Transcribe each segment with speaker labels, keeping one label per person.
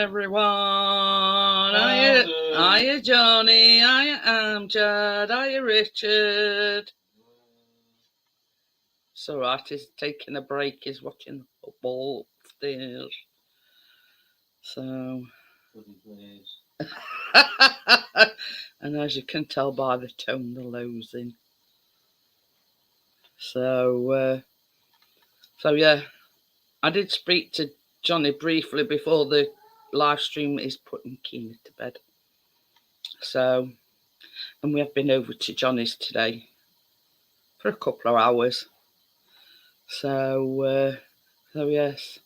Speaker 1: everyone. Hiya, Johnny. Hiya, Amjad. Hiya, Richard. It's all right. He's taking a break. He's watching football upstairs. So, and as you can tell by the tone, the low's in. So yeah, I did speak to Johnny briefly before the live stream is putting Keena to bed. So, and we have been over to Johnny's today for a couple of hours. So yes.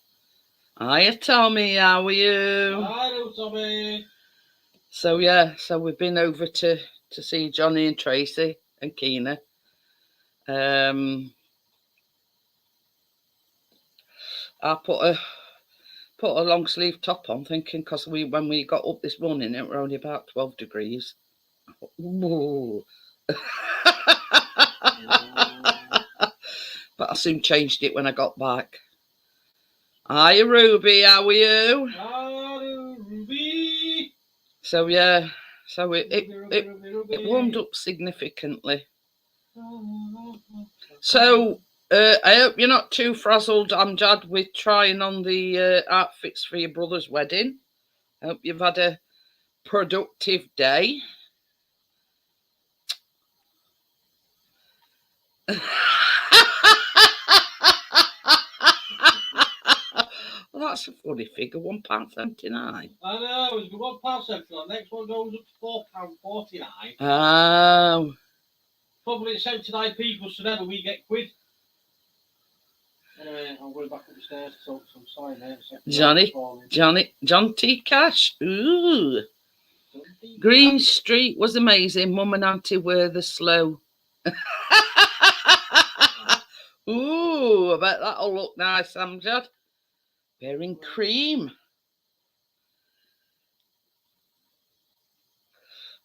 Speaker 1: Hiya, Tommy. How are you?
Speaker 2: Hello, Tommy.
Speaker 1: So yeah, so we've been over to see Johnny and Tracy and Keena. I put a long sleeve top on, thinking because when we got up this morning, it were only about 12 degrees. Ooh. But I soon changed it when I got back. Hiya, Ruby. How are you?
Speaker 2: Hello, Ruby.
Speaker 1: So yeah, so it warmed up significantly. So I hope you're not too frazzled, Amjad, with trying on the outfits for your brother's wedding. I hope you've had a productive day. Well, that's a funny figure, £1.79.
Speaker 2: I know, it's £1.79. The next one goes up to £4.49.
Speaker 1: Oh.
Speaker 2: Probably 79p because together we get quid. Anyway, I'm going back upstairs to talk some sorry, mate.
Speaker 1: John T. Cash. Ooh. Green Street was amazing. Mum and Auntie were the slow. Ooh, I bet that'll look nice, Amjad. Wearing cream.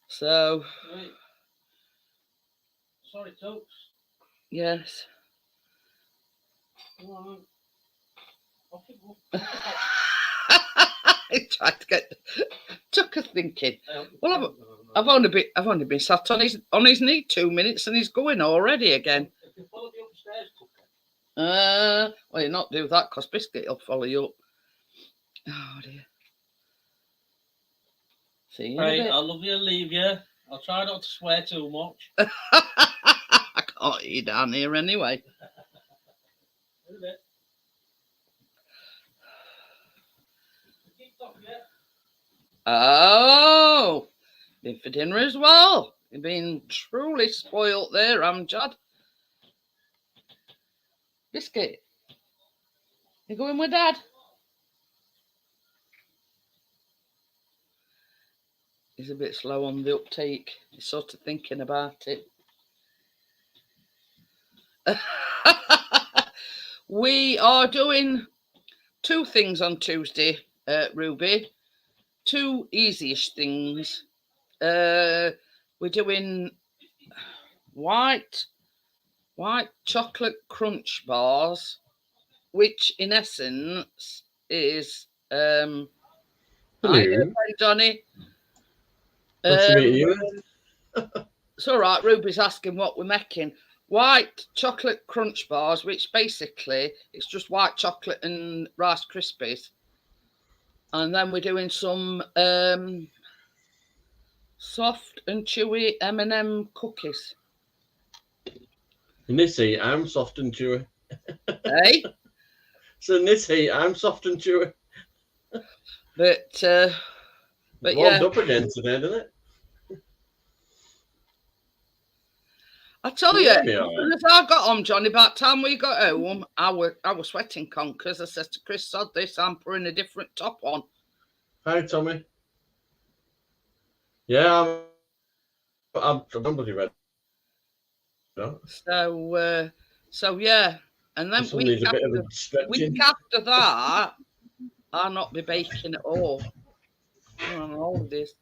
Speaker 1: So.
Speaker 2: Right. Sorry, Tokes.
Speaker 1: Yes. I tried to get Tucker thinking. Well, I've only been sat on his knee 2 minutes and he's going already again. Well, you'll not do that because Biscuit will follow you up. Oh dear. See you.
Speaker 2: Right, I'll love you and leave you. I'll try not to swear too much.
Speaker 1: I can't hear you down here anyway.
Speaker 2: A bit.
Speaker 1: Oh, been for dinner as well. You've been truly spoilt there, Amjad. Biscuit, you going with Dad? He's a bit slow on the uptake. He's sort of thinking about it. We are doing 2 things on Tuesday, Ruby. 2 easyish things. We're doing white chocolate crunch bars, which in essence is
Speaker 3: Hello,
Speaker 1: Johnny.
Speaker 3: Nice to meet you.
Speaker 1: It's all right. Ruby's asking what we're making. White chocolate crunch bars, which basically it's just white chocolate and Rice Krispies. And then we're doing some soft and chewy M&M cookies.
Speaker 3: Nissy, I'm soft and chewy.
Speaker 1: Hey?
Speaker 3: So Nissy, I'm soft and chewy.
Speaker 1: But
Speaker 3: Warmed up again today, didn't it?
Speaker 1: I tell you,
Speaker 3: Right.
Speaker 1: as I got home, Johnny, by the time we got home, I was sweating conkers. I said to Chris, sod this, I'm putting a different top on.
Speaker 3: Hi, Tommy. Yeah, I'm bloody red. No.
Speaker 1: So yeah, and then week after that, I'll not be baking at all. I'm on holidays.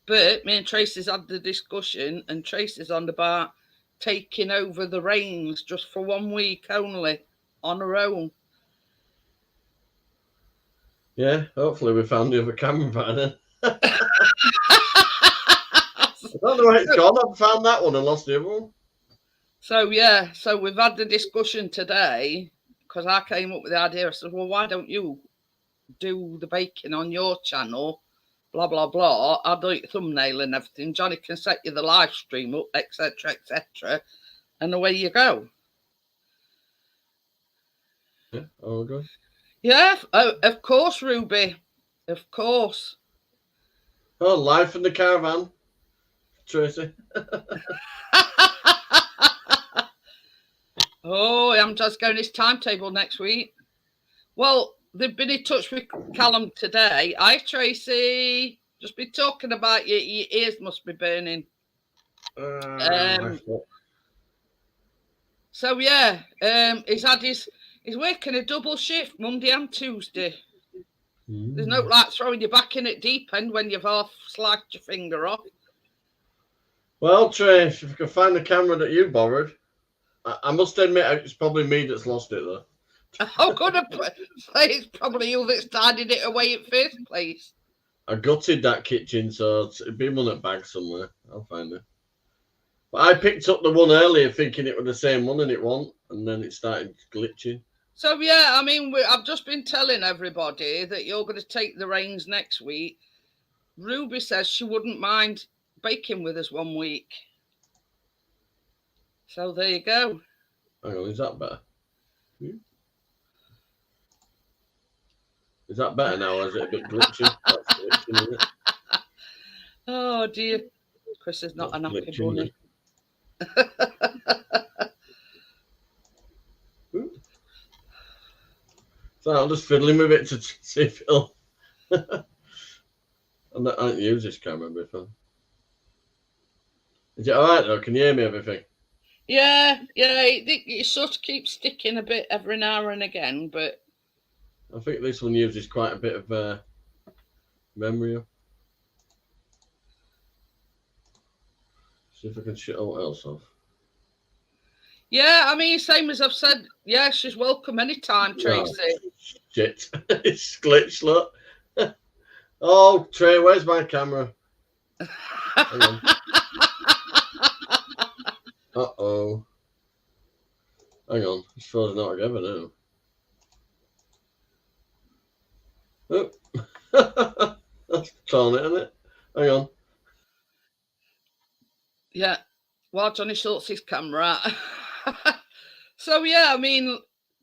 Speaker 1: But me and Tracy's had the discussion, and Tracy's on about taking over the reins just for 1 week only on her own.
Speaker 3: Yeah, hopefully we found the other camera by then. I don't know where it's gone. I've found that one and lost the other one.
Speaker 1: So yeah, so we've had the discussion today because I came up with the idea. I said, well, why don't you do the baking on your channel? Blah blah blah. I'll do it thumbnail and everything. Johnny can set you the live stream up, etc., etc., and away you go.
Speaker 3: Yeah, all good.
Speaker 1: Yeah, of course, Ruby, of course.
Speaker 3: Oh, live from the caravan, Tracy.
Speaker 1: Oh, I'm just going his timetable next week. Well, they've been in touch with Callum today. Hi, Tracy. Just been talking about you. Your ears must be burning. So yeah, he's working a double shift Monday and Tuesday. There's no like throwing you back in at deep end when you've half sliced your finger off.
Speaker 3: Well, Trace, if you can find the camera that you borrowed, I must admit it's probably me that's lost it though.
Speaker 1: I'm gonna say it's probably you that's tidied it away in first place.
Speaker 3: I gutted that kitchen, so it'd be in one bag somewhere. I'll find it. But I picked up the one earlier thinking it was the same one and it wasn't, and then it started glitching.
Speaker 1: So yeah, I mean, I've just been telling everybody that you're going to take the reins next week. Ruby says she wouldn't mind baking with us one week. So there you go.
Speaker 3: Hang on, is that better? Is that better now, or is it a bit glitchy? That's glitching, isn't it?
Speaker 1: Oh dear. Chris is not an happy bunny.
Speaker 3: So I'm just fiddling with it to see if it'll. I haven't used this camera before. Is it alright though? Can you hear me everything?
Speaker 1: Yeah, it sort of keeps sticking a bit every now and again, but
Speaker 3: I think this one uses quite a bit of memory. See if I can shut all else off.
Speaker 1: Yeah, I mean, same as I've said. Yeah, she's welcome anytime, Tracy.
Speaker 3: Oh, shit, it's glitched. Look. Oh, Trey, where's my camera? Hang on. Uh-oh. Hang on, it's frozen out together now. Oh. That's torn it, isn't it? Hang on.
Speaker 1: Yeah, while Johnny sorts his camera out. So yeah, I mean,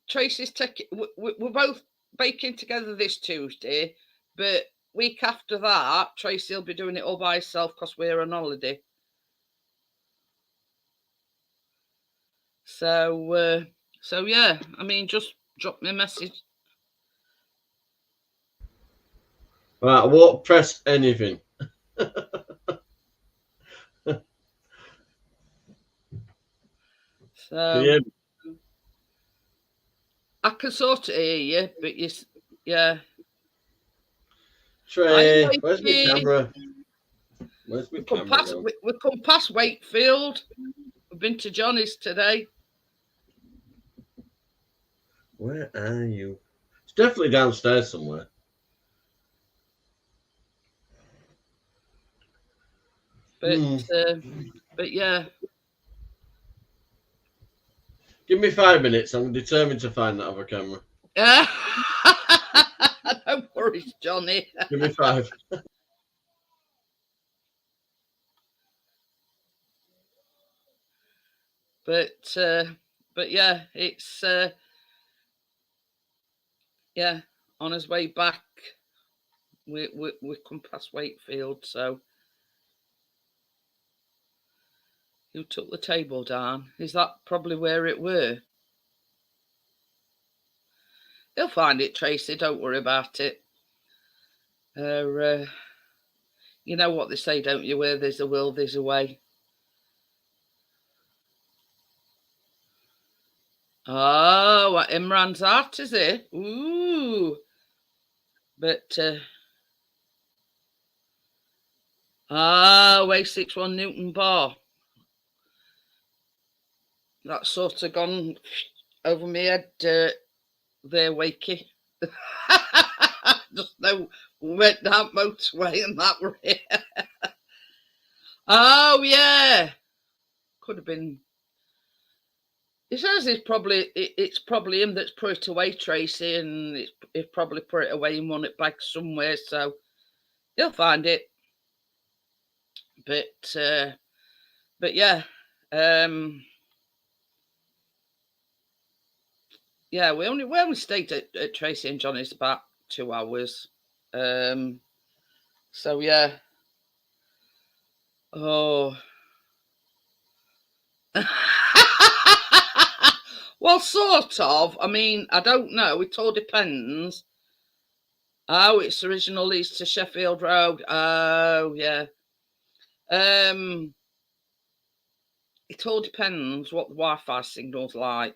Speaker 1: Tracy's taking. We're both baking together this Tuesday, but week after that, Tracy will be doing it all by herself because we're on holiday. So yeah, I mean, just drop me a message.
Speaker 3: Right, I won't press anything.
Speaker 1: So I can sort of hear you, but yeah.
Speaker 3: Trey, where's my camera? Where's my camera?
Speaker 1: We've come past Wakefield. We've been to Johnny's today.
Speaker 3: Where are you? It's definitely downstairs somewhere.
Speaker 1: But yeah.
Speaker 3: Give me 5 minutes. I'm determined to find that other camera.
Speaker 1: Don't worry, Johnny.
Speaker 3: Give me 5.
Speaker 1: But yeah, it's yeah, on his way back. We come past Wakefield, so who took the table down? Is that probably where it were? He'll find it, Tracy. Don't worry about it. You know what they say, don't you? Where there's a will, there's a way. Oh, what Imran's art, is it? Ooh. But way 61 Newton bar. That's sort of gone over my head there, Wakey. Just know we went down motorway and that were it. Oh yeah, could have been. He says it's probably him that's put it away, Tracy, and he's probably put it away in one at bag somewhere. So he'll find it. But yeah, yeah. We only stayed at Tracy and Johnny's about 2 hours. So yeah. Oh. Well, sort of. I mean, I don't know. It all depends. Oh, it's original lease to Sheffield Road. Oh, yeah. It all depends what the Wi-Fi signal's like.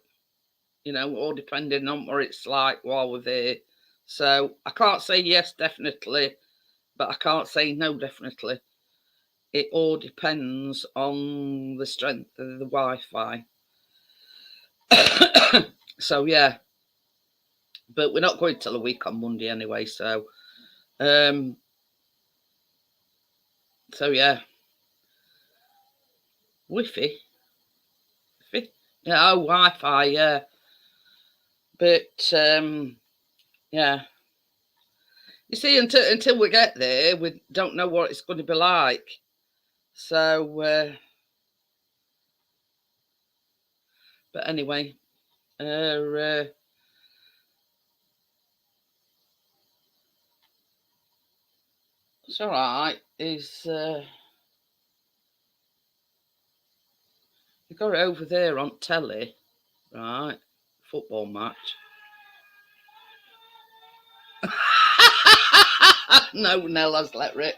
Speaker 1: You know, all depending on what it's like while we're there. So I can't say yes, definitely, but I can't say no, definitely. It all depends on the strength of the Wi-Fi. So yeah, but we're not going till a week on Monday anyway. So yeah, Wi-Fi, yeah, oh, Wi-Fi, yeah, but yeah. You see, until we get there, we don't know what it's going to be like. So, but anyway, it's all right. You got it over there on telly, right? Football match. No, Nella's let rip.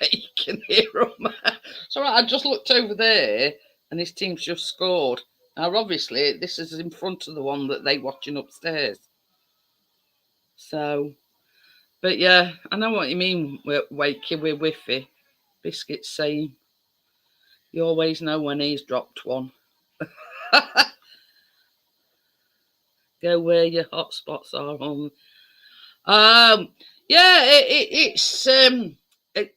Speaker 1: Bacon hero. It's all right. I just looked over there, and his team's just scored. Now, obviously, this is in front of the one that they watching upstairs. So, but yeah, I know what you mean. Wakey with Wi-Fi. Biscuit's saying, you always know when he's dropped one. Go where your hotspots are on. Yeah, it's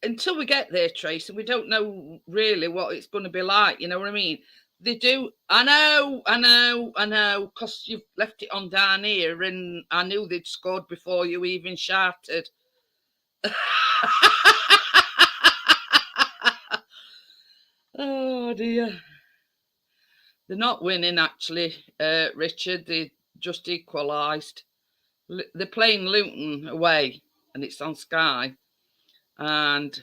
Speaker 1: until we get there, Tracy, we don't know really what it's going to be like. You know what I mean? They do. I know, because you've left it on down here, and I knew they'd scored before you even shouted. Oh dear. They're not winning, actually, Richard. They just equalised. They're playing Luton away, and it's on Sky. And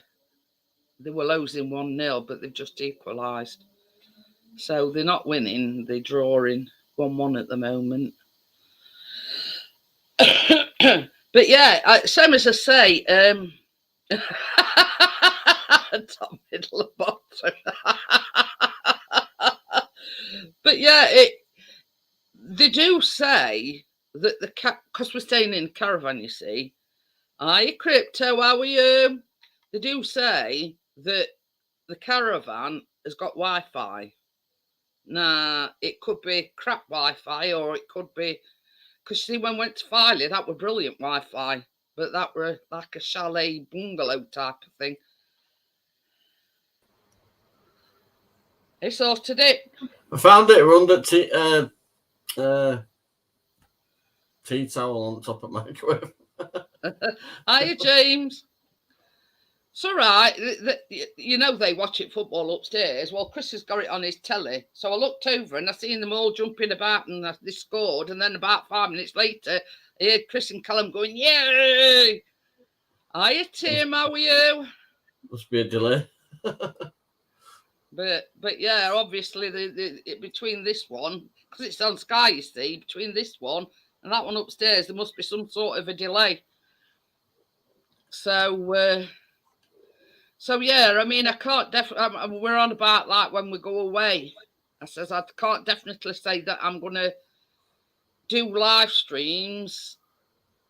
Speaker 1: they were losing 1-0, but they've just equalised. So they're not winning. They're drawing 1-1 at the moment. But yeah, same as I say, top, middle, and bottom. But yeah, they do say that because we're staying in a caravan, you see. Hi, Crypto, how are you? They do say that the caravan has got Wi-Fi. Nah, it could be crap Wi-Fi, or it could be, because see, when we went to Filey, that were brilliant Wi-Fi, but that were like a chalet bungalow type of thing. They sorted it.
Speaker 3: I found it under tea towel on top of microwave.
Speaker 1: Hiya, James. It's all right. You know they watch it football upstairs. Well, Chris has got it on his telly. So I looked over and I seen them all jumping about and they scored. And then about 5 minutes later, I heard Chris and Callum going, yay! Hiya, Tim, how are you?
Speaker 3: Must be a delay.
Speaker 1: But yeah, obviously between this one, because it's on Sky, you see, between this one and that one upstairs, there must be some sort of a delay. So yeah, I mean, I can't definitely. We're on about like when we go away. I says I can't definitely say that I'm gonna do live streams,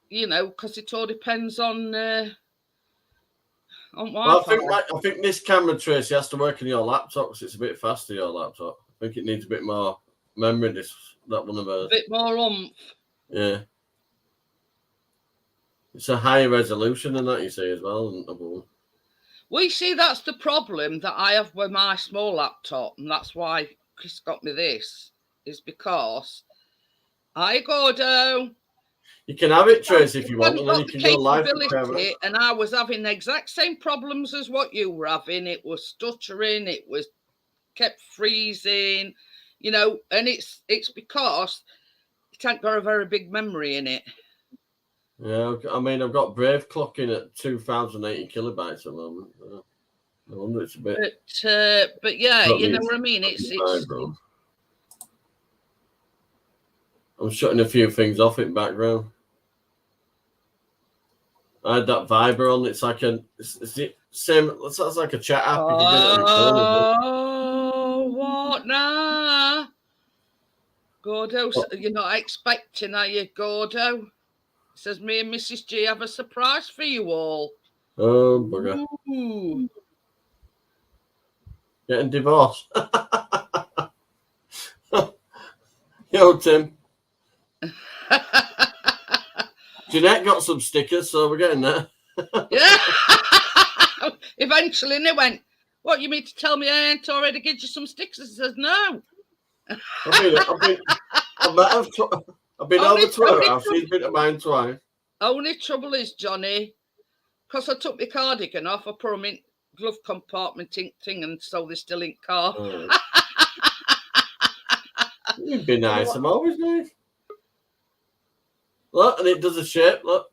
Speaker 1: you know, because it all depends on on
Speaker 3: Well,
Speaker 1: Wi-Fi.
Speaker 3: I think this camera, Tracy, has to work on your laptop because it's a bit faster, your laptop. I think it needs a bit more memory, that one of
Speaker 1: A
Speaker 3: ours.
Speaker 1: bit more oomph.
Speaker 3: Yeah. It's a higher resolution than that, you see, as well.
Speaker 1: Well, you see, that's the problem that I have with my small laptop, and that's why Chris got me this, is because I go
Speaker 3: You can have it, Tracy, if you want, and then you
Speaker 1: got
Speaker 3: can
Speaker 1: the
Speaker 3: go live for
Speaker 1: capability, and I was having the exact same problems as what you were having. It was stuttering, it was kept freezing, you know, and it's because it ain't got a very big memory in it.
Speaker 3: Yeah, I mean, I've got Brave clocking at 2,080 kilobytes at the moment. I wonder it's a bit.
Speaker 1: But yeah, you know what I mean. It's.
Speaker 3: I'm shutting a few things off in background. I had that Viber on. It's like it's the same. It's like a chat app. You can get it on your phone.
Speaker 1: Oh, what now? Gordo, you're not expecting, are you, Gordo? It says me and Mrs. G have a surprise for you all.
Speaker 3: Oh, bugger.
Speaker 1: Ooh.
Speaker 3: Getting divorced. Yo, Tim. Jeanette got some stickers, so we're getting there.
Speaker 1: Yeah. Eventually, and they went, what, you mean to tell me I ain't already give you some stickers? He says, no.
Speaker 3: I've been over to her house. She's been to mine twice.
Speaker 1: Only trouble is, Johnny, because I took my cardigan off, I put them in glove compartment thing, and so they're still in car.
Speaker 3: Oh. You'd be nice. I'm always nice. Look, and it does a shape. Look.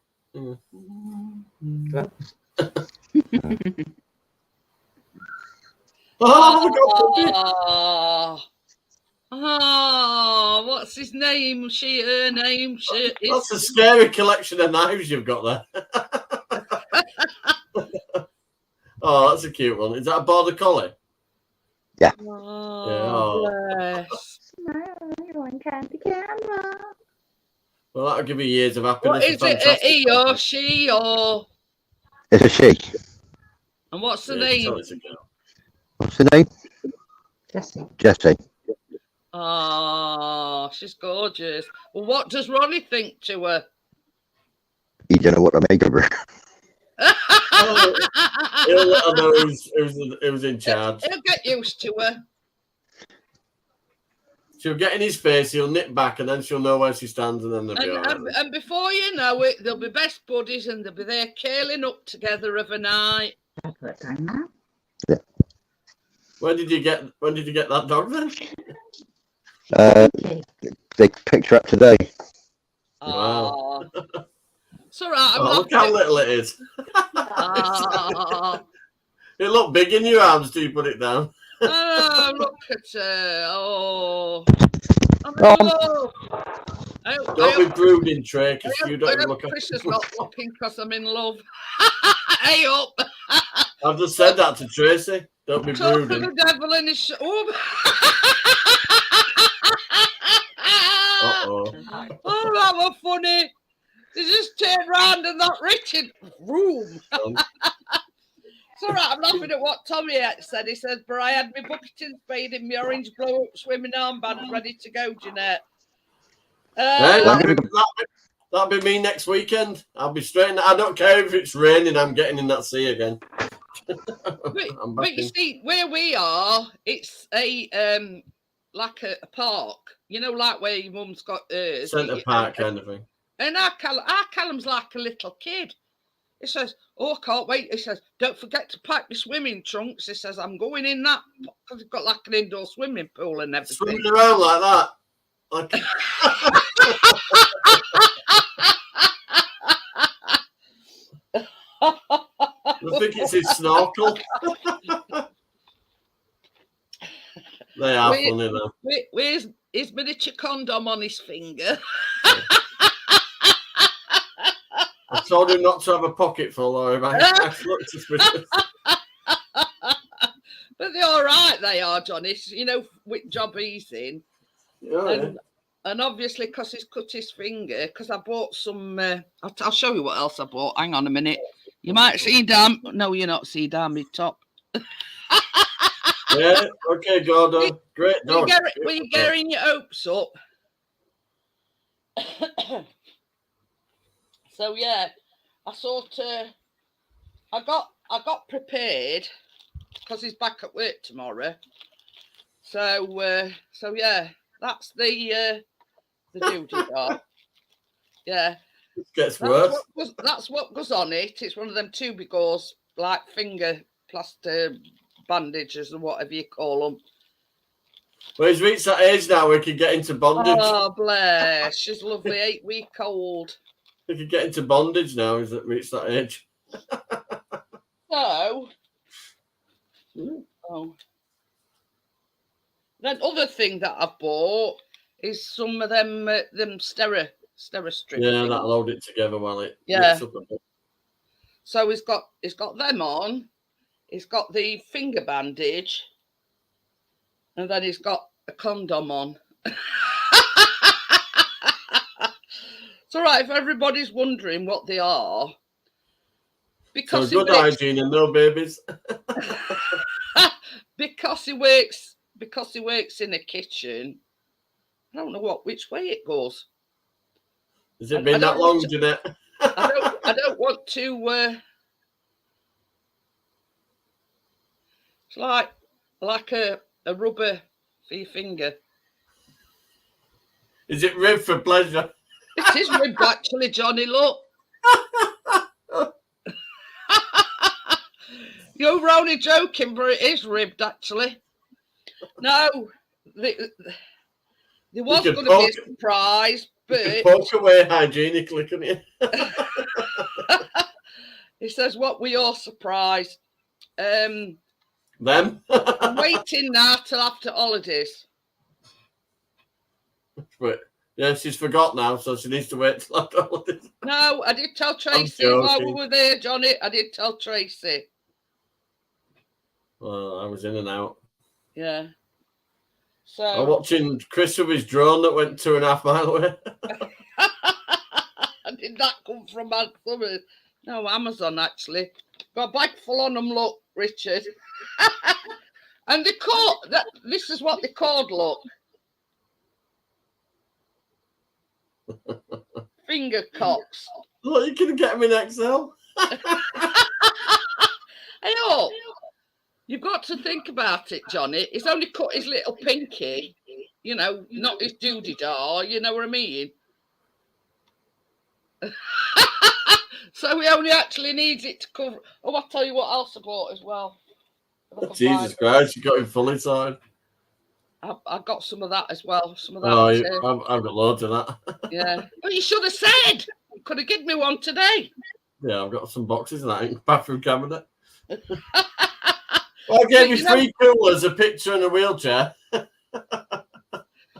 Speaker 3: Oh,
Speaker 1: what's his name? Her name.
Speaker 3: That's a scary collection of knives you've got there. Oh, that's a cute one. Is that a border collie?
Speaker 4: Yeah.
Speaker 1: Oh, yeah. Bless.
Speaker 3: Well, that'll give you years of happiness.
Speaker 1: What is it? He or she or?
Speaker 4: It's a she.
Speaker 1: And what's the name?
Speaker 4: What's the name? Jessie.
Speaker 1: Oh, she's gorgeous. Well, what does Ronnie think to her?
Speaker 4: You don't know what to make of her.
Speaker 3: He'll let her know who's in charge.
Speaker 1: He'll get used to her.
Speaker 3: She'll get in his face, he'll nip back, and then she'll know where she stands, and then they'll be all right.
Speaker 1: And before you know it, they'll be best buddies, and they'll be there curling up together of a night.
Speaker 4: Yeah.
Speaker 3: When did you get that dog then?
Speaker 4: They picked her up today.
Speaker 3: Wow.
Speaker 1: It's all right.
Speaker 3: Look how little it is. It looked big in your arms till you put it down.
Speaker 1: Oh, look at her. Oh.
Speaker 3: Don't be brooding, Trey, because you don't look at
Speaker 1: Chris is not looking because I'm in love. Hey up.
Speaker 3: I've just said that to Tracy. Don't be
Speaker 1: Talk
Speaker 3: brooding.
Speaker 1: to the devil in his
Speaker 3: Uh-oh.
Speaker 1: Oh, that was funny. They just turned round and that Richard room. It's all right, I'm laughing at what Tommy said. He said, but I had my bucket and spade in my orange blow-up swimming armband ready to go, Jeanette.
Speaker 3: Hey, that'll be me next weekend. I'll be straight. I don't care if it's raining, I'm getting in that sea again.
Speaker 1: But you see, where we are, it's a like a park, you know, like where your mum's got hers.
Speaker 3: Centre park kind of thing.
Speaker 1: And our Callum's like a little kid. He says, oh, I can't wait. He says, don't forget to pack your swimming trunks. He says, I'm going in that, because we've got like an indoor swimming pool and everything.
Speaker 3: Swimming around like that. Like... I think it's his snorkel. They are funny though.
Speaker 1: Where's his miniature condom on his finger?
Speaker 3: I told him not to have a pocket full, or he might look suspicious.
Speaker 1: But they're all right, they are, Johnny. You know, which job he's in.
Speaker 3: Yeah,
Speaker 1: and obviously, because he's cut his finger, because I bought some... I'll show you what else I bought. Hang on a minute. You might see down. No, you're not see down my top.
Speaker 3: Yeah, okay, Gordon. Great dog.
Speaker 1: Were you getting your hopes up? So yeah, I got prepared because he's back at work tomorrow. So yeah, that's the duty dog. Yeah.
Speaker 3: It gets worse.
Speaker 1: That's what goes on it. It's one of them tubey gauze, like finger plaster bandages or whatever you call them.
Speaker 3: Well, he's reached that age now where he can get into bondage.
Speaker 1: Oh, bless. She's lovely, 8-week-old.
Speaker 3: He can get into bondage now. He's reached that age.
Speaker 1: So, then other thing that I bought is some of them Stera strips.
Speaker 3: Yeah, that'll hold it together while it
Speaker 1: Yeah.
Speaker 3: up a bit.
Speaker 1: So he's got them on. He's got the finger bandage, and then he's got a condom on. It's all right if everybody's wondering what they are. Because
Speaker 3: so good hygiene and no babies.
Speaker 1: because he works in a kitchen. I don't know which way it goes.
Speaker 3: Has it been that long, Jeanette?
Speaker 1: I don't want to. It's like a rubber for your finger.
Speaker 3: Is it ribbed for pleasure?
Speaker 1: It is ribbed, actually, Johnny. Look. You're only joking, but it is ribbed, actually. No, there was going to be a surprise, but
Speaker 3: you can poke away hygienically, can you?
Speaker 1: He says, "What were your surprise?"
Speaker 3: Them?
Speaker 1: I'm waiting now till after holidays.
Speaker 3: But yeah, she's forgot now, so she needs to wait till after holidays.
Speaker 1: No, I did tell Tracy while we were there, Johnny. I did tell Tracy.
Speaker 3: Well, I was in and out.
Speaker 1: Yeah. So
Speaker 3: I'm watching Chris with his drone that went 2.5 miles away.
Speaker 1: Did that come from Amazon? No, Amazon actually. Got a bag full on them, look, Richard. And they called that. This is what they called, look. Finger cocks.
Speaker 3: Look, you can get them in XL.
Speaker 1: Hey, oh, you've got to think about it, Johnny. He's only cut his little pinky, you know, not his doody-dar, you know what I mean? So he only actually needs it to cover. Oh, I'll tell you what else I bought as well.
Speaker 3: Jesus Christ, you got him fully signed.
Speaker 1: I got some of that as well. Some of that.
Speaker 3: Oh, I've got loads of that.
Speaker 1: Yeah. But you should have said. You could have given me one today.
Speaker 3: Yeah, I've got some boxes of that in the bathroom cabinet. Well, I gave you 3 coolers, a picture, and a wheelchair.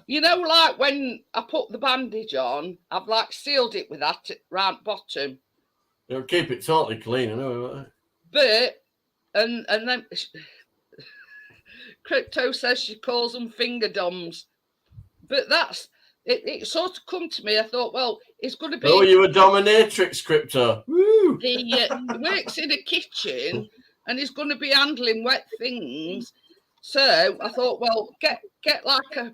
Speaker 1: You know, like when I put the bandage on, I've like sealed it with that round bottom.
Speaker 3: It'll keep it totally clean, I know.
Speaker 1: But and then Crypto says she calls them finger doms. But that's it sort of come to me. I thought, well, it's going to be.
Speaker 3: Oh, you a dominatrix, Crypto. Woo!
Speaker 1: He works in a kitchen and he's going to be handling wet things. So I thought, well, get like a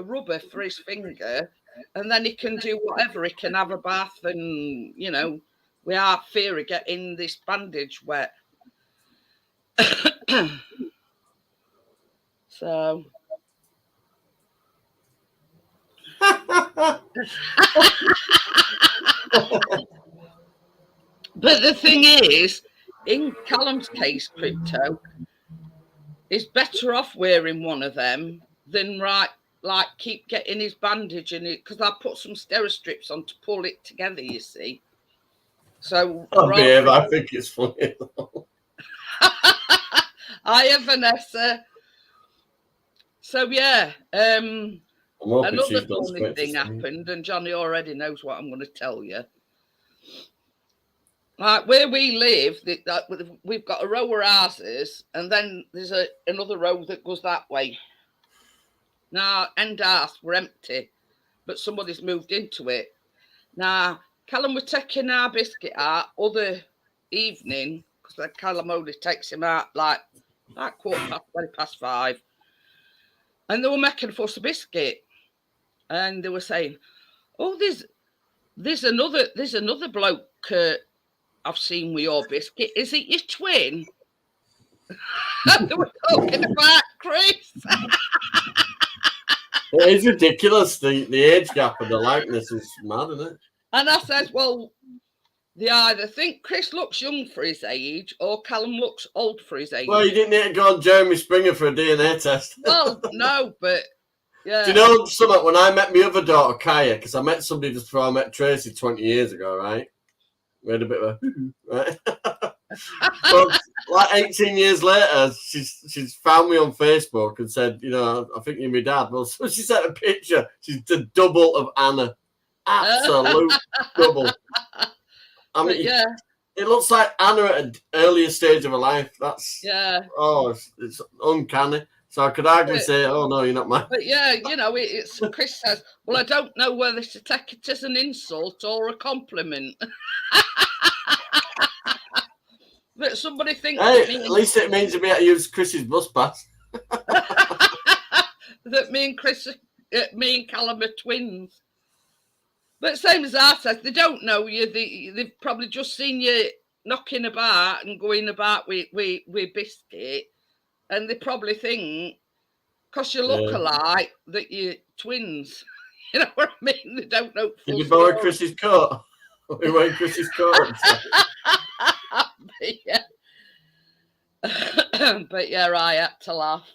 Speaker 1: rubber for his finger, and then he can do whatever. He can have a bath, and you know, without fear of getting this bandage wet. So. But the thing is, in Callum's case, Crypto is better off wearing one of them than keep getting his bandage in it, because I put some Stera strips on to pull it together, you see. So
Speaker 3: Babe, I think it's funny.
Speaker 1: Hiya, Vanessa. So yeah, another funny thing happened, and Johnny already knows what I'm going to tell you. Like where we live, we've got a row of houses, and then there's another row that goes that way. Now, end house were empty, but somebody's moved into it. Now, Callum was taking our biscuit out. evening, because Callum only takes him out like 5:15. And they were making a fuss of biscuit. And they were saying, oh, there's another bloke I've seen with your biscuit. Is it your twin? And they were talking about Chris.
Speaker 3: It is ridiculous. The age gap and the likeness is mad, isn't it?
Speaker 1: And I said, well, they either think Chris looks young for his age or Callum looks old for his age.
Speaker 3: Well, you didn't need to go on Jeremy Springer for a DNA test.
Speaker 1: Well, no, but yeah.
Speaker 3: Do you know something? When I met my other daughter, Kaya, because I met somebody just before I met Tracy 20 years ago, right? We had a bit of a... right? But like 18 years later, she's found me on Facebook and said, you know, I think you're my dad. Well, so she sent a picture. She's the double of Anna. Absolute double. I mean,
Speaker 1: yeah.
Speaker 3: It looks like Anna at an earlier stage of her life. That's...
Speaker 1: Yeah.
Speaker 3: Oh, it's uncanny. So I could hardly say, oh, no, you're not mine.
Speaker 1: But yeah, you know, it's Chris says, well, I don't know whether to take it as an insult or a compliment. That somebody thinks...
Speaker 3: Hey, at least it means to be able to use Chris's bus pass.
Speaker 1: That me and Callum are twins. But same as I said, they don't know you. They've probably just seen you knocking about and going about with biscuit. And they probably think, because you look alike, that you're twins. You know what I mean? They don't know.
Speaker 3: Did you borrow Chris's coat? We wearing Chris's coat.
Speaker 1: But yeah, I had to laugh.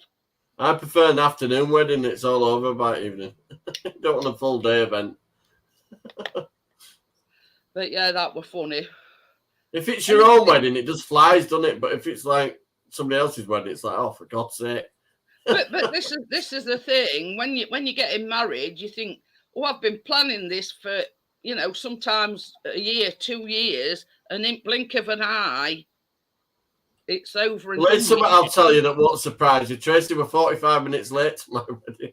Speaker 3: I prefer an afternoon wedding. It's all over by evening. Don't want a full day event.
Speaker 1: But yeah, that were funny.
Speaker 3: If it's your own wedding, it just flies, doesn't it? But if it's like somebody else's wedding, it's like, oh, for God's sake.
Speaker 1: But this is the thing. When you're getting married, you think, oh, I've been planning this for, you know, sometimes a year, 2 years, and in blink of an eye, it's over. And
Speaker 3: well, it's something I'll tell you that won't surprise you. Tracy, we're 45 minutes late to my wedding.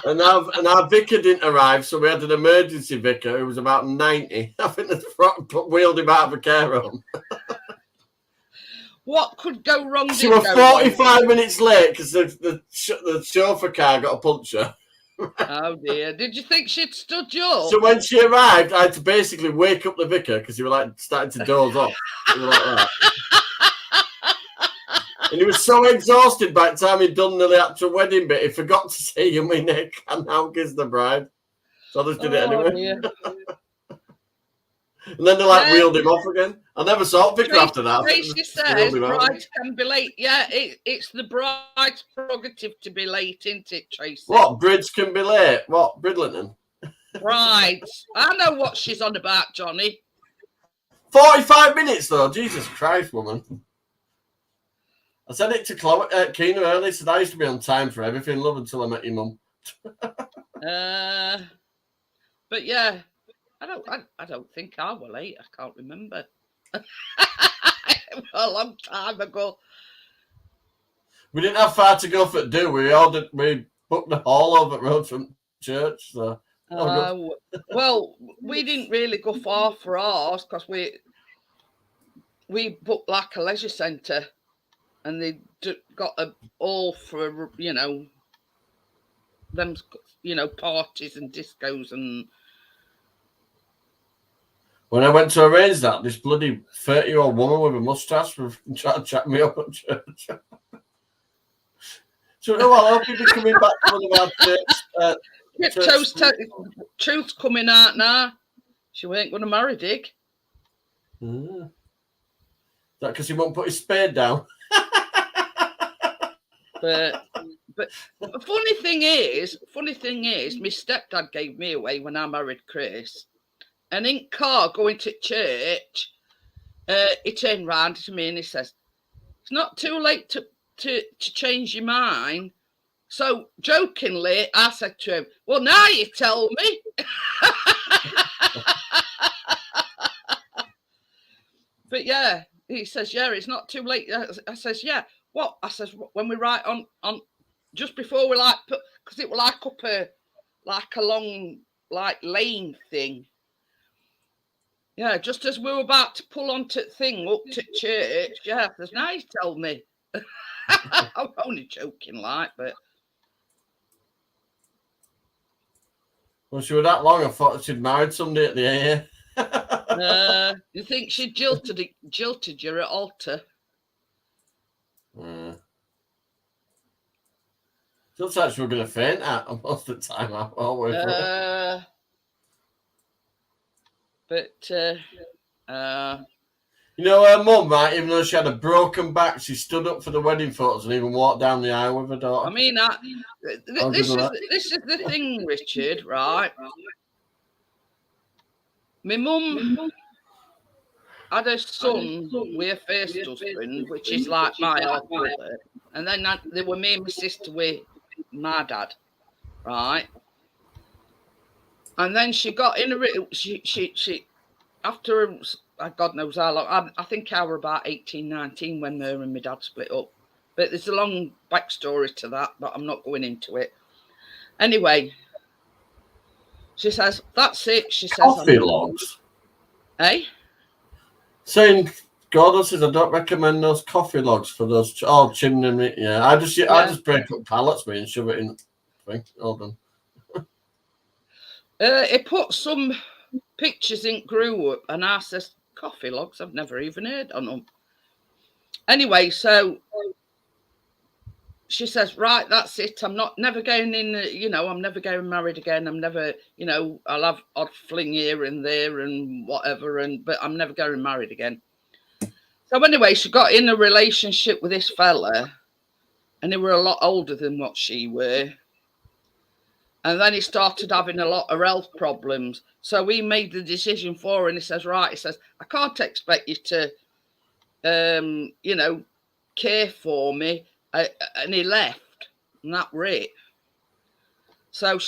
Speaker 3: And our vicar didn't arrive, so we had an emergency vicar who was about 90. I think the wheeled him out of a care home.
Speaker 1: What could go wrong?
Speaker 3: So we're 45 minutes late because the chauffeur car got a puncture.
Speaker 1: Oh dear! Did you think she'd stood you up?
Speaker 3: So when she arrived, I had to basically wake up the vicar because he was like starting to doze off. He was like that. And he was so exhausted by the time he'd done the actual wedding bit, he forgot to say, you mean Nick, and now kiss the bride. So I just did it anyway. And then they wheeled him off again. I never saw a vicar after that.
Speaker 1: Tracy says brides can be late. Yeah, it's the bride's prerogative to be late, isn't it, Tracy?
Speaker 3: What, brides can be late? What, Bridlington?
Speaker 1: Brides. I know what she's on about, Johnny.
Speaker 3: 45 minutes, though. Jesus Christ, woman. I said it to Keena earlier. Said I used to be on time for everything, love, until I met your mum.
Speaker 1: But yeah, I don't think I was late. I can't remember. A long time ago.
Speaker 3: We didn't have far to go for it, do we? We booked the hall over road from church. So.
Speaker 1: Well, we didn't really go far for ours because we booked like a leisure centre. And they got a all for, you know, them, you know, parties and discos and.
Speaker 3: When I went to arrange that, this bloody 30-year-old woman with a mustache tried to chat me up at church. So, oh, I hope you'll be coming back to one of our church.
Speaker 1: Truth's coming out now. She ain't going to marry Dick.
Speaker 3: Is that because he won't put his spade down?
Speaker 1: But the funny thing is, my stepdad gave me away when I married Chris. And in car going to church, he turned round to me and he says, "It's not too late to change your mind." So jokingly, I said to him, "Well, now you tell me." But yeah, he says, "Yeah, it's not too late." I says, "Yeah." What? I says, when we write on just before we because it was like up a long lane thing. Yeah, just as we were about to pull onto the thing up to church, yeah, there's now you told me. I'm only joking, like, but
Speaker 3: Well, she was that long. I thought she'd married somebody at the AA.
Speaker 1: you think she jilted you at altar?
Speaker 3: Looks like she was going to faint at most of the time. All the way through. You know her mum, right? Even though she had a broken back, she stood up for the wedding photos and even walked down the aisle with her daughter.
Speaker 1: I mean, this is the thing, Richard. Right? My mum had a son with a first husband, which is like my half brother, and then they were me and my sister with my dad, right? And then she got in a she after God knows how long. I think I were about 18, 19 when her and my dad split up. But there's a long backstory to that, but I'm not going into it. Anyway, she says, that's it. She says,
Speaker 3: coffee logs.
Speaker 1: Eh?
Speaker 3: Saying God, I don't recommend those coffee logs for those chimney meat. Yeah, I just break up pallets and shove it in. Hold on.
Speaker 1: It put some pictures in grew up, and I says, coffee logs, I've never even heard on them. Anyway, so she says, right, that's it. I'm never going in, I'm never getting married again. I'm never, I'll have odd fling here and there and whatever, but I'm never getting married again. So anyway, she got in a relationship with this fella, and they were a lot older than what she were. And then he started having a lot of health problems. So he made the decision for her, and he says, right, I can't expect you to, care for me. And he left, and that were it. So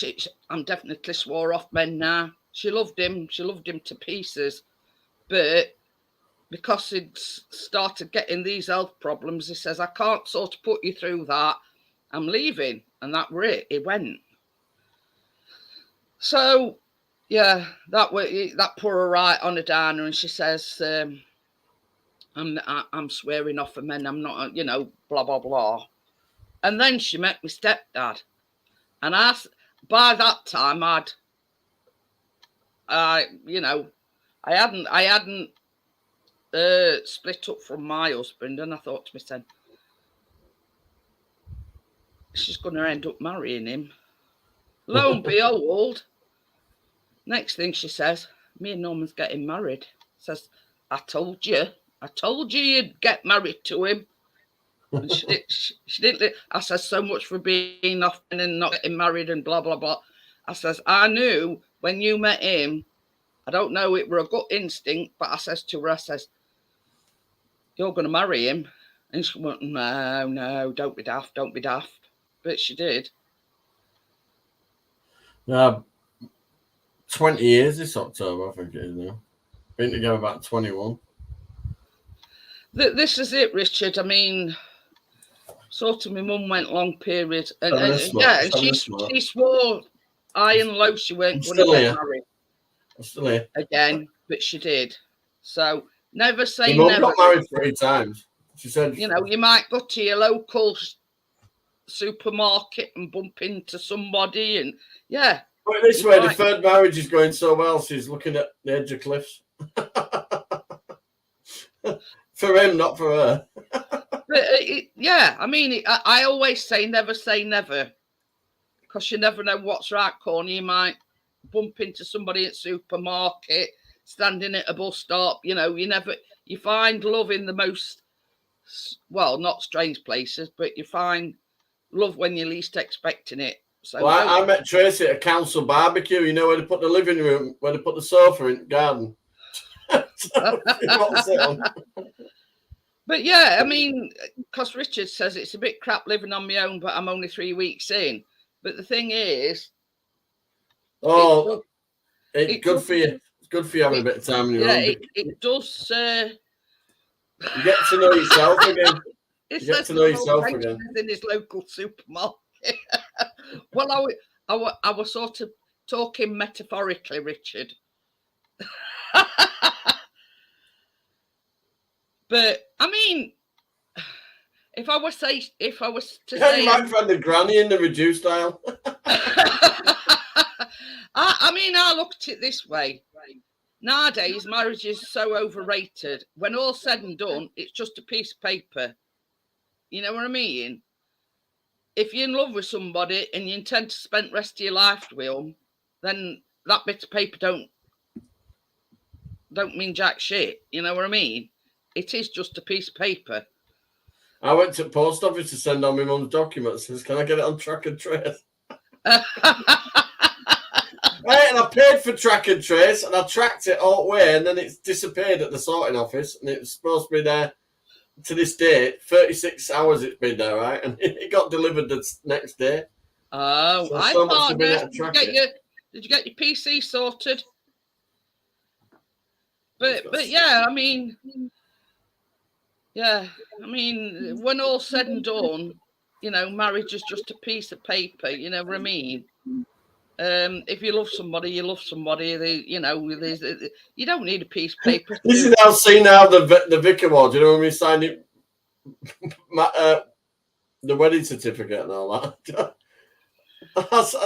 Speaker 1: I'm definitely swore off men now. She loved him to pieces. But because he'd started getting these health problems, he says, I can't sort of put you through that. I'm leaving. And that were it. He went. So, yeah, that put her right on a downer, and she says, I'm swearing off of men. I'm not, blah, blah, blah. And then she met my stepdad. And by that time, I hadn't split up from my husband. And I thought to myself, she's going to end up marrying him. Lo and behold, next thing she says, me and Norman's getting married. Says, I told you you'd get married to him. And she didn't. I says, so much for being off and not getting married and blah, blah, blah. I says, I knew when you met him, I don't know, it were a gut instinct, but I says to her, you're going to marry him. And she went, no, don't be daft. But she did.
Speaker 3: 20 years this October, I think it is now. Been together about 21.
Speaker 1: This is it, Richard. I mean, sort of my mum went long period. And she swore high and low she weren't going to get married.
Speaker 3: I'm still here.
Speaker 1: Again, but she did. So never say
Speaker 3: Your
Speaker 1: never.
Speaker 3: mum got married 3 times. She said,
Speaker 1: you might go to your local supermarket and bump into somebody, and yeah.
Speaker 3: Put it this way, the third marriage is going so well, she's looking at the edge of cliffs. For him, not for her.
Speaker 1: But I mean, I always say never, because you never know what's right corner. You might bump into somebody at supermarket, standing at a bus stop. You find love in the most, well, not strange places, but you find love when you're least expecting it. So
Speaker 3: I met Tracy at a council barbecue. You know where they put the living room, where they put the sofa in the garden.
Speaker 1: But yeah, I mean, because Richard says it's a bit crap living on my own, but I'm only 3 weeks in. But the thing is,
Speaker 3: it's good for you. It's good for you having a bit of time on your own.
Speaker 1: It does.
Speaker 3: You get to know yourself again. You get to know yourself again.
Speaker 1: In his local supermarket. Well, I was sort of talking metaphorically, Richard. But I mean, if I was to say,
Speaker 3: Yeah, you might find the granny in the reduced aisle.
Speaker 1: I mean, I look at it this way. Nowadays, marriage is so overrated. When all's said and done, it's just a piece of paper. You know what I mean? If you're in love with somebody and you intend to spend the rest of your life with them, then that bit of paper don't mean jack shit. You know what I mean? It is just a piece of paper.
Speaker 3: I went to the post office to send on my mum's documents. Says, can I get it on track and trace? Right, and I paid for track and trace, and I tracked it all the way, and then it's disappeared at the sorting office, and it was supposed to be there to this day. 36 hours it's been there, right? And it got delivered the next day.
Speaker 1: Oh,
Speaker 3: So
Speaker 1: I
Speaker 3: much
Speaker 1: thought,
Speaker 3: have been able to track it.
Speaker 1: did you get your PC sorted? But yeah, I mean, when all's said and done, you know, marriage is just a piece of paper. You know what I mean? If you love somebody, you love somebody. You don't need a piece of paper.
Speaker 3: This is now seen now the Vic Award. You know when we signed it, the wedding certificate and all that.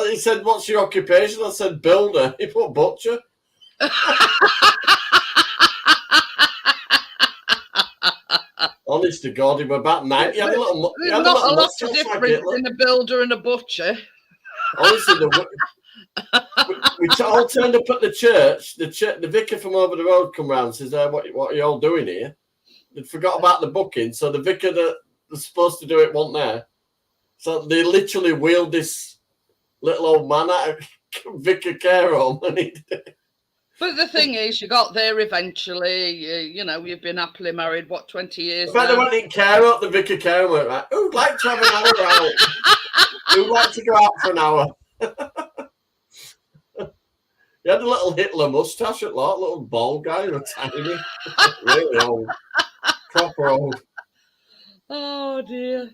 Speaker 3: He said, "What's your occupation?" I said, "Builder." He put butcher. Honest to God, he was about 90. He had a little.
Speaker 1: There's not a lot of difference in a builder and a butcher.
Speaker 3: Honestly, we all turned up at the church. The vicar from over the road come round and says, what are you all doing here? They forgot about the booking, so the vicar that was supposed to do it wasn't there. So they literally wheeled this little old man out of vicar care home, and he did it.
Speaker 1: But the thing is, you got there eventually. You've been happily married, 20 years
Speaker 3: In fact, they went in care up, the vicar care home went, right, who'd like to have an hour out? Who'd like to go out for an hour? He had a little Hitler mustache at lot, little bald guy, tiny, really old, proper old.
Speaker 1: Oh dear!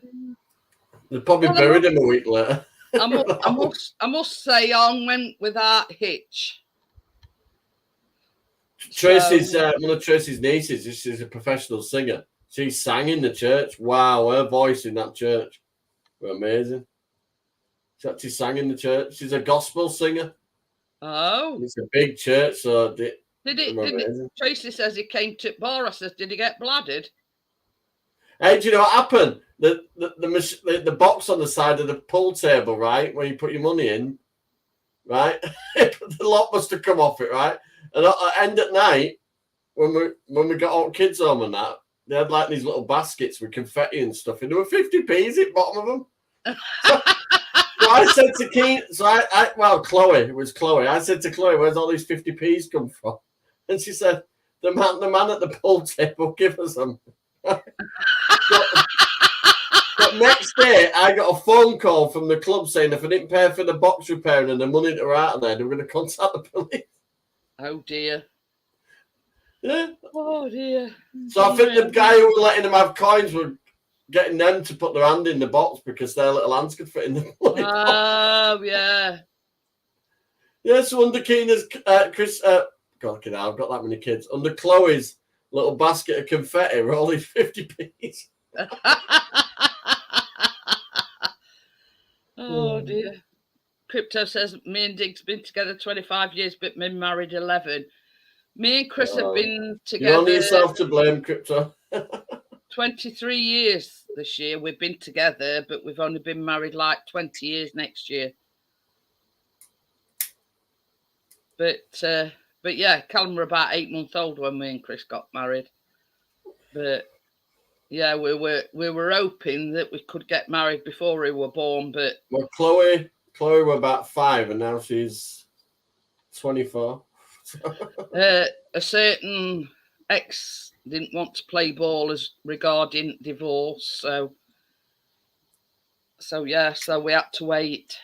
Speaker 3: They probably buried him a week later.
Speaker 1: I must say, on went without hitch.
Speaker 3: Tracy's one of Tracy's nieces. She's a professional singer. She sang in the church. Wow, her voice in that church was amazing. She actually sang in the church. She's a gospel singer.
Speaker 1: Oh,
Speaker 3: it's a big church, so
Speaker 1: did it? Tracy says he came to bar. I says, did he get blooded?
Speaker 3: Hey, do you know what happened? The box on the side of the pool table, right, where you put your money in, right? The lock must have come off it, right? And at the end at night, when we got all kids home and that, they had like these little baskets with confetti and stuff, and there were 50p's at the bottom of them. So I said to Keen, Chloe, it was Chloe. I said to Chloe, where's all these 50p's come from? And she said, the man at the pool table give us them. But next day, I got a phone call from the club saying if I didn't pay for the box repairing and the money to write on there, they were going to contact the police.
Speaker 1: Oh dear.
Speaker 3: Yeah.
Speaker 1: Oh dear.
Speaker 3: So I think the guy who was letting them have coins were getting them to put their hand in the box because their little hands could fit in the money box.
Speaker 1: Oh yeah.
Speaker 3: Yeah, so under Keena's Chris God, I've got that many kids. Under Chloe's little basket of confetti were all these 50p's.
Speaker 1: Oh dear. Crypto says me and Dig's been together 25 years, but been married 11. Me and Chris have been together.
Speaker 3: You're only yourself to blame, Crypto.
Speaker 1: 23 years this year we've been together, but we've only been married like 20 years next year. But yeah, Callum were about 8 months old when me and Chris got married. But yeah, we were hoping that we could get married before we were born. But
Speaker 3: well, Chloe were about 5, and now she's 24.
Speaker 1: A certain ex didn't want to play ball as regarding divorce, so we had to wait.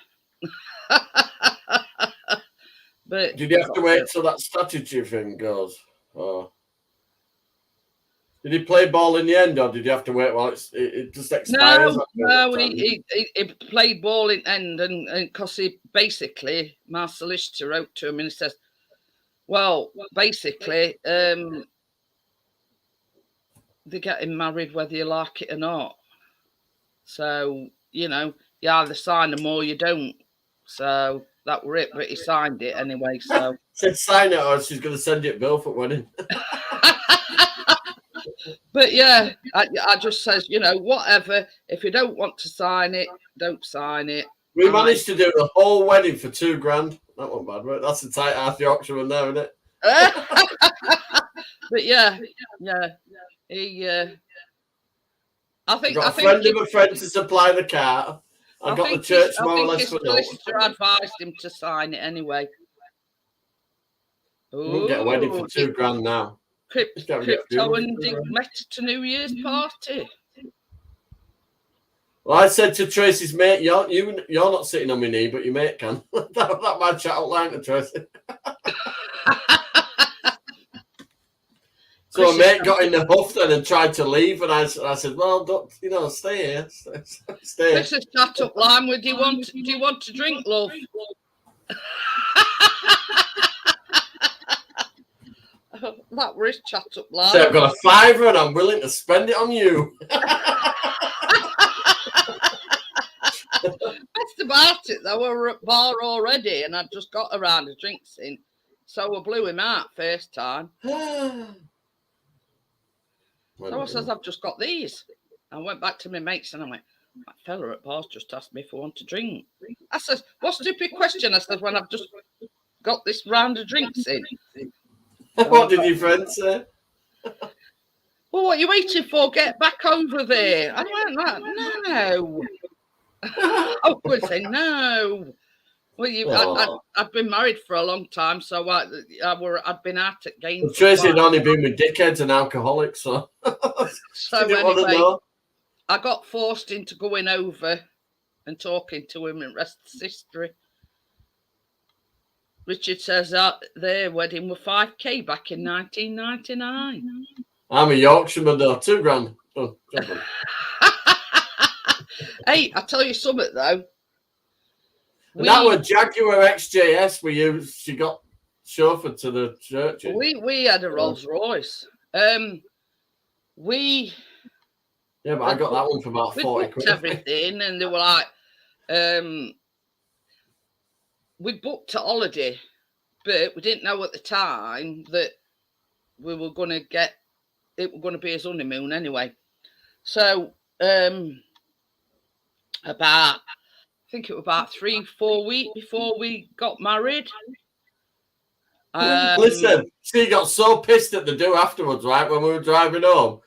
Speaker 1: But
Speaker 3: did you have to wait till that strategy thing goes? Or did he play ball in the end, or did you have to wait while it just expires?
Speaker 1: No, he played ball in end, and because he basically, my solicitor wrote to him and he says, well, basically, they're getting married whether you like it or not. So, you know, you either sign them or you don't. So that were it, but he signed it anyway. So
Speaker 3: Said sign it or she's going to send you a bill for wedding.
Speaker 1: but yeah, I just says, you know, whatever. If you don't want to sign it, don't sign it.
Speaker 3: We managed to do the whole wedding for £2,000. That wasn't bad, right? That's the tight half Yorkshireman there, isn't it?
Speaker 1: But yeah, he. I think
Speaker 3: got a friend of a friend to supply the car. I got the church more or less
Speaker 1: his
Speaker 3: for
Speaker 1: solicitor advised him to sign it anyway.
Speaker 3: You won't get a wedding for £2,000 now.
Speaker 1: Crypto and Meta to New Year's party.
Speaker 3: Well, I said to Tracy's mate, you're not sitting on my knee, but your mate can. that might chat outline to Tracy. So a mate got in the huff then and tried to leave, and I said, "Well, don't, stay here, stay."
Speaker 1: Chris has chat up line with you. Do you want to drink, love? That was his chat up line.
Speaker 3: So I've got a £5 and I'm willing to spend it on you.
Speaker 1: Best about it, though, we were at bar already, and I'd just got a round of drinks in, so we blew him out first time. So I says, I've just got these. I went back to my mates and I went, that fella at bar's just asked me if I want to drink. I says, what stupid question? I said, when I've just got this round of drinks in.
Speaker 3: What did your friend say?
Speaker 1: Well, what are you waiting for? Get back over there. I went like, no. I would say no. Well, I'd been married for a long time, so I'd been out at games.
Speaker 3: Well, Tracy had only been with dickheads and alcoholics, so.
Speaker 1: So anyway, I got forced into going over and talking to him, and rest is history. Richard says that their wedding were 5k back in 1999.
Speaker 3: I'm a Yorkshireman though, £2,000. Oh,
Speaker 1: hey, I tell you something though.
Speaker 3: That was Jaguar XJS we used. She got chauffeured to the church.
Speaker 1: We had a Rolls Royce. Yeah,
Speaker 3: but I got that one for about 40 quid.
Speaker 1: Everything, and they were like, we booked a holiday, but we didn't know at the time that we were going to get it. Were going to be his honeymoon anyway. So, I think it was about 3-4 weeks before we got married.
Speaker 3: Listen, she got so pissed at the do afterwards, right? When we were driving home,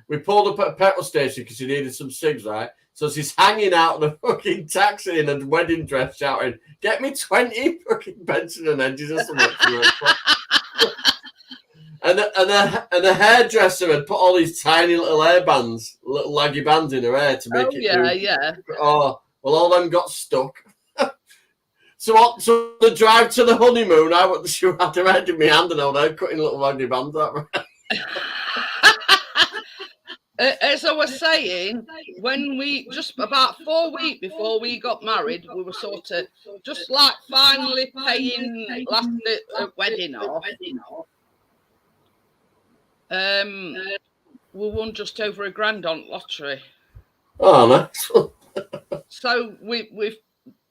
Speaker 3: we pulled up at a petrol station because she needed some cigs, right? So she's hanging out of the fucking taxi in a wedding dress, shouting, "Get me 20 fucking Benson and edges or something." and the hairdresser had put all these tiny little hair bands, little laggy bands in her hair to make it.
Speaker 1: Yeah.
Speaker 3: Oh. Well, all them got stuck. So the drive to the honeymoon, she had her head in my hand and all that, cutting little waggy bands out.
Speaker 1: As I was saying, when we just about 4 weeks before we got married, we were sort of just like finally paying last wedding off. We won just over £1,000 on lottery.
Speaker 3: Oh, nice.
Speaker 1: So we've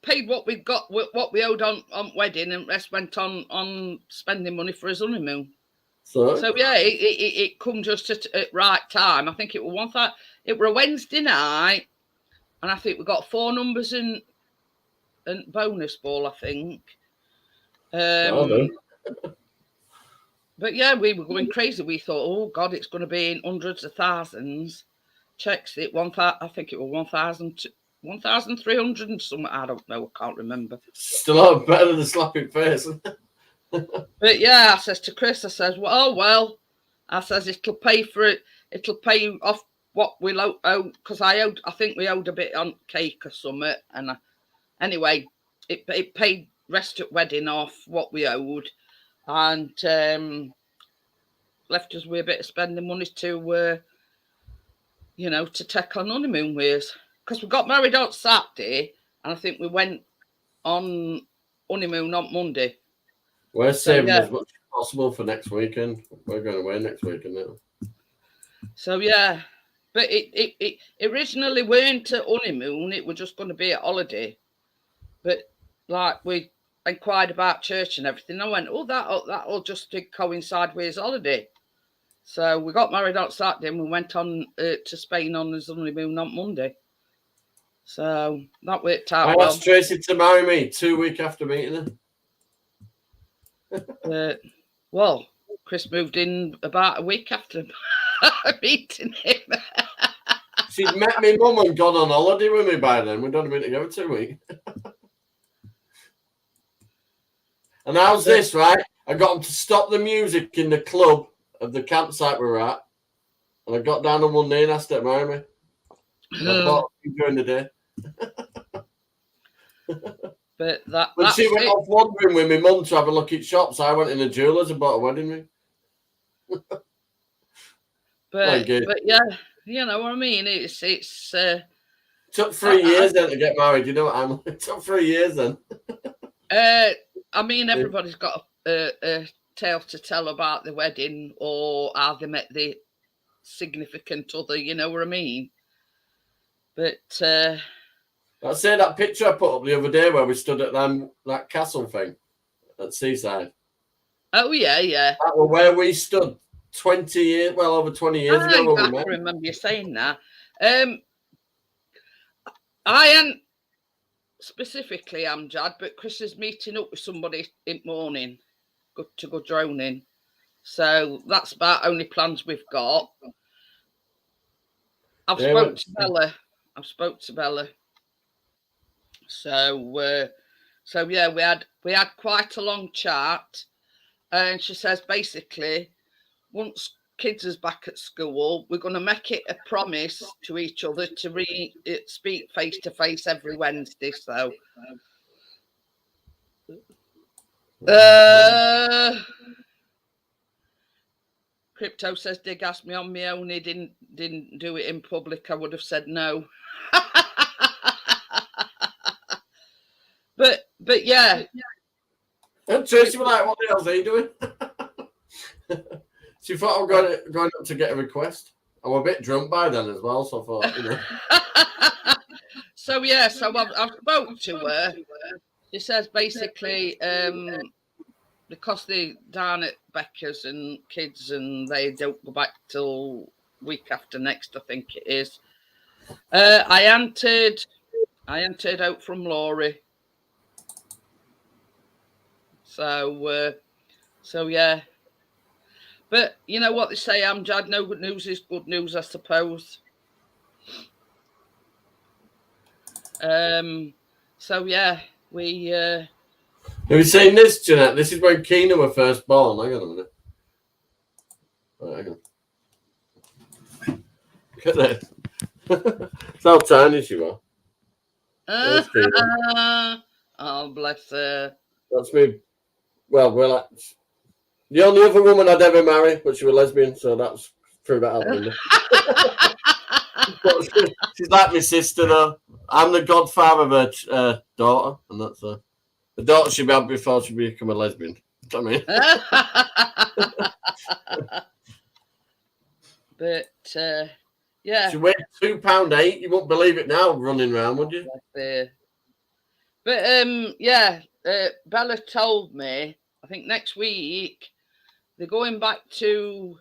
Speaker 1: paid what we got, what we owed on wedding, and rest went on spending money for his honeymoon. So yeah, it come just at right time. I think it was it were a Wednesday night, and I think we got 4 numbers and bonus ball. I think. But yeah, we were going crazy. We thought, oh God, it's going to be in hundreds of thousands. Checks it, I think it was 1,300 and something. I don't know. I can't remember.
Speaker 3: Still better than the slapping face.
Speaker 1: But yeah, I says to Chris, I says, well, I says it'll pay for it. It'll pay off what we owe, because I think we owed a bit on cake or something. And anyway, it paid rest at wedding off what we owed, and left us with a bit of spending money to to take on honeymoon with. Because we got married on Saturday, and I think we went on honeymoon on Monday.
Speaker 3: We're saving as much as possible for next weekend. We're going away next weekend now.
Speaker 1: So yeah, but it originally weren't a honeymoon. It was just going to be a holiday. But like we inquired about church and everything, I went, oh, that'll just coincide with his holiday. So we got married on Saturday and we went on to Spain on his honeymoon on Monday. So that worked out
Speaker 3: I
Speaker 1: well.
Speaker 3: asked Tracy to marry me 2 weeks after meeting her.
Speaker 1: Well, Chris moved in about a week after meeting him.
Speaker 3: She'd met me mum and gone on holiday with me by then. We'd only been together 2 weeks. And how's this, right? I got them to stop the music in the club of the campsite we were at. And I got down on one knee and asked her to marry me. I bought a during the day.
Speaker 1: But
Speaker 3: when she went off wandering with my mum to have a look at shops, I went in a jeweller's and bought a wedding ring.
Speaker 1: but yeah, you know what I mean. It
Speaker 3: took 3 years then to get married. You know what I'm? It took 3 years then.
Speaker 1: I mean, everybody's got a tale to tell about the wedding or how they met the significant other. You know what I mean? But
Speaker 3: I say that picture I put up the other day where we stood at that castle thing at Seaside.
Speaker 1: Oh yeah.
Speaker 3: That was where we stood 20 years, well over 20 years ago.
Speaker 1: I remember you saying that. I am specifically Amjad, but Chris is meeting up with somebody in the morning to go droning. So that's about only plans we've got. I've spoke to Bella. So yeah, we had quite a long chat, and she says basically, once kids is back at school, we're going to make it a promise to each other to speak face to face every Wednesday. So, Crypto says Dig asked me on my own. He didn't do it in public. I would have said no. But yeah.
Speaker 3: And Tracy was like, "What the hell's he doing?" She thought I'm going up to get a request. I was a bit drunk by then as well, so I thought, you know.
Speaker 1: So yeah, I've spoke to her. She says basically, because they're down at Becca's and kids, and they don't go back till week after next, I think it is. I entered out from Laurie. So yeah. But you know what they say, Amjad, no good news is good news, I suppose. So yeah, we
Speaker 3: have you seen this, Jeanette? This is when Keena were first born. Hang on a minute. Right, hang on. Look at that. That's how tiny she was.
Speaker 1: Oh, bless her.
Speaker 3: That's me. Well, relax. The only other woman I'd ever marry, but she was lesbian, so that's threw that out the window. She's like my sister, though. I'm the godfather of her daughter, and that's the daughter she had before she became a lesbian. You know what I mean?
Speaker 1: But yeah,
Speaker 3: she weighed £2.8. You won't believe it now, running around, would you?
Speaker 1: But yeah, Bella told me, I think next week they're going back home,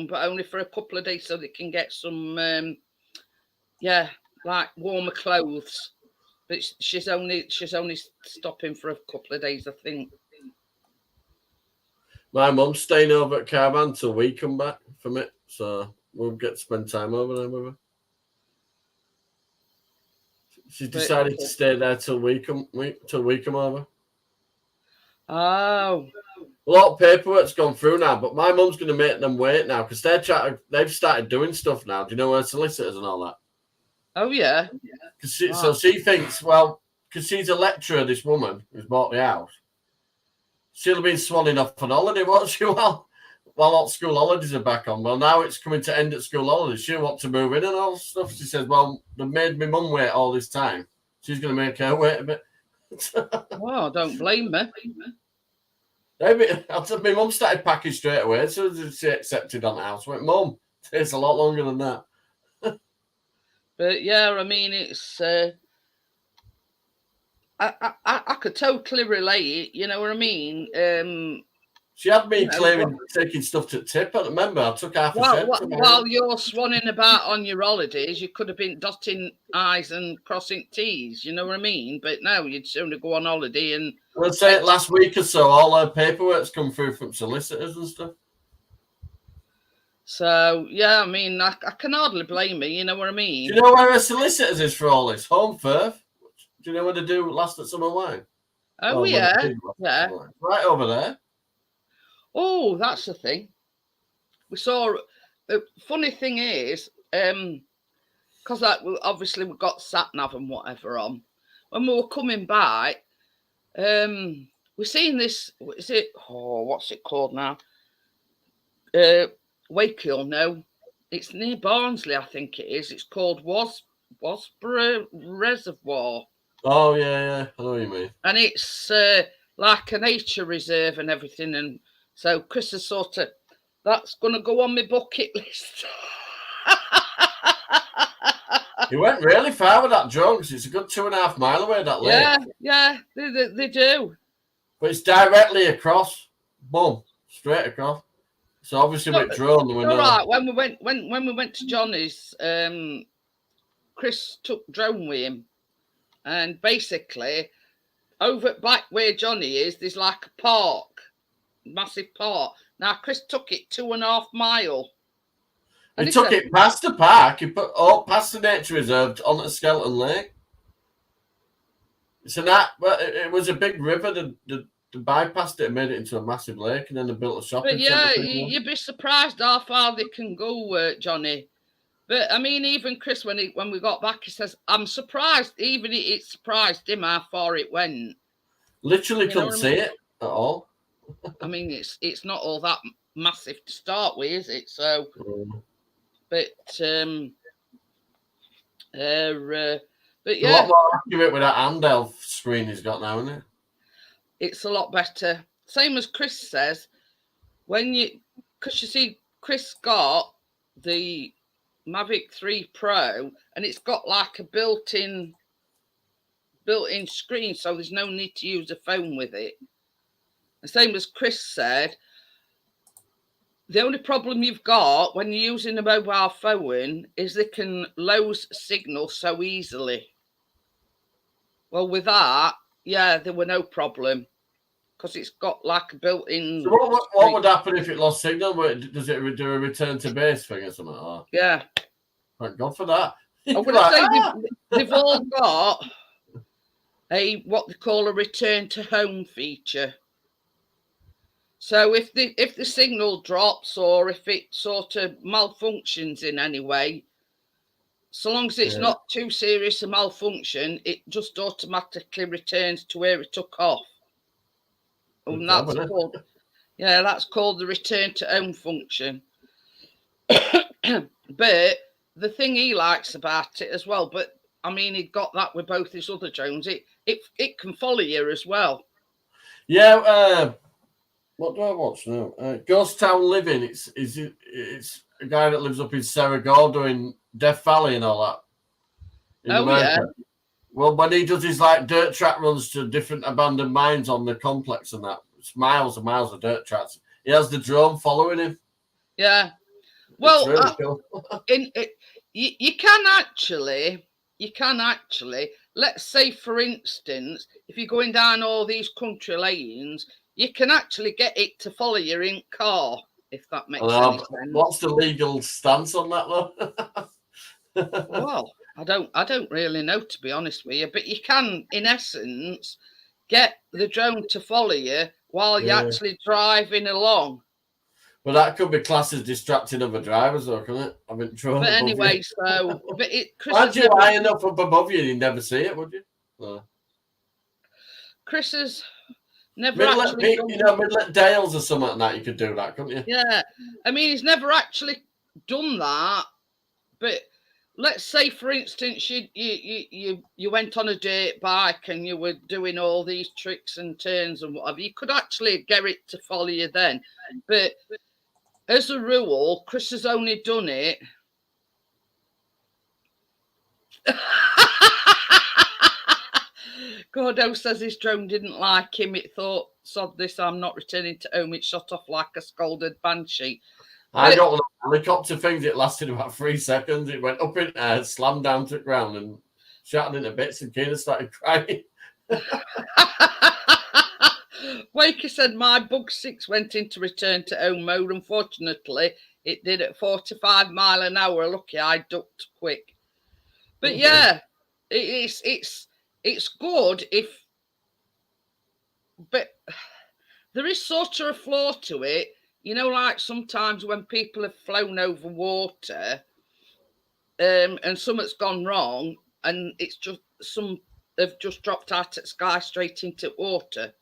Speaker 1: but only for a couple of days so they can get some like warmer clothes. But she's only stopping for a couple of days, I think.
Speaker 3: My mum's staying over at Caravan till we come back from it, so we'll get to spend time over there with her. She's decided to stay there till we come over.
Speaker 1: Oh.
Speaker 3: A lot of paperwork's gone through now, but my mum's going to make them wait now because they've started doing stuff now. Do you know her solicitors and all that?
Speaker 1: Oh, yeah.
Speaker 3: So she thinks, well, because she's a lecturer, this woman who's bought the house, she'll be swanning off on holiday, won't she? While all school holidays are back on. Well, now it's coming to end at school holidays. She'll want to move in and all stuff. She says, well, they've made my mum wait all this time. She's going to make her wait a bit.
Speaker 1: Well, don't blame me.
Speaker 3: My mum started packing straight away as soon as she accepted on the house. I went, Mum, it takes a lot longer than that.
Speaker 1: But yeah, I mean, it's I could totally relate. You know what I mean?
Speaker 3: She had me
Speaker 1: You know,
Speaker 3: taking stuff to tip. I remember I took half a
Speaker 1: Well,
Speaker 3: shed.
Speaker 1: while you're swanning about on your holidays, you could have been dotting I's and crossing T's, you know what I mean? But no, you'd sooner go on holiday and...
Speaker 3: I'd say last week or so, all her paperwork's come through from solicitors and stuff.
Speaker 1: So, yeah, I mean, I can hardly blame her, you know what I mean?
Speaker 3: Do you know where her solicitors is for all this? Home Firth. Do you know where they do last at Summer Wine?
Speaker 1: Oh, yeah, yeah.
Speaker 3: Right over there.
Speaker 1: Oh, that's the thing. We saw... The funny thing is, because obviously we've got sat-nav and whatever on, when we were coming by, we're seeing this, what's it called now? Wakehill, no. It's near Barnsley, I think it is. It's called Wasborough Reservoir.
Speaker 3: Oh, yeah. I know what you mean.
Speaker 1: And it's like a nature reserve and everything. And so Chris is sort of, that's going to go on my bucket list.
Speaker 3: You went really far with that drone because it's a good 2.5 mile away, that lake.
Speaker 1: Yeah, they do.
Speaker 3: But it's directly across. Boom, straight across. So obviously with drone, we know.
Speaker 1: All right. When we went to Johnny's, Chris took drone with him, and basically over back where Johnny is, there's like a park, massive park. Now Chris took it 2.5 mile.
Speaker 3: He took it past the park. He put past the nature reserve onto Skeleton Lake. It was a big river. They bypassed it and made it into a massive lake, and then they built a shopping centre.
Speaker 1: But yeah, you'd be surprised how far they can go, Johnny. But I mean, even Chris, when we got back, he says, "I'm surprised." Even it surprised him how far it went.
Speaker 3: Literally couldn't see it at all.
Speaker 1: I mean, it's not all that massive to start with, is it? So, but yeah,
Speaker 3: a lot more accurate with that handheld screen he's got now, isn't it?
Speaker 1: It's a lot better. Same as Chris says, because you see, Chris got the Mavic 3 Pro, and it's got like a built-in screen, so there's no need to use a phone with it. The same as Chris said, the only problem you've got when you're using a mobile phone is they can lose signal so easily. Well, with that, yeah, there were no problem because it's got like a built-in.
Speaker 3: So what would happen if it lost signal? Does it do a return to base thing or something like that?
Speaker 1: Yeah.
Speaker 3: Thank God for that.
Speaker 1: I would say they've all got what they call a return to home feature. So if the signal drops or if it sort of malfunctions in any way, so long as it's not too serious a malfunction, it just automatically returns to where it took off. And that's called the return to home function. But the thing he likes about it as well, but I mean, he got that with both his other drones. It can follow you as well.
Speaker 3: Yeah. What do I watch now? Ghost Town Living. It's a guy that lives up in Saragordo in Death Valley and all that. In America. Yeah. Well, when he does his like dirt track runs to different abandoned mines on the complex and that, it's miles and miles of dirt tracks. He has the drone following him.
Speaker 1: Yeah. Well,
Speaker 3: really cool.
Speaker 1: you can actually, let's say for instance, if you're going down all these country lanes, you can actually get it to follow you in car, if that makes any sense.
Speaker 3: What's the legal stance on that, though?
Speaker 1: Well, I don't really know, to be honest with you, but you can, in essence, get the drone to follow you while you're actually driving along.
Speaker 3: Well, that could be classed as distracting other drivers, though, couldn't it? I've been trying.
Speaker 1: But anyway,
Speaker 3: Aren't you high enough up above you, you'd never see it, would you? No.
Speaker 1: Chris has never actually
Speaker 3: Midlet Dales or something like that, you could do that, couldn't you?
Speaker 1: Yeah. I mean, he's never actually done that, but let's say, for instance, you went on a dirt bike and you were doing all these tricks and turns and whatever. You could actually get it to follow you then, but as a rule, Chris has only done it. Gordo says his drone didn't like him. It thought, sod this, I'm not returning to home. It shot off like a scolded banshee.
Speaker 3: I got one of the helicopter things. It lasted about 3 seconds. It went up in air, slammed down to the ground, and shattered into bits. And Kina started crying.
Speaker 1: Waker said my bug 6 went into return to home mode. Unfortunately, it did at 45 mile an hour. Lucky I ducked quick. But
Speaker 3: Okay.
Speaker 1: yeah, it's good if, but there is sort of a flaw to it. You know, like sometimes when people have flown over water, and something's gone wrong, and it's just some have just dropped out at sky straight into water.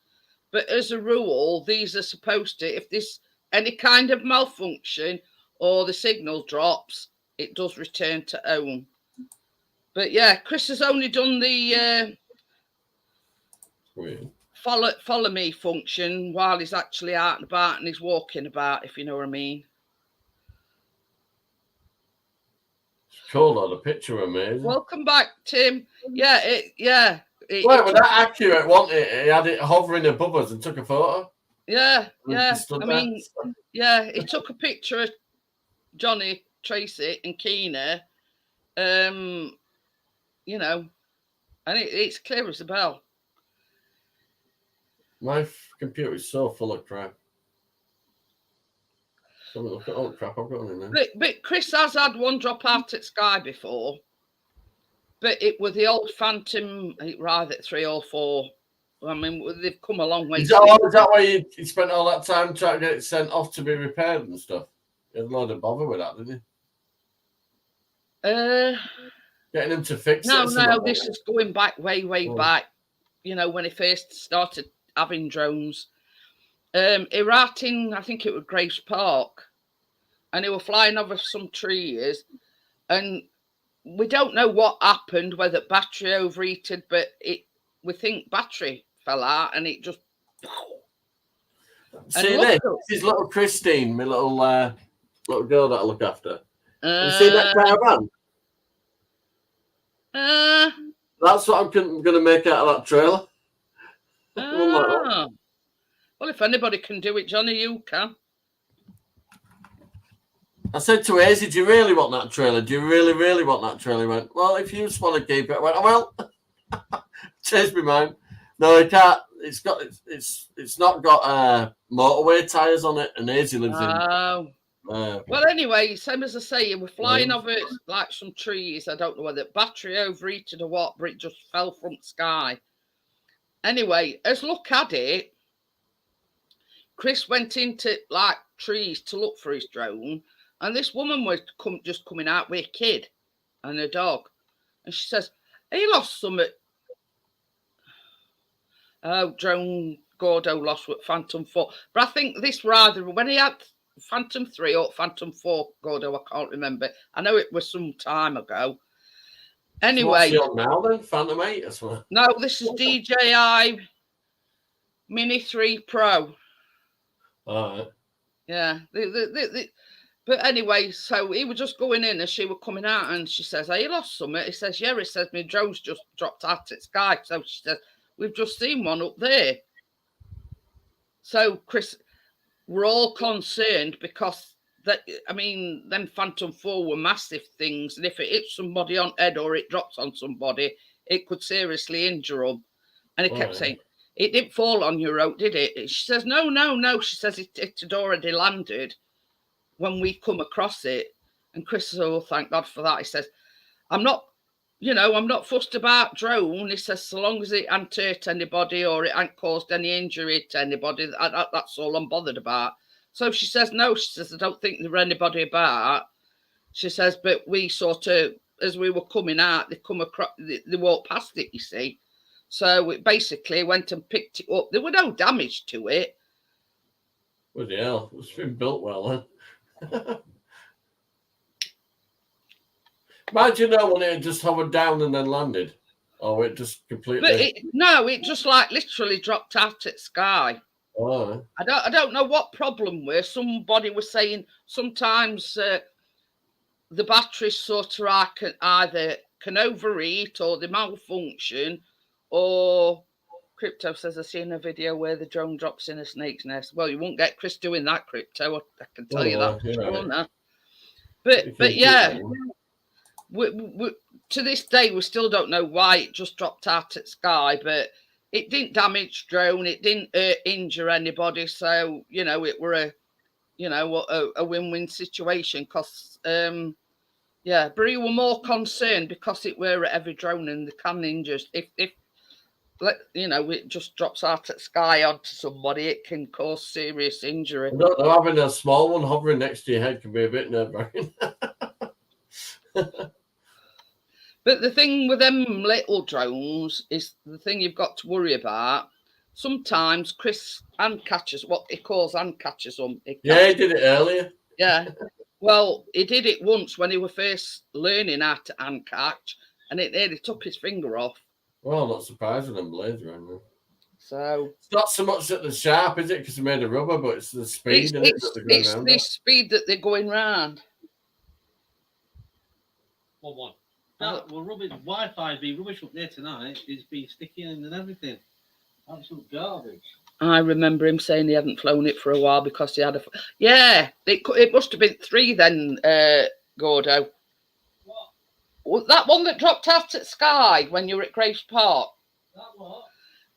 Speaker 1: But as a rule, these are supposed to, if there's any kind of malfunction or the signal drops, it does return to home. But yeah, Chris has only done the follow me function while he's actually out and about and he's walking about, if you know what I mean.
Speaker 3: Cool, though. The picture amazing.
Speaker 1: Welcome back, Tim. Yeah,
Speaker 3: Well, that accurate, wasn't it? He had it hovering above us and took a photo.
Speaker 1: Yeah.
Speaker 3: I mean,
Speaker 1: yeah, he took a picture of Johnny, Tracy, and Kina. You know, and it's clear as a bell.
Speaker 3: My computer is so full of crap. So look at all the crap I've got in there.
Speaker 1: But Chris has had one drop out at Sky before, but it was the old Phantom, rather at 3 or 4. I mean, they've come a long way.
Speaker 3: Is that why you spent all that time trying to get it sent off to be repaired and stuff? You had a lot of bother with that, didn't you? Getting them to fix it.
Speaker 1: No, this is going back way back. You know, when he first started having drones. He rat in, I think it was Grace Park, and they were flying over some trees, and we don't know what happened, whether battery overheated, but we think battery fell out and it just.
Speaker 3: See this is little Christine, my little girl that I look after. You see that caravan? That's what I'm going to make out of that trailer.
Speaker 1: Well, if anybody can do it, Johnny, you can.
Speaker 3: I said to Hazy, do you really want that trailer? Do you really, really want that trailer? He went, well, if you just want to keep it. I went, oh, well, changed my mind. No, it can't. It's not got motorway tyres on it, and Hazy lives in.
Speaker 1: Well, anyway, same as I say, you were flying over like some trees. I don't know whether battery overheated or what, but it just fell from the sky. Anyway, as look at it, Chris went into like trees to look for his drone, and this woman was just coming out with a kid and a dog, and she says, "He lost something." Oh, drone Gordo lost with Phantom 4, but I think this rather when he had Phantom 3 or Phantom 4 Gordo, I can't remember. I know it was some time ago. Anyway,
Speaker 3: what's she on now then? Phantom 8 as well?
Speaker 1: No, this is DJI Mini 3 Pro.
Speaker 3: All right.
Speaker 1: Yeah. But anyway, so he was just going in as she was coming out, and she says, "Have you lost something?" He says, "Yeah." He says, "My drone's just dropped out at Sky." So she says, "We've just seen one up there." So Chris, we're all concerned because then Phantom 4 were massive things, and if it hits somebody on head or it drops on somebody, it could seriously injure them. And he kept saying, "It didn't fall on your road, did it?" She says, No. She says it had already landed when we come across it. And Chris says, "Oh, thank God for that." He says, I'm not fussed about drone." He says, "So long as it hasn't hurt anybody or it hasn't caused any injury to anybody, that's all I'm bothered about." So she says, "No," she says, "I don't think there's anybody about." She says, "But we sort of, as we were coming out, they come across, they walked past it, you see. So it basically went and picked it up. There was no damage to it."
Speaker 3: Bloody hell, it's been built well, huh? How'd you know when it just hovered down and then landed? Or it just completely...
Speaker 1: But it just like literally dropped out at sky.
Speaker 3: Oh.
Speaker 1: I don't know what problem was. Somebody was saying sometimes the batteries sort of either can overheat or they malfunction, or Crypto says I've seen a video where the drone drops in a snake's nest. Well, you won't get Chris doing that, Crypto. I can tell you that.
Speaker 3: Yeah.
Speaker 1: But yeah, to this day we still don't know why it just dropped out at sky, but it didn't damage drone. It didn't injure anybody. So it were a win-win situation because Brie were more concerned because it were a heavy drone and the can injure. If it just drops out at sky onto somebody, it can cause serious injury.
Speaker 3: I don't know, having a small one hovering next to your head can be a bit nerve-wracking.
Speaker 1: But the thing with them little drones is the thing you've got to worry about. Sometimes Chris hand catches what he calls hand catches them.
Speaker 3: Yeah, he did it earlier.
Speaker 1: Yeah. Well, he did it once when he was first learning how to hand catch, and it nearly took his finger off.
Speaker 3: Well, I'm not surprised with them blades around there.
Speaker 1: So
Speaker 3: it's not so much that they're sharp, is it? Because they're made of rubber, but it's the speed.
Speaker 1: It's the speed that they're going round.
Speaker 2: What? That will rubbish. Wi-Fi be rubbish up there tonight. It's been sticking in and everything. Absolute garbage.
Speaker 1: I remember him saying he hadn't flown it for a while because he had it must have been 3 then, Gordo. What? That one that dropped out at sky when you were at Graves Park.
Speaker 2: That what?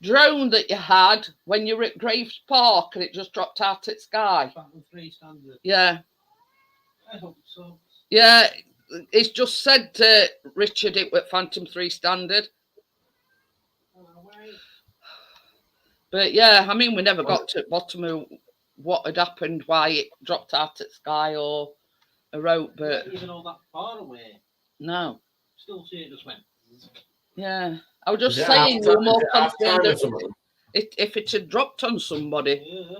Speaker 1: Drone that you had when you were at Graves Park and it just dropped out at sky.
Speaker 2: Phantom 3 standard.
Speaker 1: Yeah.
Speaker 2: I hope so.
Speaker 1: Yeah, it's just said to Richard it was Phantom 3 standard. But yeah, I mean, we never got to the bottom of what had happened, why it dropped out at sky or a rope, but...
Speaker 2: Not even all that far away.
Speaker 1: No.
Speaker 2: Still see it just went...
Speaker 1: Yeah. I was just saying we were more concerned if it had dropped on somebody.
Speaker 2: Yeah.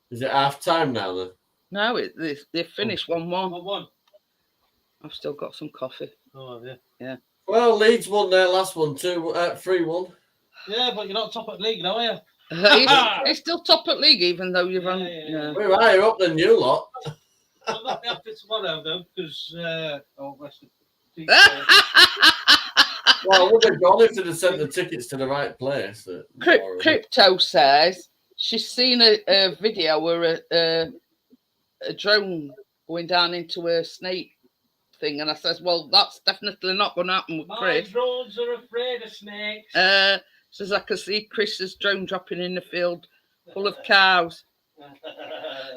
Speaker 3: Is it half time now then?
Speaker 1: No, they finished 1-1.
Speaker 2: 1-1.
Speaker 1: I've still got some coffee.
Speaker 2: Oh, yeah.
Speaker 1: Yeah.
Speaker 3: Well, Leeds won their last one too, 3-1.
Speaker 2: Yeah, but you're not top at league now, are you?
Speaker 1: He's still top at league, even though you've run.
Speaker 3: Yeah. We're higher up than you lot.
Speaker 2: I'm not after tomorrow though, because
Speaker 3: well, I would have gone if they'd have sent the tickets to the right place.
Speaker 1: Crypto says she's seen a video where a drone going down into a snake thing, and I says, "Well, that's definitely not going to happen with Chris."
Speaker 2: My drones are afraid of snakes.
Speaker 1: Says I can see Chris's drone dropping in the field full of cows.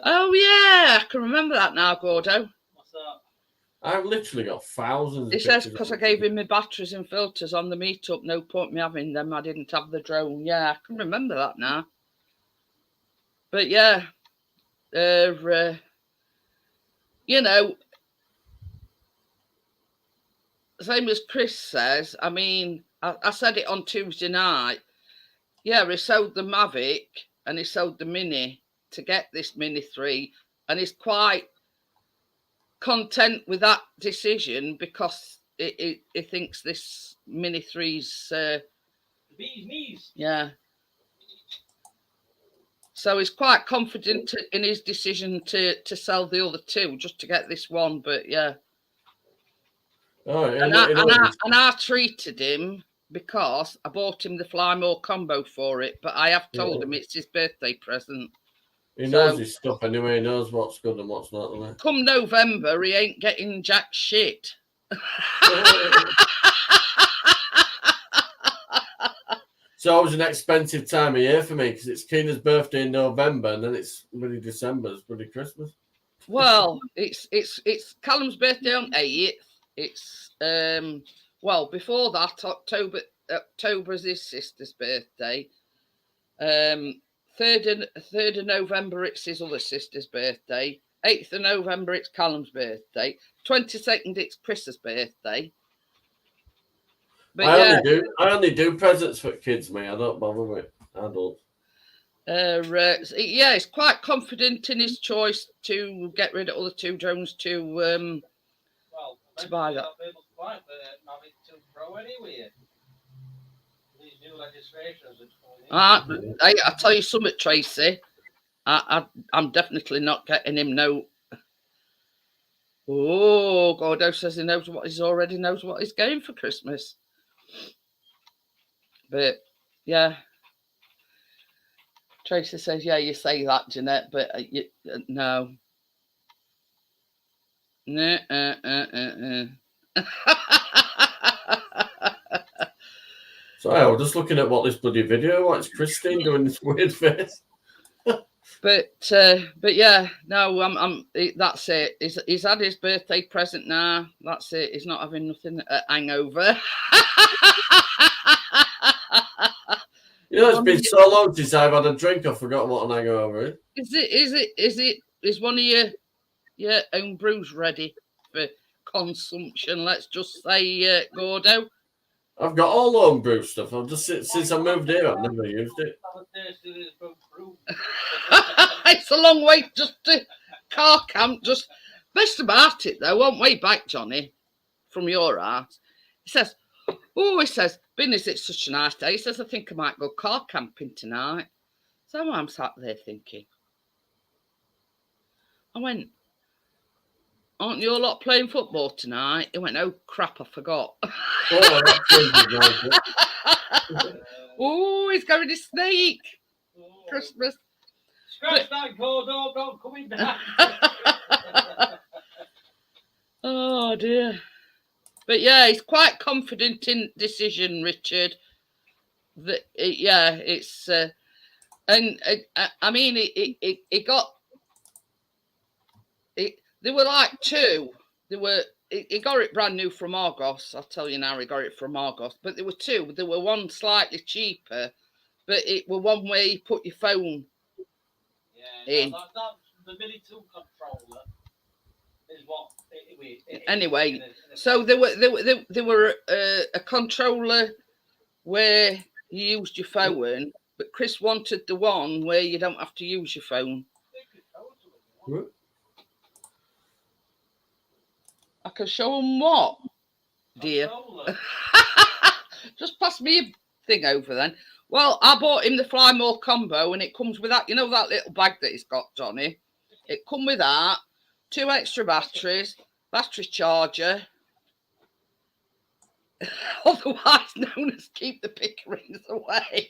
Speaker 1: Oh yeah, I can remember that now, Gordo.
Speaker 2: What's that?
Speaker 3: I've literally got thousands.
Speaker 1: He says because I gave him my batteries and filters on the meetup, no point me having them. I didn't have the drone. Yeah, I can remember that now. But yeah, same as Chris says. I mean, I said it on Tuesday night. Yeah, he sold the Mavic and he sold the Mini to get this Mini 3, and he's quite content with that decision because he thinks this Mini 3's
Speaker 2: bee's knees.
Speaker 1: Yeah. So he's quite confident in his decision to sell the other 2 just to get this one. But yeah.
Speaker 3: Oh,
Speaker 1: and I treated him because I bought him the Fly More combo for it, but I have told him it's his birthday present.
Speaker 3: He knows his stuff anyway. He knows what's good and what's not. Right?
Speaker 1: Come November, he ain't getting jack shit.
Speaker 3: It's always an expensive time of year for me because it's Keena's birthday in November and then it's bloody December. It's bloody Christmas.
Speaker 1: Well, it's Callum's birthday on 8th. It's before that, October is his sister's birthday. 3rd of November it's his other sister's birthday. 8th of November it's Callum's birthday. 22nd it's Chris's birthday. But
Speaker 3: I only do presents for kids, mate. I don't bother with adults.
Speaker 1: He's quite confident in his choice to get rid of all the 2 drones to buy that.
Speaker 2: quite married to pro anyway. These new legislations are coming in.
Speaker 1: I tell you something, Tracy. I'm definitely not getting him no. Oh, Gordo says he knows what he's already knows what he's getting for Christmas. But yeah, Tracy says, yeah, you say that, Jeanette, but no.
Speaker 3: Sorry, I was just looking at what this bloody video. What's Christine doing this weird face?
Speaker 1: But yeah, no, that's it. He's had his birthday present now. That's it. He's not having nothing hangover.
Speaker 3: You know, it's been so long since I've had a drink. I've forgotten what an hangover is.
Speaker 1: Is one of your own brews ready for consumption? Let's just say, Gordo.
Speaker 3: I've got all home brew stuff. I've just since I moved here, I've never used it.
Speaker 1: It's a long way just to car camp. Just best about it though, one way back, Johnny, from your house. He says, "Bin, is it such a nice day?" He says, "I think I might go car camping tonight." So I'm sat there thinking. I went, "Aren't you all lot playing football tonight?" He went, "Oh crap, I forgot." Oh, he's going to sneak. Christmas.
Speaker 2: Scratch that Gordo, not coming back.
Speaker 1: Oh dear. But yeah, he's quite confident in decision, Richard. That it's and I mean it got it. There were like two. He got it brand new from Argos. I'll tell you now, he got it from Argos. But there were two. There were one slightly cheaper, but it were one where you put your phone in.
Speaker 2: That's the Mini 2 controller is what it
Speaker 1: Anyway,
Speaker 2: is.
Speaker 1: so there were a controller where you used your phone, but Chris wanted the one where you don't have to use your phone. I can show him what, dear. Just pass me a thing over then. Well, I bought him the Fly More combo, and it comes with that. You know that little bag that he's got, Johnny. It come with that, 2 extra batteries, battery charger, otherwise known as keep the pickerings away.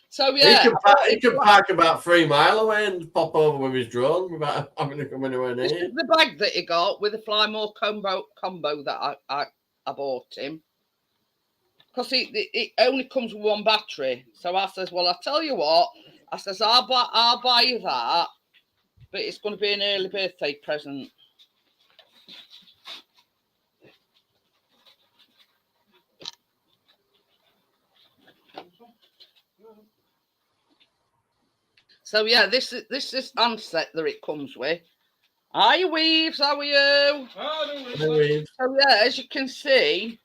Speaker 1: So yeah,
Speaker 3: he can park about 3 miles away and pop over with his drone without having to come anywhere near.
Speaker 1: This is the bag that he got with the Fly More combo that I bought him, because it only comes with 1 battery. So I says, well, I tell you what, I says I'll buy you that, but it's going to be an early birthday present. So yeah, this is handset that it comes with. Hi Weaves, how are you? So yeah, as you can see,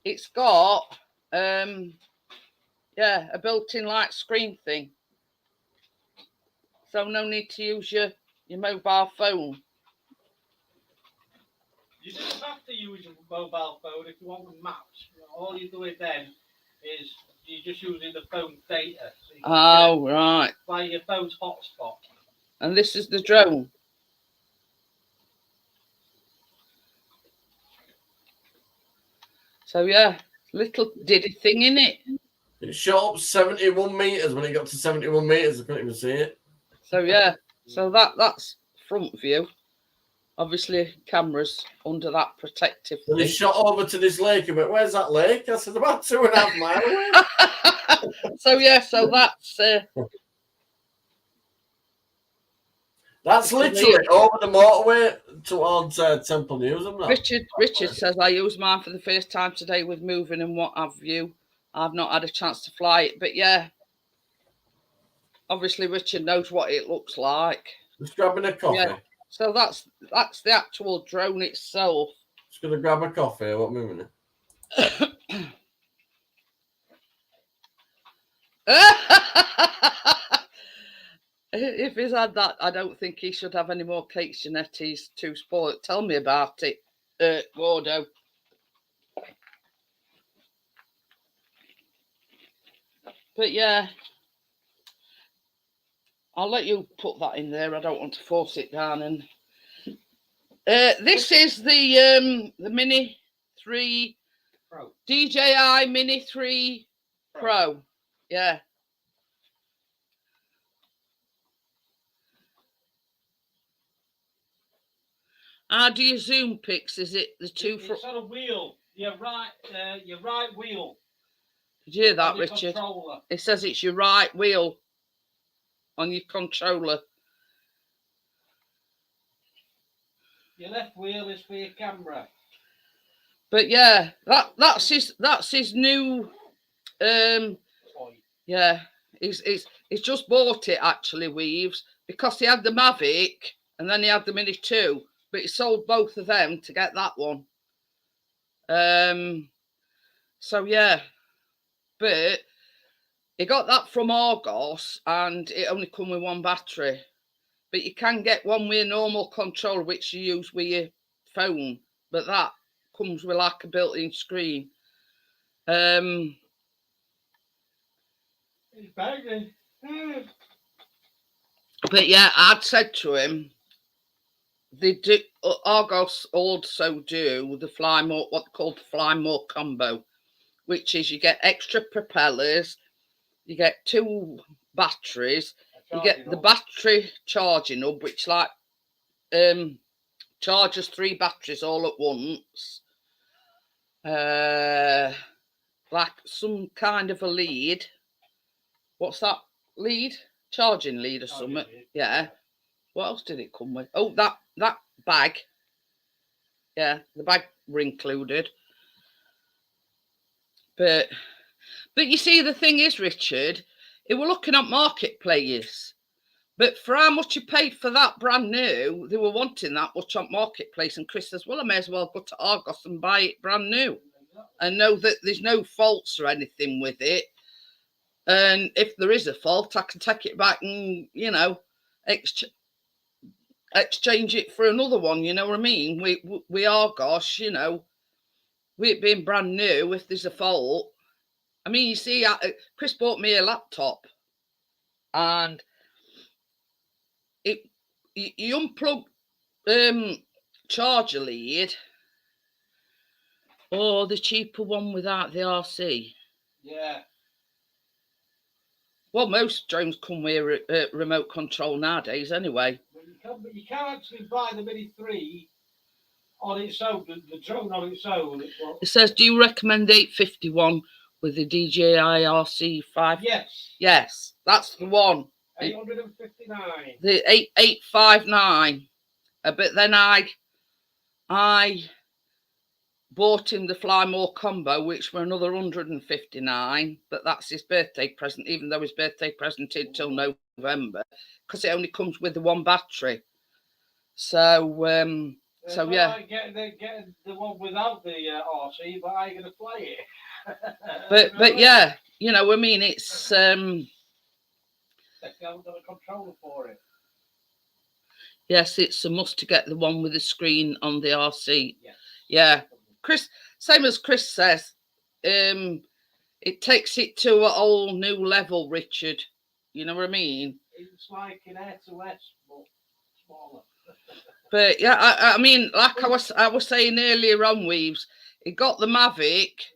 Speaker 1: it's got a built-in light screen thing. So no need to use your mobile phone.
Speaker 2: You don't have to use your mobile phone if you want the maps. All you do it then is you're just using the phone data. So
Speaker 1: right.
Speaker 2: By your phone's hotspot.
Speaker 1: And this is the drone. So yeah, little diddy thing in it.
Speaker 3: It shot up 71 meters. When it got to 71 meters, I couldn't even see it.
Speaker 1: So yeah, so that's front view. Obviously, cameras under that protective
Speaker 3: When
Speaker 1: thing.
Speaker 3: he shot over to this lake, he went, "Where's that lake?" I said, "About 2.5 miles away."
Speaker 1: So yeah, so
Speaker 3: that's literally over the motorway towards Temple News.
Speaker 1: Richard says, I used mine for the first time today with moving and what have you. I've not had a chance to fly it, but yeah, obviously Richard knows what it looks like.
Speaker 3: Just grabbing a coffee.
Speaker 1: Yeah. So that's the actual drone itself.
Speaker 3: Just gonna grab a coffee. What moving it?
Speaker 1: If he's had that, I don't think he should have any more cakes, Jeanette. He's too spoiled. Tell me about it. Gordo. But yeah, I'll let you put that in there. I don't want to force it down. And this is the Mini 3
Speaker 2: Pro.
Speaker 1: DJI Mini 3 Pro. Yeah. How do you zoom pics? Is it the two
Speaker 2: It's on a wheel. Your right wheel.
Speaker 1: Did you hear that,
Speaker 2: on your
Speaker 1: Richard?
Speaker 2: Controller.
Speaker 1: It says it's your right wheel on your controller.
Speaker 2: Your left wheel is for your camera.
Speaker 1: But yeah, that's his new yeah. He's just bought it actually, Weaves, because he had the Mavic and then he had the Mini 2, but he sold both of them to get that one. So yeah, but he got that from Argos and it only come with one battery. But you can get one with a normal controller which you use with your phone, but that comes with like a built-in screen.
Speaker 2: It's banging.
Speaker 1: But yeah, I'd said to him, they do. Argos also do the Fly More, what they call the Fly More combo, which is you get extra propellers, you get 2 batteries, you get the battery charging hub, which like charges 3 batteries all at once. Like some kind of a lead. What's that lead? Charging lead or something. Yeah. What else did it come with? Oh, that bag. Yeah, the bag were included. But you see, the thing is, Richard, it were looking at Marketplace. But for how much you paid for that brand new, they were wanting that much on Marketplace. And Chris says, well, I may as well go to Argos and buy it brand new. And know that there's no faults or anything with it. And if there is a fault, I can take it back and, you know, exchange it for another one. You know what I mean? We Argos, you know, with it being brand new, if there's a fault. I mean, you see, Chris bought me a laptop. And you unplug charger lead or the cheaper one without the RC.
Speaker 2: Yeah.
Speaker 1: Well, most drones come with remote control nowadays, anyway.
Speaker 2: But you can actually buy the Mini 3 on its own, the drone on its own.
Speaker 1: It says, do you recommend 851 with the DJI RC5?
Speaker 2: Yes.
Speaker 1: Yes, that's the one.
Speaker 2: 859.
Speaker 1: The 859. But then I bought him the Fly More combo, which were another 159. But that's his birthday present, even though his birthday present is till November, because it only comes with the 1 battery. So yeah.
Speaker 2: I get the one without the RC, but I'm gonna play it.
Speaker 1: but yeah, you know, I mean, it's
Speaker 2: I haven't got a controller for it.
Speaker 1: Yes, it's a must to get the one with the screen on the RC.
Speaker 2: Yes.
Speaker 1: Yeah, Chris, same as Chris says, it takes it to a whole new level, Richard. You know what I mean?
Speaker 2: It's like an Air to S, but smaller.
Speaker 1: But yeah, I mean, like I was saying earlier on, Weaves, it got the Mavic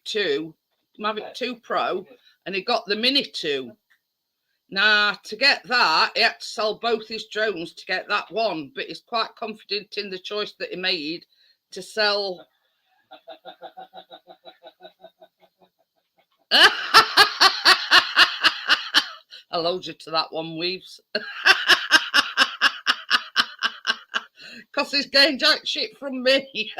Speaker 1: 2 Pro, and it got the Mini 2. Now, to get that, he had to sell both his drones to get that one, but he's quite confident in the choice that he made to sell. I'll hold you to that one, Weaves. Because he's getting jack shit from me.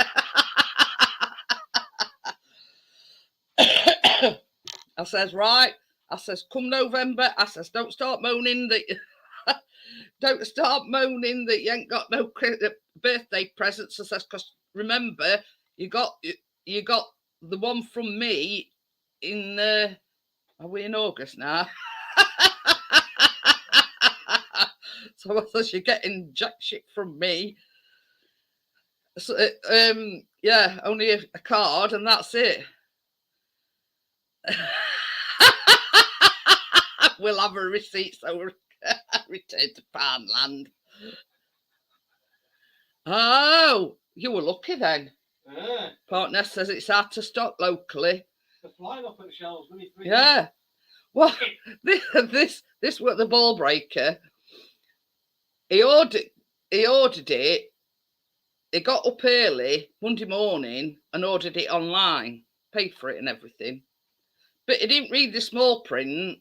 Speaker 1: I says, right. I says, come November. I says, don't start moaning that you ain't got no birthday presents. I says, because remember, you got the one from me in are we in August now? So I says, you're getting jack shit from me. So, yeah, only a card and that's it. We'll have a receipt, so we'll return to Farmland. Oh, you were lucky then. Partner says it's out of stock locally.
Speaker 2: The flying up at the shelves, really.
Speaker 1: Yeah. Well, this was the ball breaker. He ordered it. He got up early Monday morning and ordered it online, paid for it and everything. But he didn't read the small print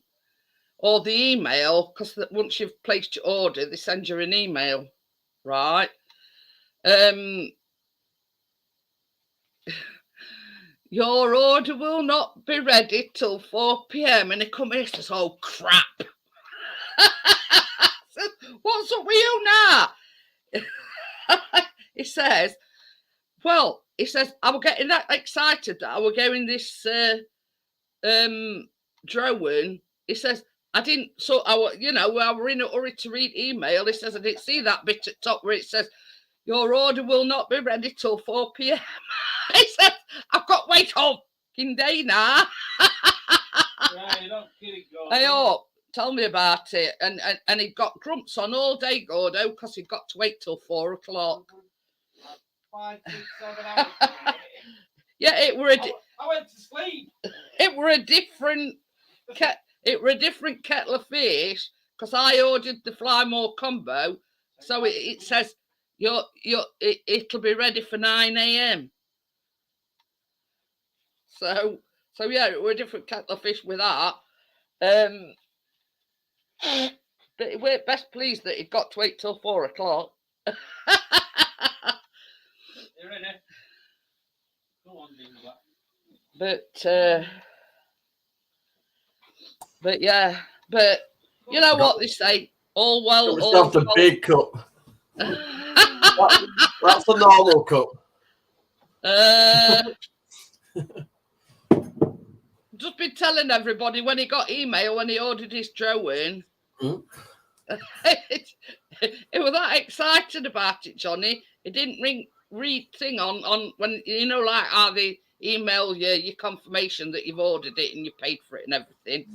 Speaker 1: or the email, because once you've placed your order, they send you an email, right? Your order will not be ready till 4 p.m. And he come here and says, oh, crap. Said, what's up with you now? He says, well, I was getting that excited that I was getting this drone. He says, I didn't, so I were in a hurry to read email. He says, I didn't see that bit at top where it says, your order will not be ready till 4 p.m. He says, I've got to wait all fucking day now.
Speaker 2: Yeah, you're not kidding, God.
Speaker 1: Hey, oh, tell me about it. And he got grumps on all day, Gordo, because he got to wait till 4 o'clock.
Speaker 2: 5, 6, 7 hours.
Speaker 1: Yeah,
Speaker 2: I went to sleep.
Speaker 1: It were a different kettle of fish, because I ordered the Fly More combo, so it says it'll be ready for 9 a.m. So yeah, it were a different kettle of fish with that. But we're best pleased that it got to wait till 4 o'clock.
Speaker 2: You're in it. Go on, do that.
Speaker 1: But yeah, but you know what they say, all well, all
Speaker 3: That's the big cup. That's the normal cup.
Speaker 1: Just been telling everybody when he got email when he ordered his drone. He was that excited about it, Johnny. He didn't read thing on when like how they email you your confirmation that you've ordered it and you paid for it and everything.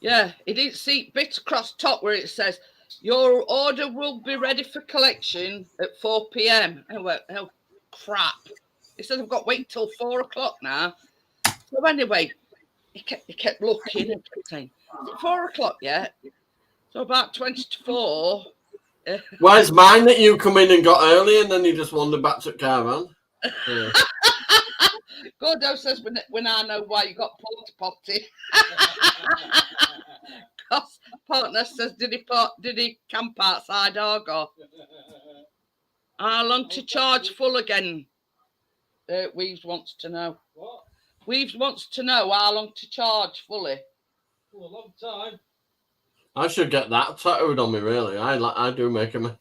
Speaker 1: Yeah, he didn't see bit across top where it says your order will be ready for collection at 4 p.m. I went, oh crap. He says I've got to wait till 4 o'clock now. So anyway, he kept looking and kept saying, is it 4 o'clock yet? So about 20 to 4.
Speaker 3: Where's mine that you come in and got early and then you just wandered back to the caravan? Yeah.
Speaker 1: Gordo says when I know why you got potty. Because partner says, did he camp outside Argo? How long to charge full again? Weaves wants to know.
Speaker 2: What?
Speaker 1: Weaves wants to know how long to charge fully.
Speaker 2: For a long time.
Speaker 3: I should get that tattooed on me, really. I do make them.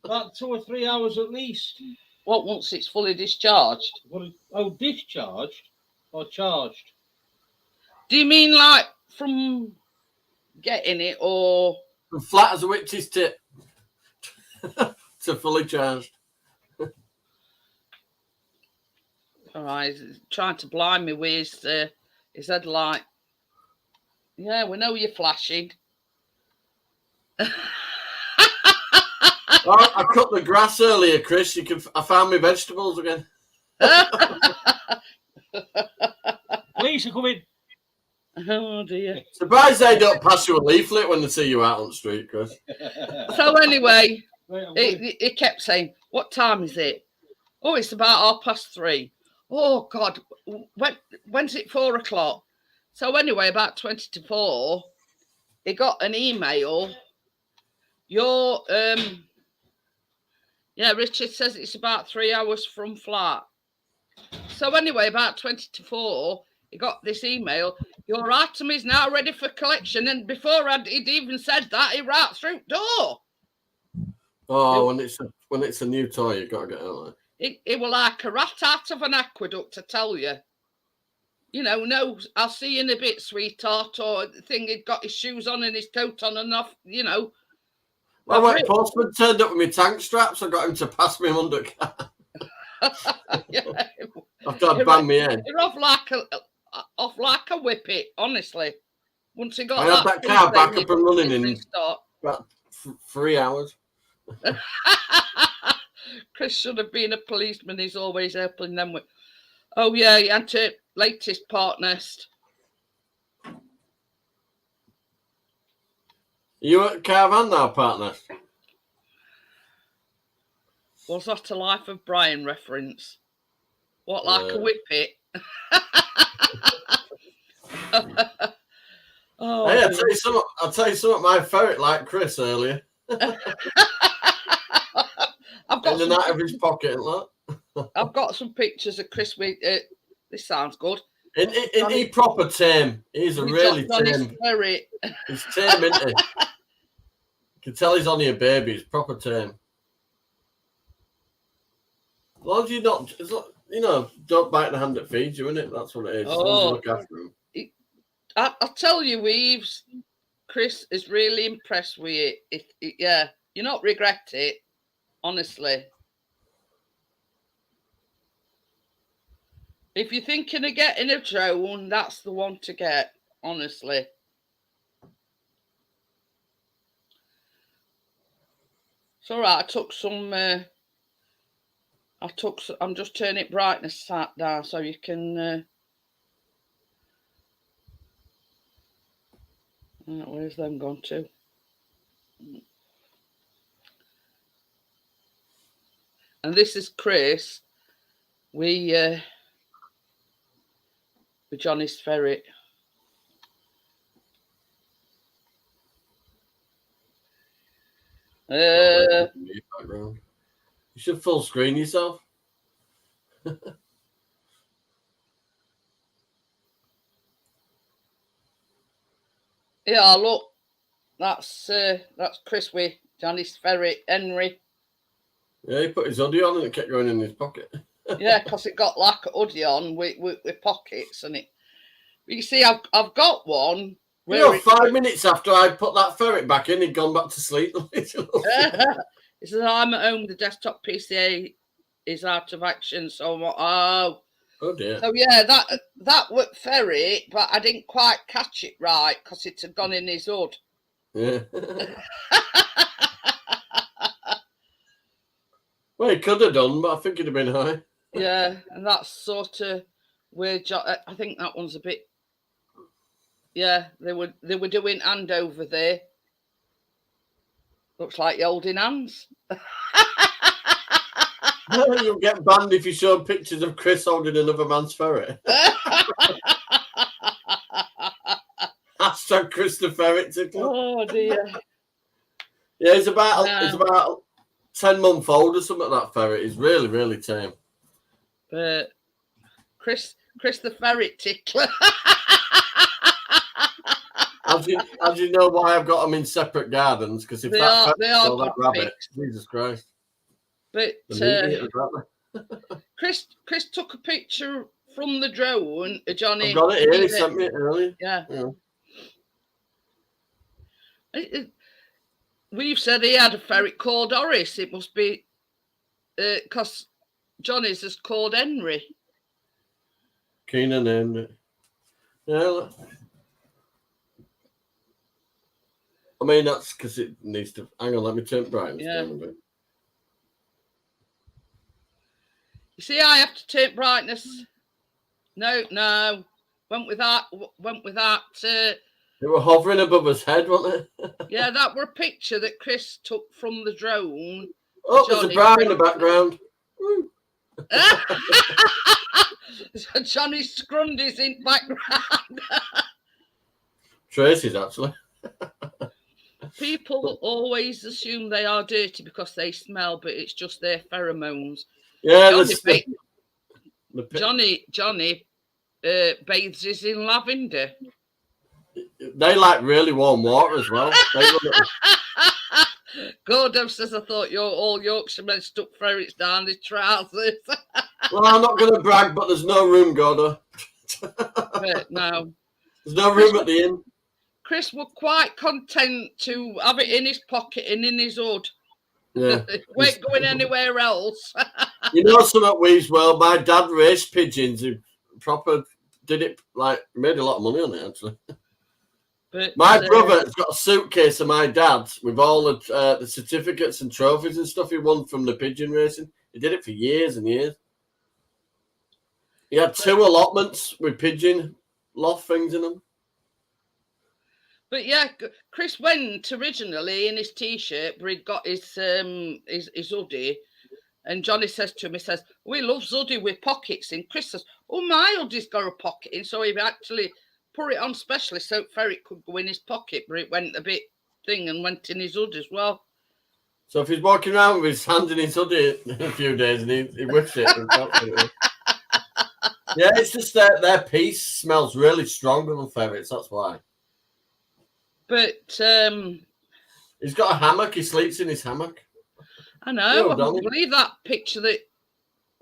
Speaker 2: About 2 or 3 hours at least.
Speaker 1: What, once it's fully discharged?
Speaker 2: Discharged or charged?
Speaker 1: Do you mean like from getting it or?
Speaker 3: From flat as a witch's tit to fully charged.
Speaker 1: All right, he's trying to blind me with his headlight. Yeah, we know you're flashing.
Speaker 3: Oh, I cut the grass earlier, Chris. I found my vegetables again.
Speaker 2: Please come in.
Speaker 1: Oh dear.
Speaker 3: Surprised they don't pass you a leaflet when they see you out on the street, Chris.
Speaker 1: So anyway, he kept saying, "What time is it?" Oh, it's about 3:30. Oh God, when's it 4 o'clock? So anyway, about 20 to 4, he got an email. Richard says it's about 3 hours from flat. So anyway, about 20 to 4, he got this email. Your item is now ready for collection. And before he'd even said that, he ran through the door.
Speaker 3: Oh, when it's a new toy, you've got to get out there.
Speaker 1: It was like a rat out of an aqueduct, I tell you. No, I'll see you in a bit, sweetheart. Or the thing, he'd got his shoes on and his coat on and off,
Speaker 3: Well, Well, when postman turned up with my tank straps, I got him to pass me under car.
Speaker 1: Yeah.
Speaker 3: After I banged me head.
Speaker 1: You're off like a whippet, honestly. Once he got
Speaker 3: I had that car back up and running in about 3 hours.
Speaker 1: Chris should have been a policeman. He's always helping them with. Oh yeah, he had to latest part nest.
Speaker 3: You at Caravan now, partner?
Speaker 1: Was that a Life of Brian reference? What, like a whippet? Oh,
Speaker 3: hey, I'll tell you something. My ferret like Chris earlier.
Speaker 1: I've got
Speaker 3: in and out of his pocket, look.
Speaker 1: I've got some pictures of Chris with. This sounds good.
Speaker 3: Isn't he proper tame? He's a really tame.
Speaker 1: Ferret.
Speaker 3: He's tame, isn't he? You can tell he's only a baby. He's proper tame. As long as you don't, don't bite the hand that feeds you, innit? That's what it is. As long as you look after him.
Speaker 1: I'll tell you, Weaves, Chris is really impressed with it. Yeah, you not regret it, honestly. If you're thinking of getting a drone, that's the one to get, honestly. It's all right. I'm just turning brightness down so you can. Where's them gone to? And this is Chris. With Johnny's ferret.
Speaker 3: You should full screen yourself.
Speaker 1: Yeah, look, that's Chris with Johnny's ferret, Henry.
Speaker 3: Yeah, he put his hoodie on and it kept going in his pocket.
Speaker 1: Yeah, because it got like a hoodie on with pockets and it. You see, I've got one.
Speaker 3: Where 5 minutes after I put that ferret back in, he'd gone back to sleep.
Speaker 1: He says, I'm at home, the desktop PC is out of action, so I'm like, oh
Speaker 3: dear.
Speaker 1: So yeah, that was ferret, but I didn't quite catch it right because it had gone in his hood.
Speaker 3: Yeah. Well, he could have done, but I think it'd have been high.
Speaker 1: Yeah, and that's sort of where I think that one's a bit. Yeah, they were doing hand over there. Looks like you're holding hands.
Speaker 3: You'll get banned if you show pictures of Chris holding another man's ferret. Hashtag Chris the Ferret tickler.
Speaker 1: Oh dear.
Speaker 3: Yeah, it's about 10-month-old or something like that ferret. He's really, really tame.
Speaker 1: But Chris the ferret tickler.
Speaker 3: As you know why I've got them in separate gardens, because if they are that rabbit, Jesus Christ.
Speaker 1: But Chris took a picture from the drone of Johnny.
Speaker 3: I've got it here. He sent me it earlier.
Speaker 1: Yeah. We've said he had a ferret called Horace. It must be because Johnny's is called Henry.
Speaker 3: Keenan Henry. Yeah. I mean, that's because it needs to. Hang on, let me turn brightness down a bit.
Speaker 1: You see, I have to turn brightness. No. Went with that.
Speaker 3: They were hovering above his head, weren't they?
Speaker 1: Yeah, that were a picture that Chris took from the drone.
Speaker 3: Oh, there's a bar in the background.
Speaker 1: So Johnny Scrundy's in the background.
Speaker 3: Tracy's actually.
Speaker 1: People
Speaker 3: always
Speaker 1: assume they are dirty because they smell, but it's just their pheromones.
Speaker 3: Yeah,
Speaker 1: Johnny bathes us in lavender.
Speaker 3: They like really warm water as well.
Speaker 1: Gordon says, I thought all Yorkshiremen stuck ferrets down his trousers.
Speaker 3: Well, I'm not going to brag, but there's no room, Gordo.
Speaker 1: But no.
Speaker 3: There's no room at the inn.
Speaker 1: Chris was quite content to have it in his pocket and in his hood.
Speaker 3: Yeah.
Speaker 1: Weren't going anywhere else.
Speaker 3: You know something weird? Well, my dad raised pigeons. He proper did it, like, made a lot of money on it, actually.
Speaker 1: But
Speaker 3: My brother's got a suitcase of my dad's with all of the certificates and trophies and stuff he won from the pigeon racing. He did it for years and years. He had 2 allotments with pigeon loft things in them.
Speaker 1: But yeah, Chris went originally in his t-shirt, but he'd got his hoodie. And Johnny says to him, he says, "We love hoodie with pockets." And Chris says, "Oh, my hoodie's got a pocket in." So he actually put it on specially so Ferret could go in his pocket, but it went a bit thing and went in his hood as well.
Speaker 3: So if he's walking around with his hand in his hoodie in a few days and he whiffs it. Yeah, it's just their piece smells really strong on ferrets, that's why.
Speaker 1: But
Speaker 3: he's got a hammock, he sleeps in his hammock.
Speaker 1: I know, I can't believe that picture that,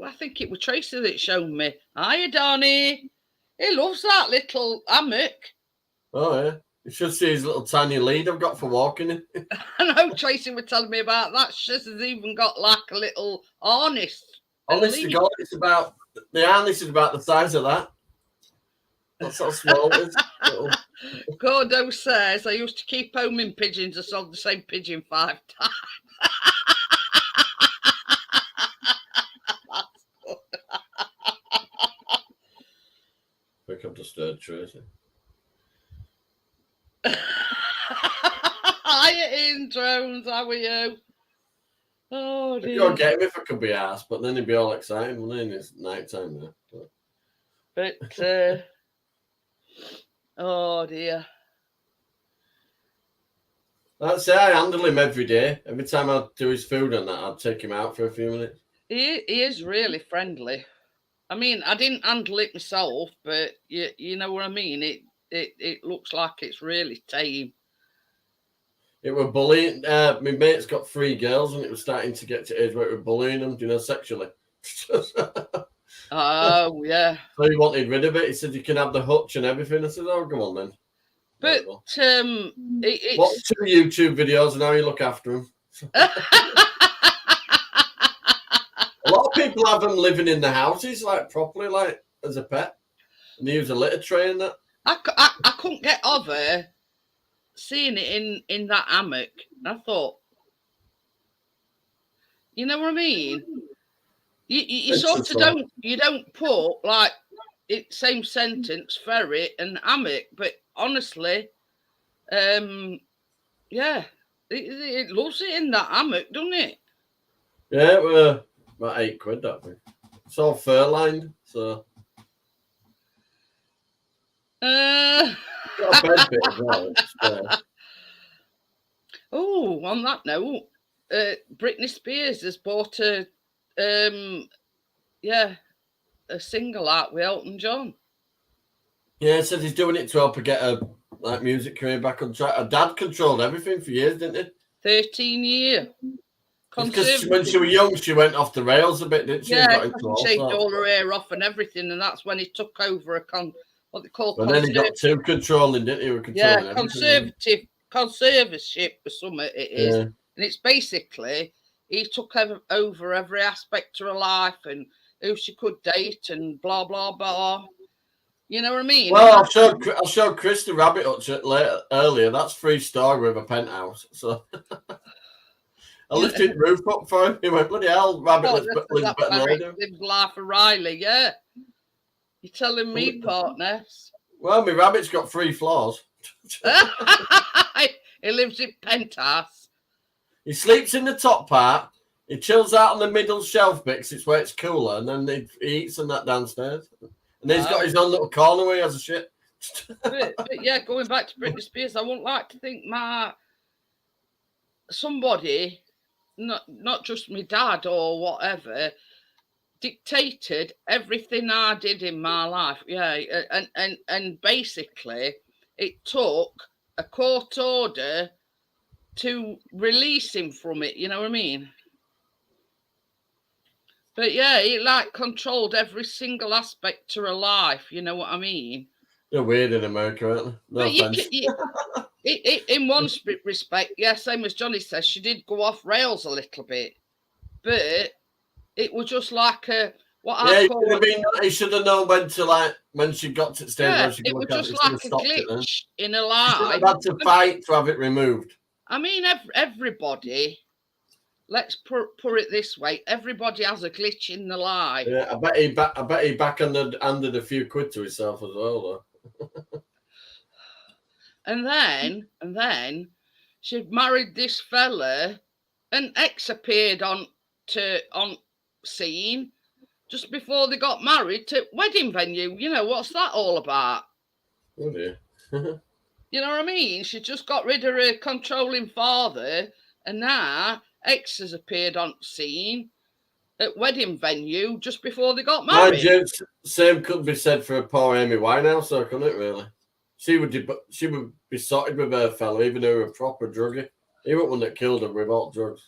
Speaker 1: I think it was Tracy that showed me. Hiya, Donnie. He loves that little hammock.
Speaker 3: Oh, yeah. You should see his little tiny lead I've got for walking.
Speaker 1: I know, Tracy was telling me about that. She has even got like a little harness.
Speaker 3: Honest to God, the harness is about the size of that. That's how small it is.
Speaker 1: Gordo says, "I used to keep homing pigeons. I sold the same pigeon 5 times."
Speaker 3: I think I've disturbed Tracy.
Speaker 1: Hiya, in drones. How are you? Oh dear.
Speaker 3: I'd go get him if I could be asked, but then he'd be all excited, wouldn't he? And it's night time there.
Speaker 1: But oh dear.
Speaker 3: I'd say I handle him every day. Every time I do his food and that, I'd take him out for a few minutes.
Speaker 1: He is really friendly. I mean, I didn't handle it myself, but you know what I mean. It looks like it's really tame.
Speaker 3: It were bullying. My mate's got 3 girls, and it was starting to get to age where it were bullying them, sexually.
Speaker 1: Oh yeah.
Speaker 3: So he wanted rid of it. He said, "You can have the hutch and everything." I said, "Oh, go on then."
Speaker 1: But
Speaker 3: watch
Speaker 1: it's
Speaker 3: 2 YouTube videos and how you look after them. A lot of people have them living in the houses, like properly, like as a pet, and they use a litter tray and that.
Speaker 1: I couldn't get over seeing it in that hammock. I thought, you know what I mean? You sort of don't put like it same sentence ferret and hammock, but honestly, yeah, it loves it in that hammock, doesn't it?
Speaker 3: Yeah, it were about £8, that thing. It's all fur lined, so. Got a bed bit as well.
Speaker 1: Oh, on that note, Britney Spears has bought a single out with Elton John.
Speaker 3: Yeah, he said he's doing it to help her get her music career back on track. Her dad controlled everything for years, didn't he?
Speaker 1: 13 years.
Speaker 3: Because when she was young, she went off the rails a bit, didn't she?
Speaker 1: Yeah, she shaved all her hair off and everything, and that's when he took over what they call.
Speaker 3: And then he got too controlling, didn't he?
Speaker 1: Conservatorship or something it is. Yeah. And it's basically he took over every aspect of her life and who she could date and blah blah blah. You know what I mean?
Speaker 3: Well, I'll show Chris the rabbit hutch earlier. That's 3-story with a penthouse. So I lifted the roof up for him. He went, "Bloody hell, rabbit lives better than I do."
Speaker 1: Lives life of Riley, yeah. You're telling me, partner?
Speaker 3: Well, my rabbit's got 3 floors.
Speaker 1: He lives in penthouse.
Speaker 3: He sleeps in the top part. He chills out on the middle shelf bit because it's where it's cooler, and then he eats and that downstairs. And then he's got his own little corner where he has a shit.
Speaker 1: but yeah, going back to Britney Spears, I wouldn't like to think somebody, not just my dad or whatever, dictated everything I did in my life. Yeah, and basically it took a court order to release him from it, you know what I mean? But yeah, he controlled every single aspect to her life, you know what I mean?
Speaker 3: They're weird in America, aren't they? No
Speaker 1: But
Speaker 3: offense.
Speaker 1: in one respect, yeah, same as Johnny says, she did go off rails a little bit, but it was just like a what I call.
Speaker 3: He should have known when she got to the stage where she could
Speaker 1: It was
Speaker 3: look at it.
Speaker 1: just like a glitch in a
Speaker 3: She should
Speaker 1: lie.
Speaker 3: have had to fight to have it removed.
Speaker 1: I mean, everybody. Let's put it this way: everybody has a glitch in the lie.
Speaker 3: Yeah, I bet he handed a few quid to himself as well, though.
Speaker 1: And then she married this fella, and ex appeared on scene just before they got married to wedding venue. You know, what's that all about?
Speaker 3: Oh dear.
Speaker 1: You know what I mean? She just got rid of her controlling father, and now ex has appeared on scene at wedding venue just before they got married.
Speaker 3: Same could be said for a poor Amy Winehouse, though, couldn't it, really? She would be sorted with her fella, even though he was a proper druggie. He was one that killed her with all drugs.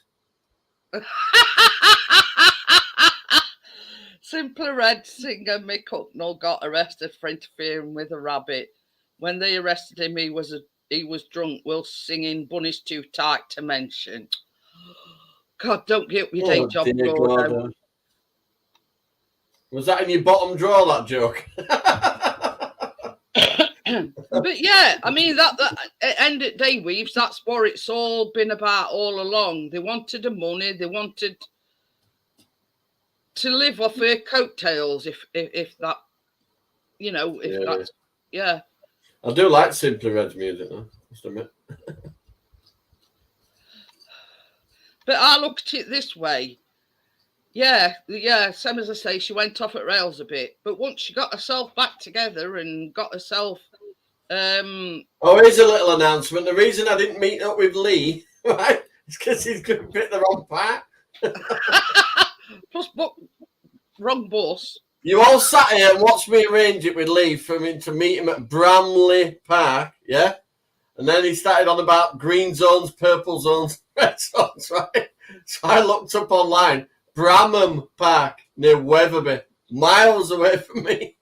Speaker 1: Simply Red singer Mick Hucknall got arrested for interfering with a rabbit. When they arrested him, he was drunk while singing Bunny's Too Tight to Mention. God, don't get up your day job, Gordon.
Speaker 3: Was that in your bottom drawer, that joke?
Speaker 1: But yeah, I mean, that at end of day, Weaves, that's what it's all been about all along. They wanted the money, they wanted to live off her coattails, if that, you know, if that's, yeah.
Speaker 3: I do like Simply Red's music, though, must admit.
Speaker 1: But I looked at it this way. Yeah, same as I say, she went off at rails a bit. But once she got herself back together and got herself...
Speaker 3: here's a little announcement. The reason I didn't meet up with Lee, right, is because he's going to pick the wrong part.
Speaker 1: Plus, wrong bus.
Speaker 3: You all sat here and watched me arrange it with Lee for me to meet him at Bramley Park, yeah? And then he started on about green zones, purple zones, red zones, right? So I looked up online, Bramham Park near Wetherby, miles away from me.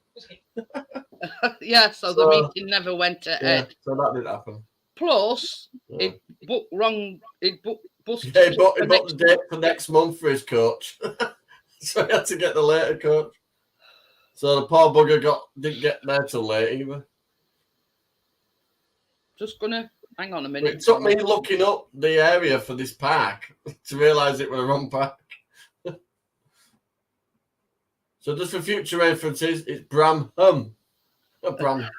Speaker 1: Yeah, so the meeting never went ahead.
Speaker 3: Yeah, so that didn't happen.
Speaker 1: Plus, it booked wrong. It booked.
Speaker 3: Yeah, he booked the date for next month for his coach. So he had to get the later coach. So the poor bugger didn't get there till late either.
Speaker 1: Just gonna hang on a minute.
Speaker 3: It took me looking up the area for this park to realise it was a wrong park. So just for future references, it's Bramham. Not Bramham.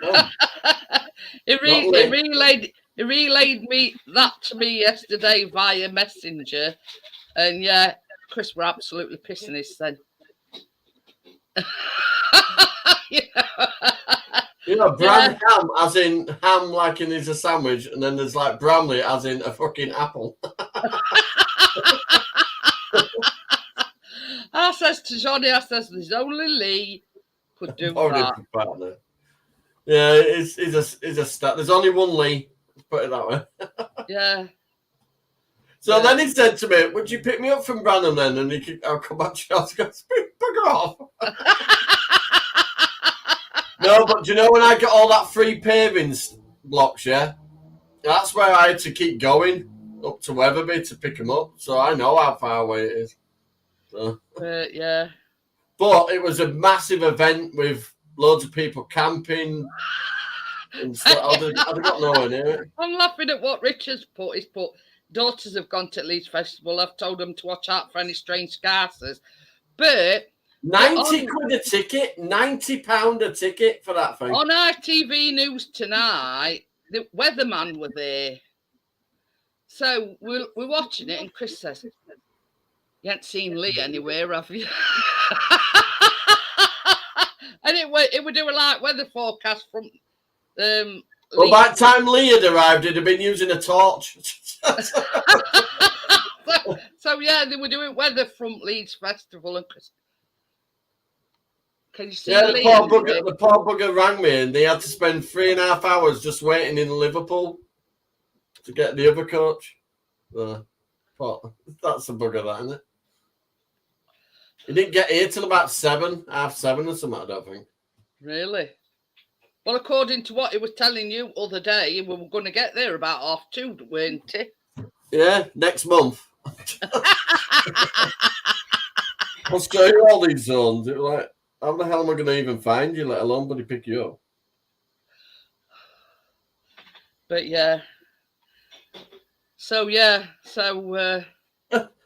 Speaker 1: It relayed me that to me yesterday via Messenger, and yeah, Chris were absolutely pissing his head.
Speaker 3: You know, Bramham as in ham, like in is a sandwich, and then there's like Bramley as in a fucking apple.
Speaker 1: I says to Johnny, there's only Lee could do that.
Speaker 3: Partner. Yeah, he's a stat. There's only one Lee. Let's put it that way.
Speaker 1: Yeah.
Speaker 3: So then he said to me, "Would you pick me up from Branham then?" And I'll come back to you. I go, "Bugger off." No, but do you know when I got all that free paving blocks? Yeah, that's where I had to keep going up to Wetherby to pick them up. So I know how far away it is. So.
Speaker 1: Yeah.
Speaker 3: But it was a massive event with loads of people camping and stuff. I'd got nowhere near it.
Speaker 1: I'm laughing at what Richard's put. He's put, daughters have gone to Leeds Festival. I've told them to watch out for any strange gases. But
Speaker 3: 90 quid a ticket, £90 a ticket for that thing.
Speaker 1: On ITV News tonight, the weatherman were there. So we're watching it, and Chris says, "You ain't seen Lee anywhere, have you?" And it would do a light weather forecast from.
Speaker 3: Well, by the time Lee had arrived, he'd have been using a torch.
Speaker 1: so yeah, they were doing weather from Leeds Festival, and Chris. Can you see?
Speaker 3: Yeah, the poor bugger rang me, and they had to spend 3.5 hours just waiting in Liverpool to get the other coach. That's a bugger, that, isn't it? He didn't get here till about 7, half 7 or something, I don't think.
Speaker 1: Really? Well, according to what he was telling you other day, we were going to get there about 2:30, weren't we?
Speaker 3: Yeah, next month. I'll show you all these zones. It was like, how the hell am I going to even find you, let alone bloody pick you up?
Speaker 1: But yeah. So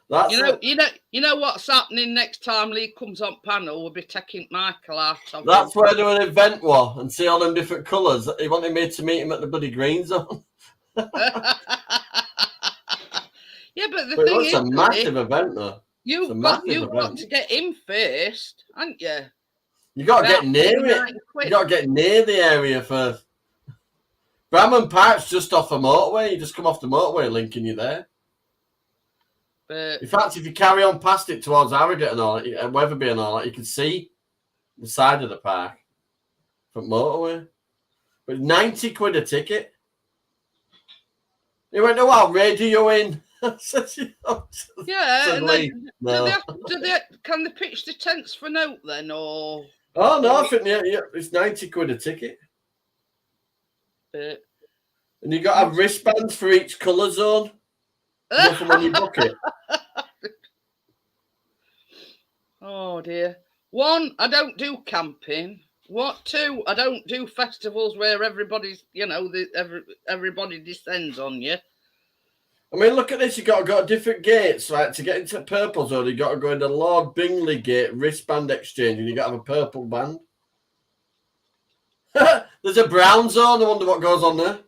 Speaker 3: That's
Speaker 1: you know what's happening next time Lee comes on panel. We'll be taking Michael out of
Speaker 3: That's where the event was, and see all them different colours. He wanted me to meet him at the bloody green zone.
Speaker 1: Yeah, but the
Speaker 3: But
Speaker 1: thing
Speaker 3: it's a massive event, though.
Speaker 1: You've got to get in first, haven't you?
Speaker 3: You got to get near it. You got to get near the area first. Bramham Park's just off the motorway. You just come off the motorway, linking you there.
Speaker 1: But
Speaker 3: in fact, if you carry on past it towards Harrogate and all that, and Weatherby and all that, you can see the side of the park from motorway. But 90 quid a ticket. He went, oh, I'll radio in.
Speaker 1: yeah, and then,
Speaker 3: no.
Speaker 1: can they pitch the tents for note then, or?
Speaker 3: Oh no, I think it's 90 quid a ticket.
Speaker 1: But,
Speaker 3: and you got to have wristbands for each colour zone. Nothing when you book it.
Speaker 1: Oh dear. 1, I don't do camping. 2, I don't do festivals where everybody's, everybody descends on you.
Speaker 3: I mean, look at this. You got to go to different gates, right? To get into purple zone, you got to go into Lord Bingley Gate wristband exchange, and you got to have a purple band. There's a brown zone. I wonder what goes on there.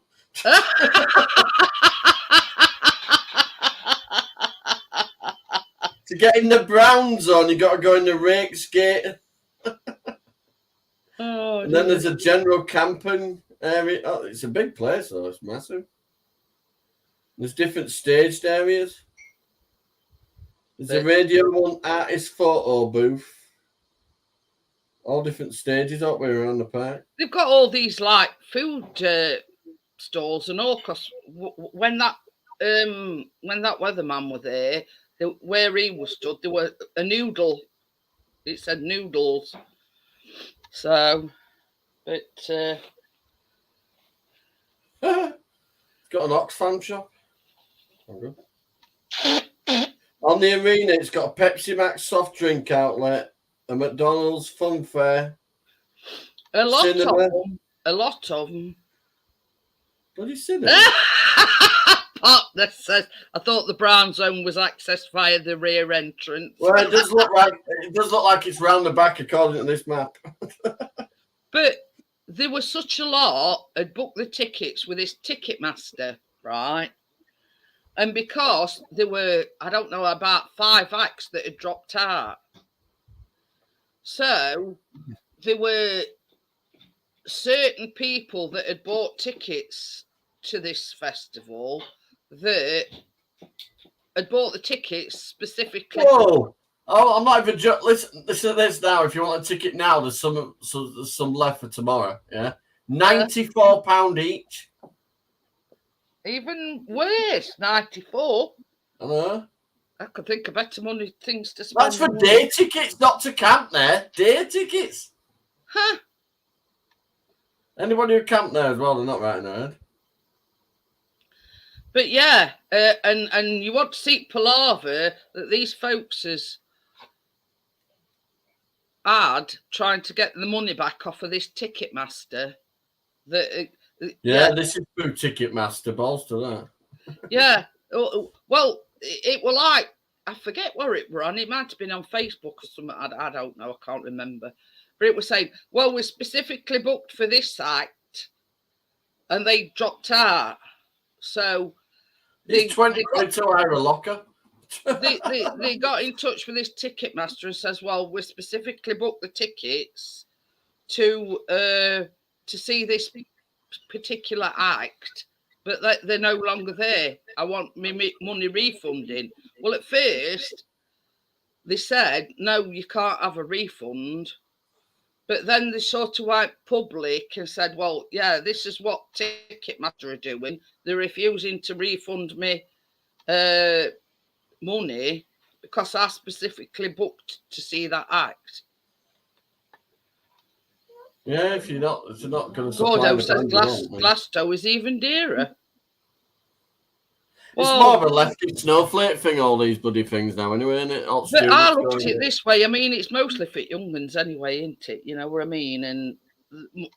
Speaker 3: To get in the brown zone, you got to go in the Rakes Gate.
Speaker 1: Oh,
Speaker 3: and then there's a general camping area. Oh, it's a big place, though. It's massive. There's different staged areas. There's a Radio 1 artist photo booth. All different stages up there around the park.
Speaker 1: They've got all these like food stalls and all. Cause when that weatherman was there, where he was stood, there were a noodle. It said noodles. So, but
Speaker 3: it's got an Oxfam shop. On the arena, it's got a Pepsi Max soft drink outlet, a McDonald's fun fair,
Speaker 1: a lot
Speaker 3: cinema.
Speaker 1: of them.
Speaker 3: What is cinema?
Speaker 1: Partner says, I thought the brown zone was accessed via the rear entrance.
Speaker 3: Well, it does look like it's round the back according to this map.
Speaker 1: But there was such a lot had booked the tickets with this Ticketmaster, right? And because there were, I don't know, about 5 acts that had dropped out. So there were certain people that had bought tickets to this festival that had bought the tickets specifically.
Speaker 3: Whoa! Oh, I'm not even listen to this now. If you want a ticket now, there's some left for tomorrow. Yeah, £94 each.
Speaker 1: Even worse, 94.
Speaker 3: I know.
Speaker 1: I could think of better money things to spend.
Speaker 3: That's for day tickets, not to camp there. Day tickets.
Speaker 1: Huh?
Speaker 3: Anybody who camped there as well, they're not right in their head.
Speaker 1: But yeah, and you want to see palaver that these folks has had trying to get the money back off of this Ticketmaster.
Speaker 3: This is through Ticketmaster, balls to that.
Speaker 1: Yeah. Well, it were like, I forget where it were on. It might have been on Facebook or something. I don't know. I can't remember. But it was saying, well, we're specifically booked for this site. And they dropped out. So
Speaker 3: it's 20 quid to hire a locker.
Speaker 1: they got in touch with this Ticketmaster and says, well, we specifically booked the tickets to see this particular act, but they're no longer there. I want my money refunding. Well, at first they said, no, you can't have a refund. But then they sort of went public and said, well, yeah, this is what Ticketmaster are doing. They're refusing to refund me money because I specifically booked to see that act.
Speaker 3: Yeah, if you're not going to supply
Speaker 1: Gordo
Speaker 3: the
Speaker 1: says
Speaker 3: band, you won't, man.
Speaker 1: glass toe is even dearer.
Speaker 3: It's
Speaker 1: Well,
Speaker 3: more of a lefty snowflake thing, all these bloody things now, anyway, isn't it? All
Speaker 1: but I
Speaker 3: students
Speaker 1: look at
Speaker 3: going
Speaker 1: it
Speaker 3: in.
Speaker 1: this way. I mean, it's mostly for young'uns anyway, isn't it? You know what I mean? And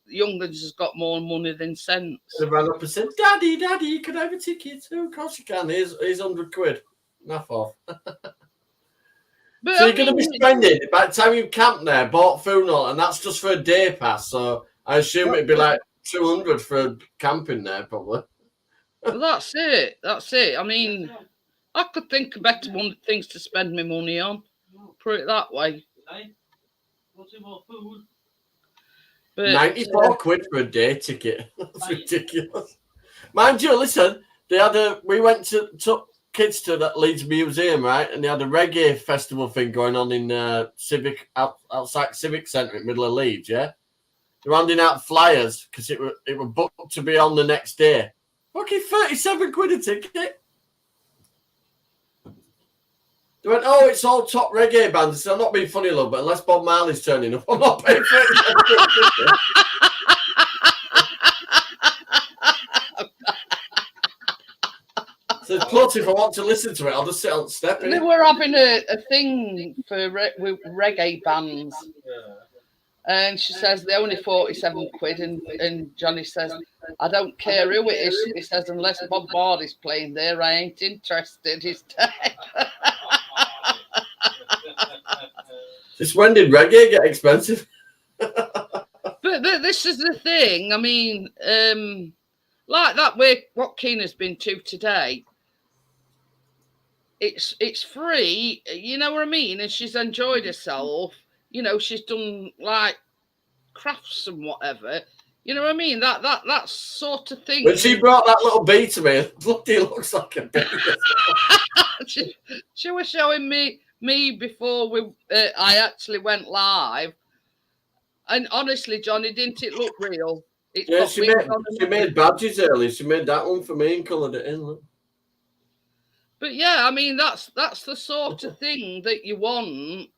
Speaker 1: young'uns has got more money than sense.
Speaker 3: They ran up and said, Daddy, can I have a ticket? Oh, of course you can. Here's £100. Enough off.
Speaker 1: But
Speaker 3: So
Speaker 1: I
Speaker 3: you're going to be
Speaker 1: mean,
Speaker 3: spending, by the time you camp there, bought food and all, and that's just for a day pass. So I assume it'd be like 200 for camping there, probably.
Speaker 1: well, that's it. That's it. I mean, I could think of better things to spend my money on. Put it that way.
Speaker 2: What's in more food?
Speaker 1: But
Speaker 3: 94 quid for a day ticket. That's ridiculous. Mind you, listen, we took kids to that Leeds Museum, right? And they had a reggae festival thing going on in outside Civic Centre in the middle of Leeds, yeah? They're handing out flyers because it were booked to be on the next day. Okay, 37 quid a ticket. They went, oh, it's all top reggae bands. I said, I'm not being funny, love, but unless Bob Marley's turning up, I'm not paying 37 quid a ticket. So plus, if I want to listen to it, I'll just sit on the step.
Speaker 1: they were having a thing for with reggae bands. And she says they're only 47 quid, and Johnny says, I don't care who it is. He says, unless Bob Marley's playing there, I ain't interested. He's dead.
Speaker 3: Just when did reggae get expensive?
Speaker 1: But this is the thing. I mean, like that what Keena's been to today. It's free, you know what I mean? And she's enjoyed herself. You know, she's done like crafts and whatever. You know what I mean? That sort of thing.
Speaker 3: When she brought that little bee to me, it looks like a bee.
Speaker 1: she was showing me before I actually went live. And honestly, Johnny, didn't it look real?
Speaker 3: Yeah, she made badges early. She made that one for me and coloured it in. Look.
Speaker 1: But yeah, I mean that's the sort of thing that you want.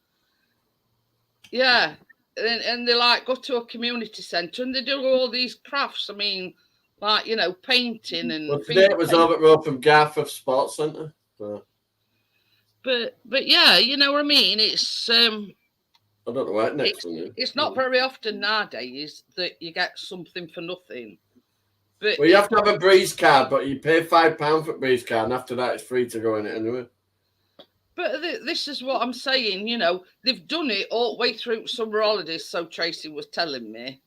Speaker 1: Yeah, and they like go to a community centre and they do all these crafts. I mean, like, you know, painting and.
Speaker 3: Well, today it was over at Ropham Garforth Sports Centre. So.
Speaker 1: But yeah, you know what I mean. It's
Speaker 3: I don't know what next one is.
Speaker 1: It's not very often nowadays that you get something for nothing. But
Speaker 3: well, you have to have a breeze card, but you pay £5 for a breeze card, and after that, it's free to go in it anyway. But
Speaker 1: this is what I'm saying. You know, they've done it all the way through summer holidays. So Tracy was telling me,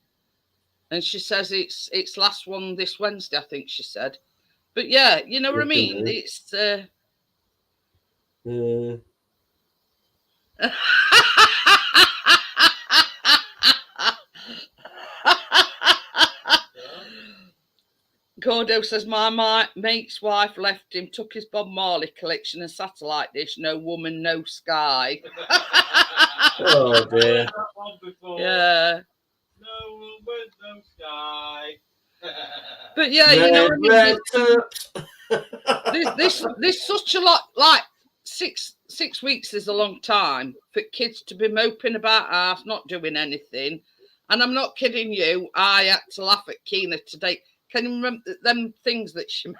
Speaker 1: and she says it's last one this Wednesday, I think she said. But yeah, you know what I mean. It's. Gordo says, my mate's wife left him, took his Bob Marley collection and satellite dish, no woman, no sky.
Speaker 3: Oh, dear.
Speaker 1: Yeah.
Speaker 2: No woman, no sky.
Speaker 1: But yeah, you know what I mean? There's such a lot, like 6 weeks is a long time for kids to be moping about house, not doing anything. And I'm not kidding you, I had to laugh at Keena today. Can you remember them things that she made?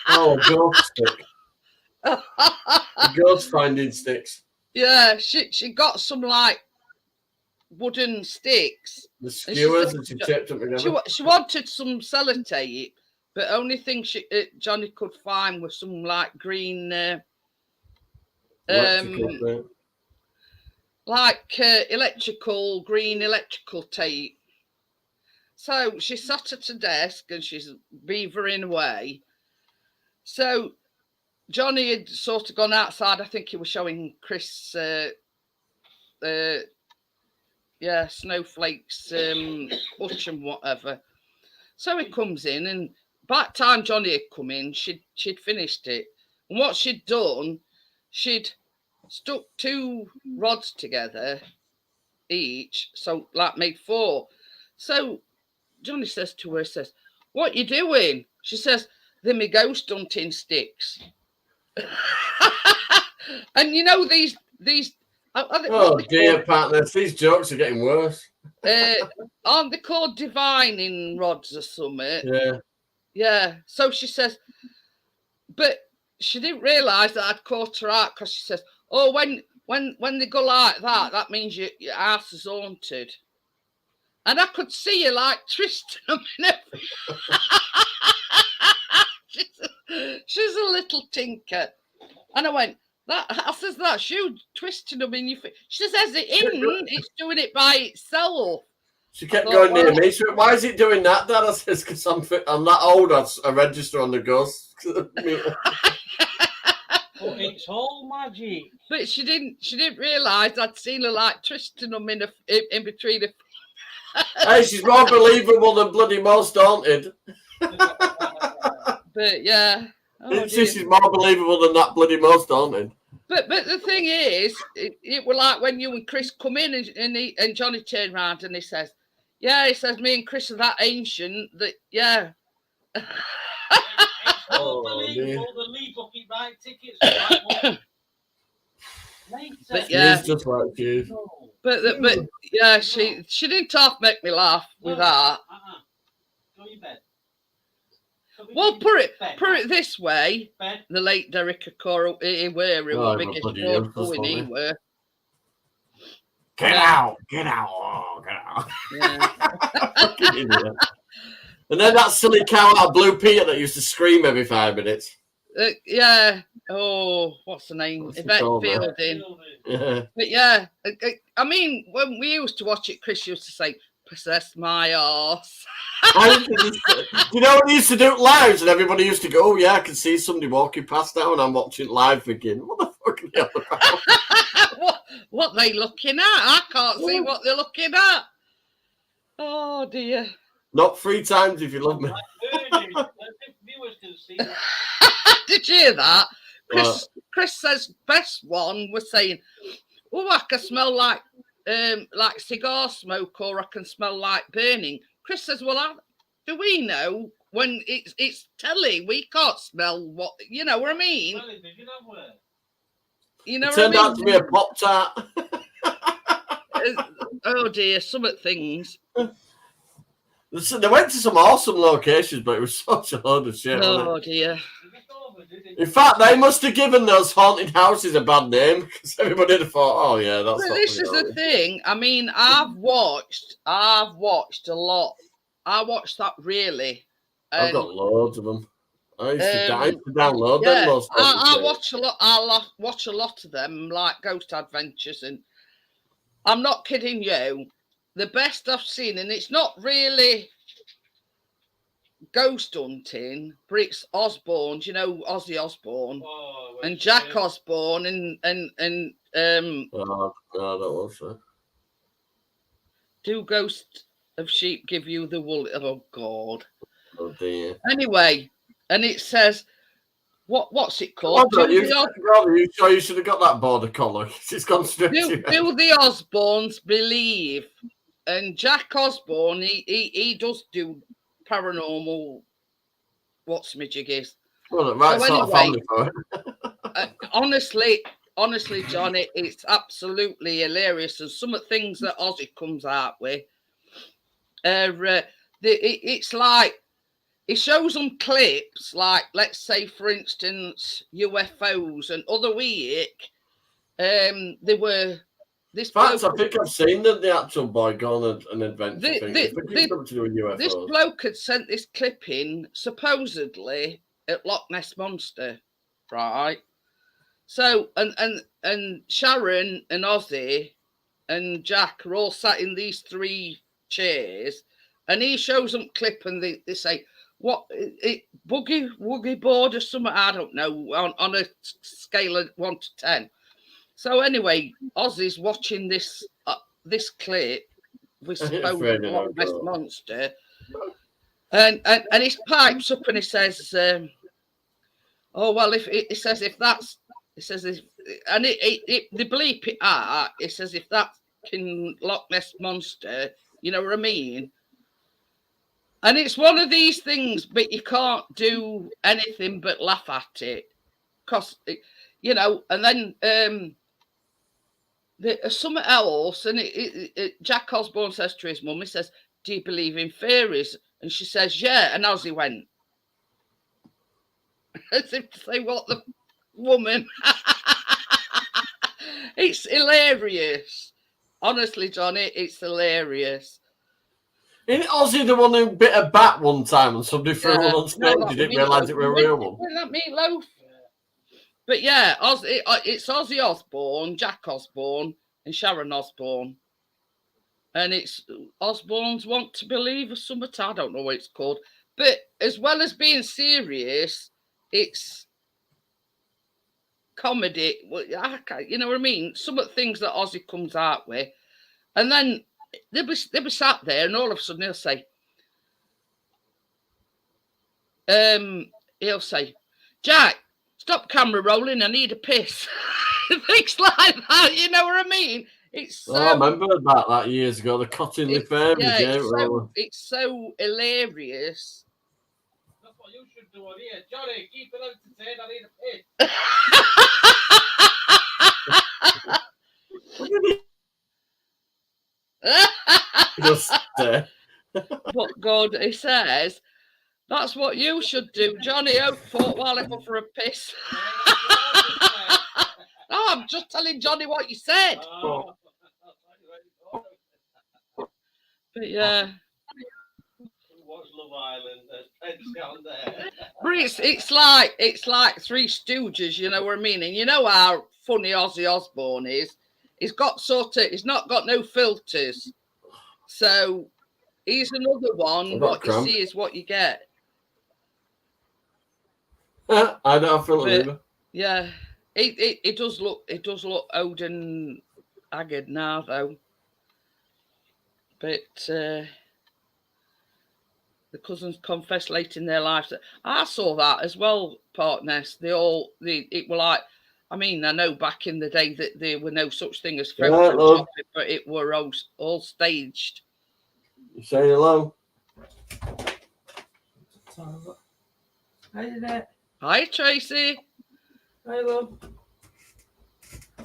Speaker 3: Oh, ghost stick. Ghost finding sticks.
Speaker 1: Yeah, she got some like wooden sticks.
Speaker 3: The skewers and she taped them together.
Speaker 1: She wanted some sellotape, but only thing Johnny could find was some like green green electrical tape. So she sat at her desk and she's beavering away. So Johnny had sort of gone outside. I think he was showing Chris, snowflakes, hutch and whatever. So he comes in, and by the time Johnny had come in, she'd finished it. And what she'd done, she'd stuck 2 rods together each, so like made 4. So Johnny says to her, what you doing? She says, they're my ghost hunting sticks. And you know these
Speaker 3: Oh dear, partners, these jokes are getting worse.
Speaker 1: Aren't they called divining rods or something?
Speaker 3: Yeah.
Speaker 1: Yeah. So she says, but she didn't realise that I'd caught her out because she says, "Oh, when they go like that, that means your house is haunted." And I could see her like twisting them in she's a little tinker. And I went, I says, that's you twisting them in your face. She says, as it in, it's doing it by itself.
Speaker 3: She kept going near me. She went, why is it doing that, Dad? I says, because I'm that old. I register on the ghost.
Speaker 2: But it's all magic.
Speaker 1: But she didn't realise I'd seen her like twisting them in between the.
Speaker 3: Hey, she's more believable than bloody most haunted.
Speaker 1: But yeah.
Speaker 3: She's more believable than that bloody most haunted.
Speaker 1: But the thing is, it was like when you and Chris come in and Johnny turned around and he says, "Yeah," he says, "me and Chris are that ancient that yeah."
Speaker 2: It's unbelievable. The Lee Bucket Ride tickets.
Speaker 1: But yeah,
Speaker 3: it's just like you.
Speaker 1: But yeah, she didn't half make me laugh with that.
Speaker 2: Go in bed.
Speaker 1: Well, put it this way: the late Derek Okoro, he were the biggest fraud going anywhere.
Speaker 3: Get out! Oh, get out! Yeah. And then that silly cow out of Blue Peter that used to scream every 5 minutes.
Speaker 1: Yeah. Oh, what's the name? Yvette Fielding.
Speaker 3: Yeah.
Speaker 1: But yeah, I mean, when we used to watch it, Chris used to say, "Possess my arse."
Speaker 3: You know when he used to do it live and everybody used to go, "Oh yeah, I can see somebody walking past now," and I'm watching it live again. What the fuck are they on about?
Speaker 1: What they looking at? I can't see what they're looking at. Oh dear.
Speaker 3: Not 3 times if you love me.
Speaker 2: Viewers can see that.
Speaker 1: Did you hear that? Chris says best one was saying, "Oh, I can smell like cigar smoke, or I can smell like burning." Chris says, "Well, do we know when it's telly? We can't smell what you know what I mean." You know,
Speaker 3: it turned out to be a Pop-Tart.
Speaker 1: Oh dear, some of things.
Speaker 3: They went to some awesome locations, but it was such a load of shit.
Speaker 1: Oh dear.
Speaker 3: In fact, they must have given those haunted houses a bad name because everybody had thought, "Oh yeah, that's."
Speaker 1: But this is the thing. I mean, I've watched a lot. I watched that really.
Speaker 3: I've got loads of them. I used to download them. Most
Speaker 1: I watch a lot. I watch a lot of them, like Ghost Adventures, and I'm not kidding you. The best I've seen, and it's not really ghost hunting, but it's Osborne. You know Ozzy Osbourne and Jack Osbourne, and
Speaker 3: Oh, no, that was it.
Speaker 1: Do ghosts of sheep give you the wool? Oh God.
Speaker 3: Oh dear.
Speaker 1: Anyway, and it says, what's it called?
Speaker 3: You sure you should have got that border collar? It's gone straight.
Speaker 1: Do the Osbournes believe? And Jack Osbourne, he does do paranormal. What's my jig is?
Speaker 3: Well, right
Speaker 1: so
Speaker 3: sort
Speaker 1: anyway,
Speaker 3: of family for it.
Speaker 1: honestly, Johnny, it's absolutely hilarious. And some of the things that Ozzy comes out with, it's like he shows them clips, like let's say, for instance, UFOs and other week. They were.
Speaker 3: In fact, I think I've seen the actual boy go on an adventure thing. I think it's something to do with UFOs.
Speaker 1: This bloke had sent this clip in, supposedly, at Loch Ness Monster, right? So, and Sharon and Ozzy and Jack are all sat in these 3 chairs, and he shows them clip, and they say, what, boogie board or something, I don't know, on a scale of 1 to 10. So anyway, Ozzy's watching this clip with supposed Loch Ness Monster, and he pipes up and he says, "Oh well, if it says if that's," he says, and they bleep it out. It says if that's in Loch Ness Monster, you know what I mean? And it's one of these things, but you can't do anything but laugh at it, because you know. And then there's something else, and Jack Osborne says to his mum, he says, "Do you believe in fairies?" And she says, "Yeah." And Ozzy went, as if to say, "What the woman?" It's hilarious. Honestly, Johnny, it's hilarious.
Speaker 3: Isn't Ozzy the one who bit a bat one time and somebody threw one on stage?
Speaker 1: No,
Speaker 3: You didn't realise it was a real one.
Speaker 1: That meatloaf. But yeah, it's Ozzy Osbourne, Jack Osbourne, and Sharon Osbourne. And it's Osbourne's Want to Believe or something. I don't know what it's called. But as well as being serious, it's comedy. You know what I mean? Some of the things that Ozzy comes out with. And then they'll be sat there, and all of a sudden he'll say, "Jack, stop camera rolling, I need a piss." Things like that, you know what I mean? It's so,
Speaker 3: I remember about that years ago, the Cottingley Fairies.
Speaker 1: Yeah, it's so hilarious.
Speaker 2: That's what you should do on here. Johnny, keep it entertained, I need a piss.
Speaker 1: But God, he says, that's what you should do, Johnny. Out thought while I go for a piss. No, I'm just telling Johnny what you said. But yeah.
Speaker 2: Watch Love Island. There's down there.
Speaker 1: But it's like Three Stooges, you know what I mean? And you know how funny Ozzy Osbourne is. He's not got no filters. So he's another one. What you see is what you get.
Speaker 3: I don't feel it either.
Speaker 1: Yeah. It does look old and haggard now though. But the cousins confessed late in their lives that I saw that as well, partners. It were like, I mean, I know back in the day that there were no such thing as photo, but it were all staged.
Speaker 3: You say hello.
Speaker 5: Hi, Jeanette.
Speaker 1: Hi, Tracy.
Speaker 5: Hi, love.
Speaker 3: I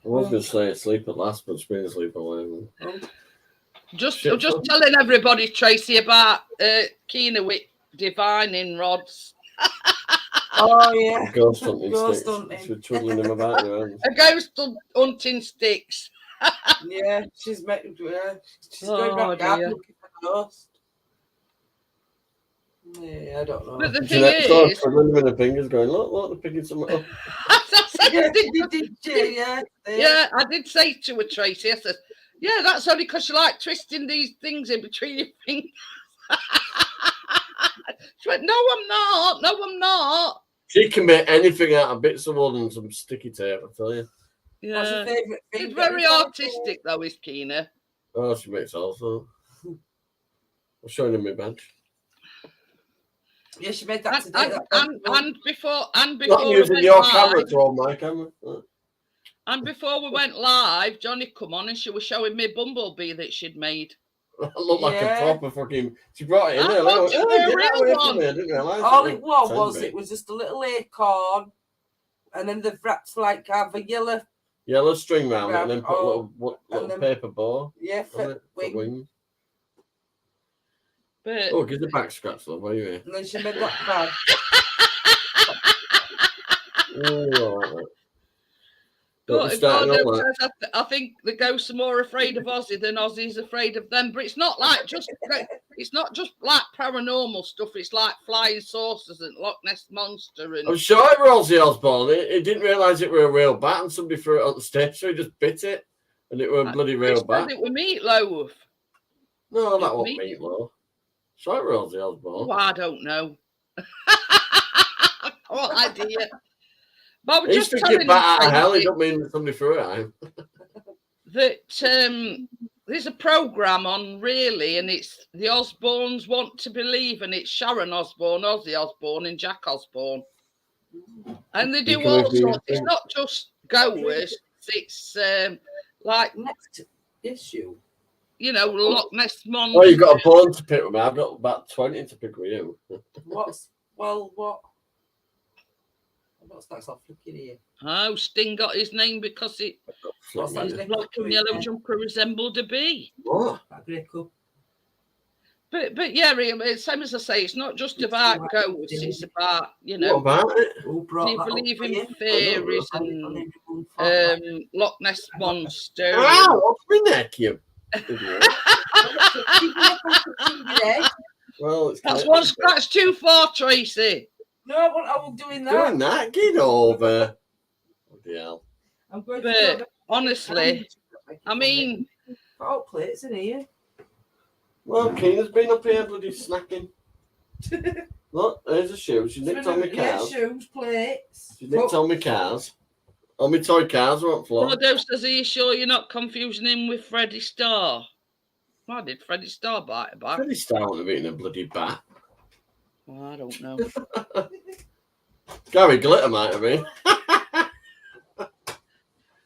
Speaker 3: was going to say sleep at last, but it's been asleep all night.
Speaker 1: Just telling everybody, Tracy, about Keena with divining rods.
Speaker 5: Oh yeah,
Speaker 3: ghost hunting
Speaker 5: Ghost
Speaker 3: sticks.
Speaker 5: hunting.
Speaker 3: She's twiddling them about your hands.
Speaker 1: A ghost hunting sticks.
Speaker 5: Yeah, she's going back garden looking for a ghost. Yeah, I don't know.
Speaker 1: But the thing is,
Speaker 3: twiddling them in her fingers, going, look, they're picking something up.
Speaker 1: Yeah, I did say to her, Tracy, I said, yeah, that's only because you like twisting these things in between your fingers. She went, no, I'm not.
Speaker 3: She can make anything out of bits of wood and some sticky tape, I tell you.
Speaker 1: Yeah.
Speaker 5: What's your favourite thing?
Speaker 1: She's very artistic, though, is Keena.
Speaker 3: Oh, she makes all sorts. I'm showing her my badge.
Speaker 5: Yeah, she made that today.
Speaker 1: And before
Speaker 3: Not using your camera to hold my camera.
Speaker 1: And before we went live, Johnny come on and she was showing me Bumblebee that she'd made.
Speaker 3: I look like a proper fucking. She brought it in there. I didn't realise.
Speaker 5: All it was just a little acorn, and then the wraps like have a yellow
Speaker 3: string round it, and then put a little paper bow.
Speaker 5: Yeah, for wings.
Speaker 1: But
Speaker 3: give the back scratch, love. Where are you here?
Speaker 5: And then she made that bag.
Speaker 1: I think the ghosts are more afraid of Ozzy than Ozzy's afraid of them. But it's not just like paranormal stuff. It's like flying saucers and Loch Ness Monster. And
Speaker 3: I'm sure it was Ozzy Osbourne. He didn't realise it were a real bat, and somebody threw it on the stage, so he just bit it, and it were a bloody real bat.
Speaker 1: It was meatloaf.
Speaker 3: No, that wasn't meatloaf. So it was Ozzy Osbourne.
Speaker 1: Oh, I don't know. What idea? But
Speaker 3: He's thinking bat out of hell. He don't mean that somebody threw it at him.
Speaker 1: That there's a programme on, really, and it's the Osbournes Want to Believe, and it's Sharon Osbourne, Ozzy Osbourne, and Jack Osbourne. And they do all sorts. It's not just ghosts. It's like
Speaker 5: next issue.
Speaker 1: You know, Loch Ness Monster.
Speaker 3: Oh, you've got a bone to pick with me. I've got about 20 to pick with you.
Speaker 5: What? What's that off looking here?
Speaker 1: Oh, Sting got his name because
Speaker 5: What's that?
Speaker 1: his black and yellow jumper resembled a bee.
Speaker 3: What?
Speaker 5: That grey cup.
Speaker 1: But yeah, same as I say, it's not just about ghosts. It's about, you
Speaker 3: What
Speaker 1: know,
Speaker 3: about it?
Speaker 5: Who
Speaker 1: do
Speaker 5: brought
Speaker 1: you
Speaker 5: that
Speaker 1: believe
Speaker 5: up for
Speaker 1: in
Speaker 5: you?
Speaker 1: fairies
Speaker 5: On
Speaker 1: and
Speaker 5: everyone's fault,
Speaker 1: Loch Ness monster?
Speaker 3: Ow, what's my neck, you idiot? Well, it's
Speaker 1: That's one scratch too far, Tracy.
Speaker 5: No, what I was doing that.
Speaker 3: Doing that, get over. Bloody hell.
Speaker 5: I'm going
Speaker 1: But
Speaker 5: to
Speaker 1: honestly, I mean,
Speaker 5: hot plates in here.
Speaker 3: Well, Keena's been up here bloody snacking. Look, there's a shoe. She nicked on my
Speaker 5: Yeah,
Speaker 3: cars.
Speaker 5: shoes, plates.
Speaker 3: She nicked on my cars. On my toy cars are on floor.
Speaker 1: Blodo says, are you sure you're not confusing him with Freddie Starr? Why did Freddie Starr bite a bat?
Speaker 3: Pretty stout of eating a bloody bat.
Speaker 1: Well, I don't know.
Speaker 3: Gary Glitter might have been.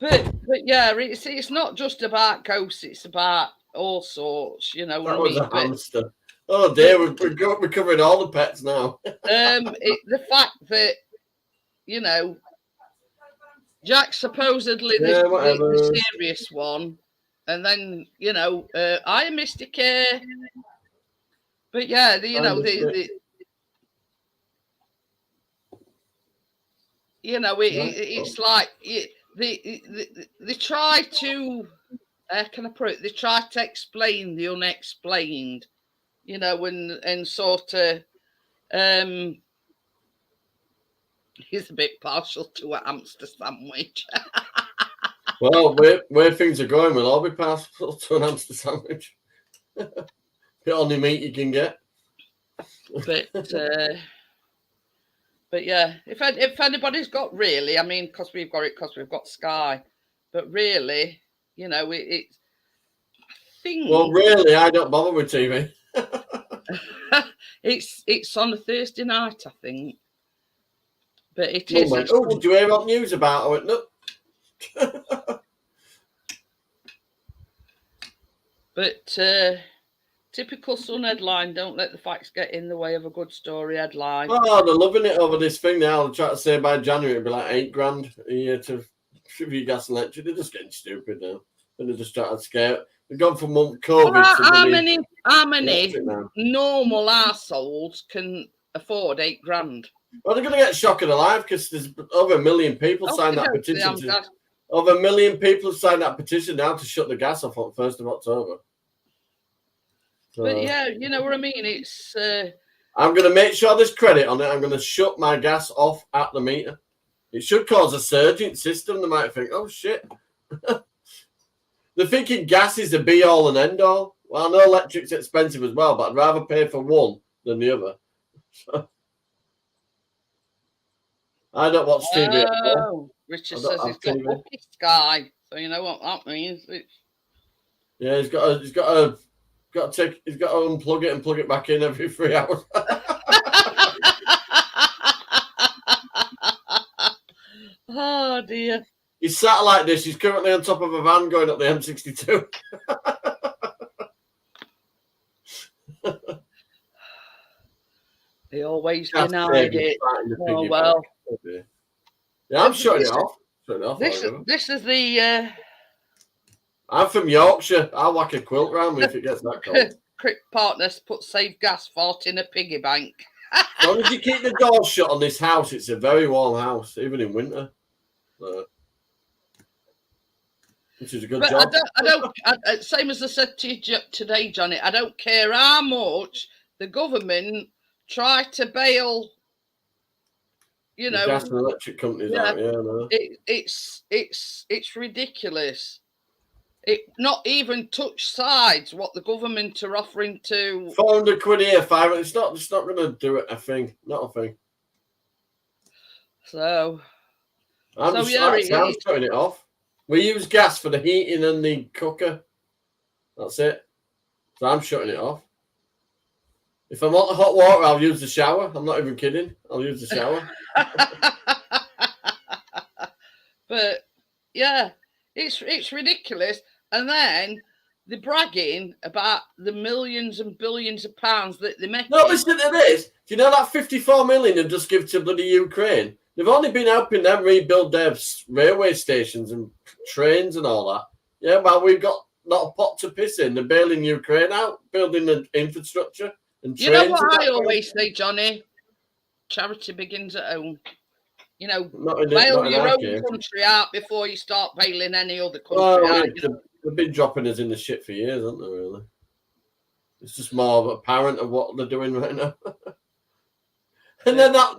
Speaker 1: But yeah, it's not just about ghosts, it's about all sorts, you know what
Speaker 3: That
Speaker 1: I
Speaker 3: was
Speaker 1: mean?
Speaker 3: a hamster. Oh dear, we're covering all the pets now.
Speaker 1: The fact that, you know, Jack supposedly
Speaker 3: Yeah,
Speaker 1: the
Speaker 3: whatever.
Speaker 1: serious one, and then, you know, I am Mr. K. But yeah, you know, you know, it's like they try to, can I put it? They try to explain the unexplained, you know, and sort of, he's a bit partial to a hamster sandwich.
Speaker 3: Well, where things are going, we'll all be partial to an hamster sandwich. Get on the meat you can get.
Speaker 1: But yeah, if anybody's got really, I mean, because we've got Sky, but really, you know, it's. I think.
Speaker 3: Well, really, I don't bother with TV.
Speaker 1: it's on a Thursday night, I think. But it is.
Speaker 3: Oh, did you hear what news about? I went, no.
Speaker 1: But typical Sun headline, don't let the facts get in the way of a good story headline.
Speaker 3: Oh, they're loving it over this thing now. They're trying to say by January it'll be like $8,000 a year to shove your gas and electric. They're just getting stupid now. And they're just trying to scare. They've gone from COVID
Speaker 1: well,
Speaker 3: to
Speaker 1: how many normal assholes can afford $8,000?
Speaker 3: Well, they're going to get shocked and alive because there's over 1 million people signed that petition. Over 1 million people have signed that petition now to shut the gas off on 1st of October. So,
Speaker 1: but yeah, you know what I mean? It's.
Speaker 3: I'm going to make sure there's credit on it. I'm going to shut my gas off at the meter. It should cause a surge in system. They might think, oh, shit. They're thinking gas is the be-all and end-all. Well, I know electric's expensive as well, but I'd rather pay for one than the other. I don't watch TV anymore.
Speaker 1: Richard says he's got Whoopi Sky, so you know what that means.
Speaker 3: Yeah, he's got to unplug it and plug it back in every 3 hours.
Speaker 1: Oh dear.
Speaker 3: His satellite dish is currently on top of a van going up the M62.
Speaker 1: He always denied it. Oh well.
Speaker 3: Yeah, I'm shutting it off.
Speaker 1: This is the.
Speaker 3: I'm from Yorkshire. I'll whack a quilt round me if it gets that cold.
Speaker 1: Crick partners put save gas fort in a piggy bank.
Speaker 3: As long as you keep the door shut on this house, it's a very warm house, even in winter. Which is a good job.
Speaker 1: I don't. Same as I said to you today, Johnny. I don't care how much the government try to bail. You know,
Speaker 3: gas and electric companies out. Yeah, no.
Speaker 1: It's ridiculous. It not even touch sides what the government are offering to.
Speaker 3: 400 quid here, 500. It's not going to do it. A thing, not a thing.
Speaker 1: So.
Speaker 3: I'm shutting it off. We use gas for the heating and the cooker. That's it. So I'm shutting it off. If I'm on the hot water, I'll use the shower. I'm not even kidding. I'll use the shower.
Speaker 1: But yeah, it's ridiculous. And then they're bragging about the millions and billions of pounds that they make.
Speaker 3: No, listen to this. Do you know that 54 million have just given to bloody Ukraine? They've only been helping them rebuild their railway stations and trains and all that. Yeah, well, we've got not a pot to piss in. They're bailing Ukraine out, building the infrastructure and
Speaker 1: You know
Speaker 3: trains.
Speaker 1: what I always say, Johnny? Charity begins at home. You know,
Speaker 3: Not
Speaker 1: bail
Speaker 3: in
Speaker 1: your
Speaker 3: our
Speaker 1: own
Speaker 3: case.
Speaker 1: country out before you start bailing any other country
Speaker 3: Well,
Speaker 1: out.
Speaker 3: they've been dropping us in the shit for years, haven't they, really? It's just more apparent of what they're doing right now. And then that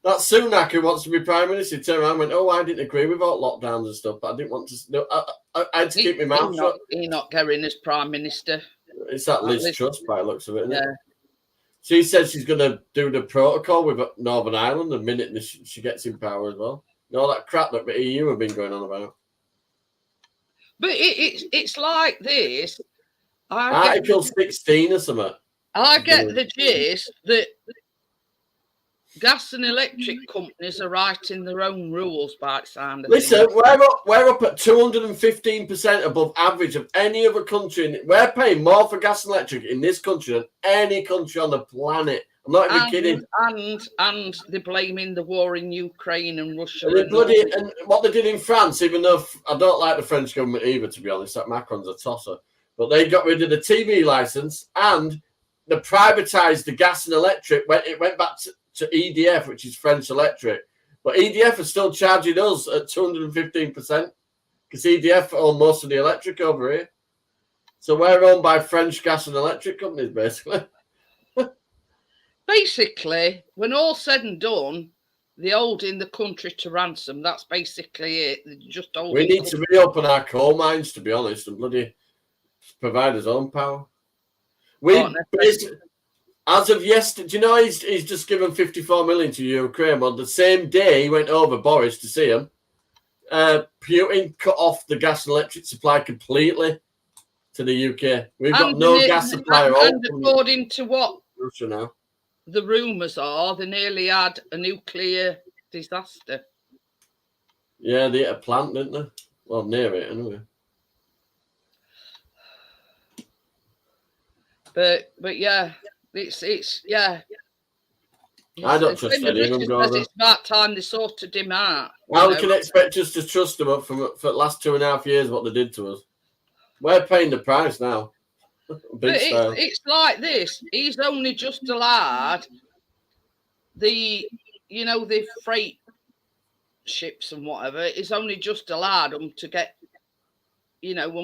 Speaker 3: Sunak who wants to be Prime Minister turned around and went, oh, I didn't agree with all lockdowns and stuff, but I didn't want to... I had to keep my mouth shut.
Speaker 1: He's not going as Prime Minister.
Speaker 3: It's that Liz Truss by the looks of it, isn't it?
Speaker 1: Yeah.
Speaker 3: She said she's going to do the protocol with Northern Ireland the minute she gets in power as well. All that crap that the EU have been going on about.
Speaker 1: But it's like this.
Speaker 3: Article 16 or something.
Speaker 1: I get the gist that gas and electric companies are writing their own rules by the sound of
Speaker 3: Listen,
Speaker 1: things.
Speaker 3: we're up at 215% above average of any other country. We're paying more for gas and electric in this country than any country on the planet. I'm not even kidding.
Speaker 1: And they're blaming the war in Ukraine and Russia.
Speaker 3: And what they did in France, even though I don't like the French government either, to be honest, that Macron's a tosser. But they got rid of the TV license and they privatised the gas and electric. It went back to EDF, which is French Electric. But EDF is still charging us at 215% because EDF own most of the electric over here. So we're owned by French gas and electric companies, basically.
Speaker 1: Basically, when all's said and done, they're holding the country to ransom. That's basically it. They're just holding.
Speaker 3: We need to reopen our coal mines, to be honest, and bloody provide his own power. As of yesterday, do you know he's just given 54 million to Ukraine? Well, the same day he went over Boris to see him, Putin cut off the gas and electric supply completely to the UK. We've got no gas supply.
Speaker 1: And according to what
Speaker 3: Russia now,
Speaker 1: the rumours are, they nearly had a nuclear disaster.
Speaker 3: Yeah, they hit a plant, didn't they? Well, near it anyway.
Speaker 1: But yeah, it's yeah.
Speaker 3: I don't trust any of them, Gordon.
Speaker 1: It's about time they sorted him out.
Speaker 3: How we can expect us to trust them for the last 2.5 years what they did to us? We're paying the price now.
Speaker 1: It's like this. He's only just allowed the freight ships and whatever. He's only just allowed them to get,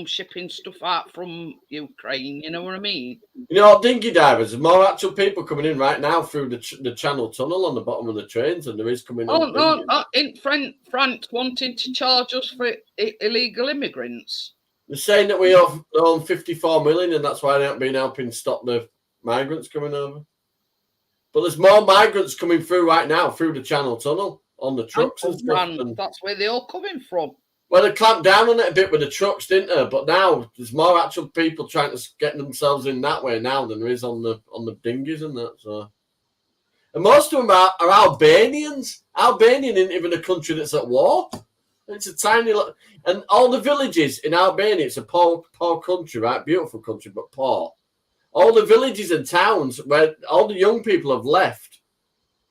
Speaker 1: shipping stuff out from Ukraine. You know what I mean?
Speaker 3: Dinghy divers. There's more actual people coming in right now through the Channel Tunnel on the bottom of the trains than there is coming on.
Speaker 1: In France wanting to charge us for illegal immigrants.
Speaker 3: They're saying that we own 54 million and that's why they haven't been helping stop the migrants coming over. But there's more migrants coming through right now through the Channel Tunnel on the trucks and stuff.
Speaker 1: That's where they're all coming from.
Speaker 3: Well, they clamped down on it a bit with the trucks, didn't they? But now there's more actual people trying to get themselves in that way now than there is on the dinghies and that. So, and most of them are Albanians. Albania isn't even a country that's at war. It's a tiny little, and all the villages in Albania. It's a poor country, right? Beautiful country, but poor. All the villages and towns where all the young people have left.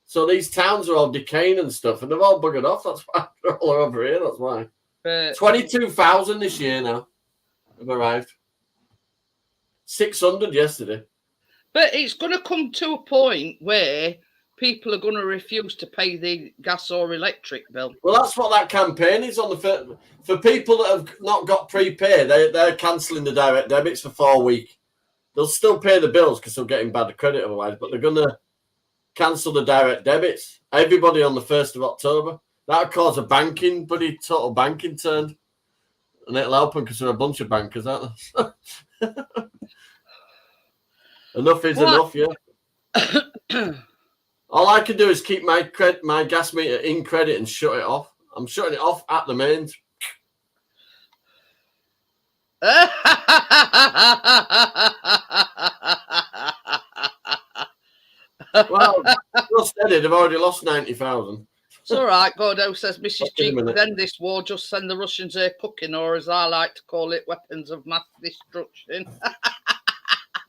Speaker 3: So these towns are all decaying and stuff, and they've all buggered off. That's why they're all over here. That's why. 22,000 this year now have arrived. 600 yesterday.
Speaker 1: But it's going to come to a point where people are going to refuse to pay the gas or electric bill.
Speaker 3: Well, that's what that campaign is on for people that have not got prepaid. They're cancelling the direct debits for 4 weeks. They'll still pay the bills because they're getting bad credit otherwise, but they're going to cancel the direct debits. Everybody on the 1st of October. That'll cause a total banking turn. And it'll help them because they're a bunch of bankers, aren't they? Enough is enough, yeah. All I can do is keep my gas meter in credit and shut it off. I'm shutting it off at the mains. Well, just said it. They've already lost 90,000.
Speaker 1: It's all right, Gordo says Mrs. G could end this war, just send the Russians their cooking, or as I like to call it, weapons of mass destruction.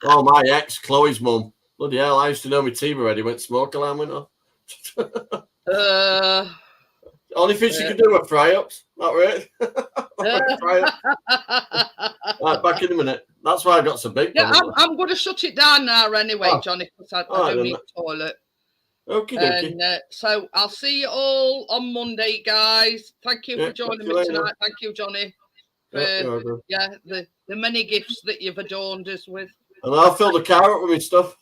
Speaker 3: Oh, my ex, Chloe's mum. Bloody hell, I used to know my team already. Went smoke alarm went off. Only thing she could do were fry-ups. Not right. Fry-ups. Right, back in a minute. That's why I got so big.
Speaker 1: Yeah, I'm going to shut it down now anyway, Johnny, because I do need the toilet.
Speaker 3: Okay, dokie.
Speaker 1: And so I'll see you all on Monday, guys. Thank you for joining me tonight. Thank you, Johnny, for the many gifts that you've adorned us with.
Speaker 3: And I'll fill the car up with my stuff.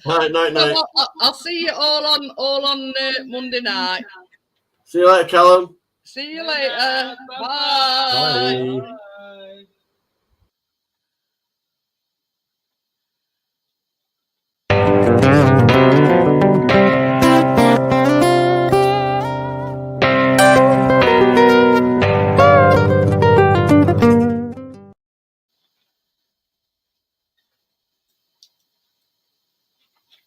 Speaker 3: Night.
Speaker 1: I'll see you all on Monday night.
Speaker 3: See you later, Callum.
Speaker 1: See you later. Bye.
Speaker 3: Bye.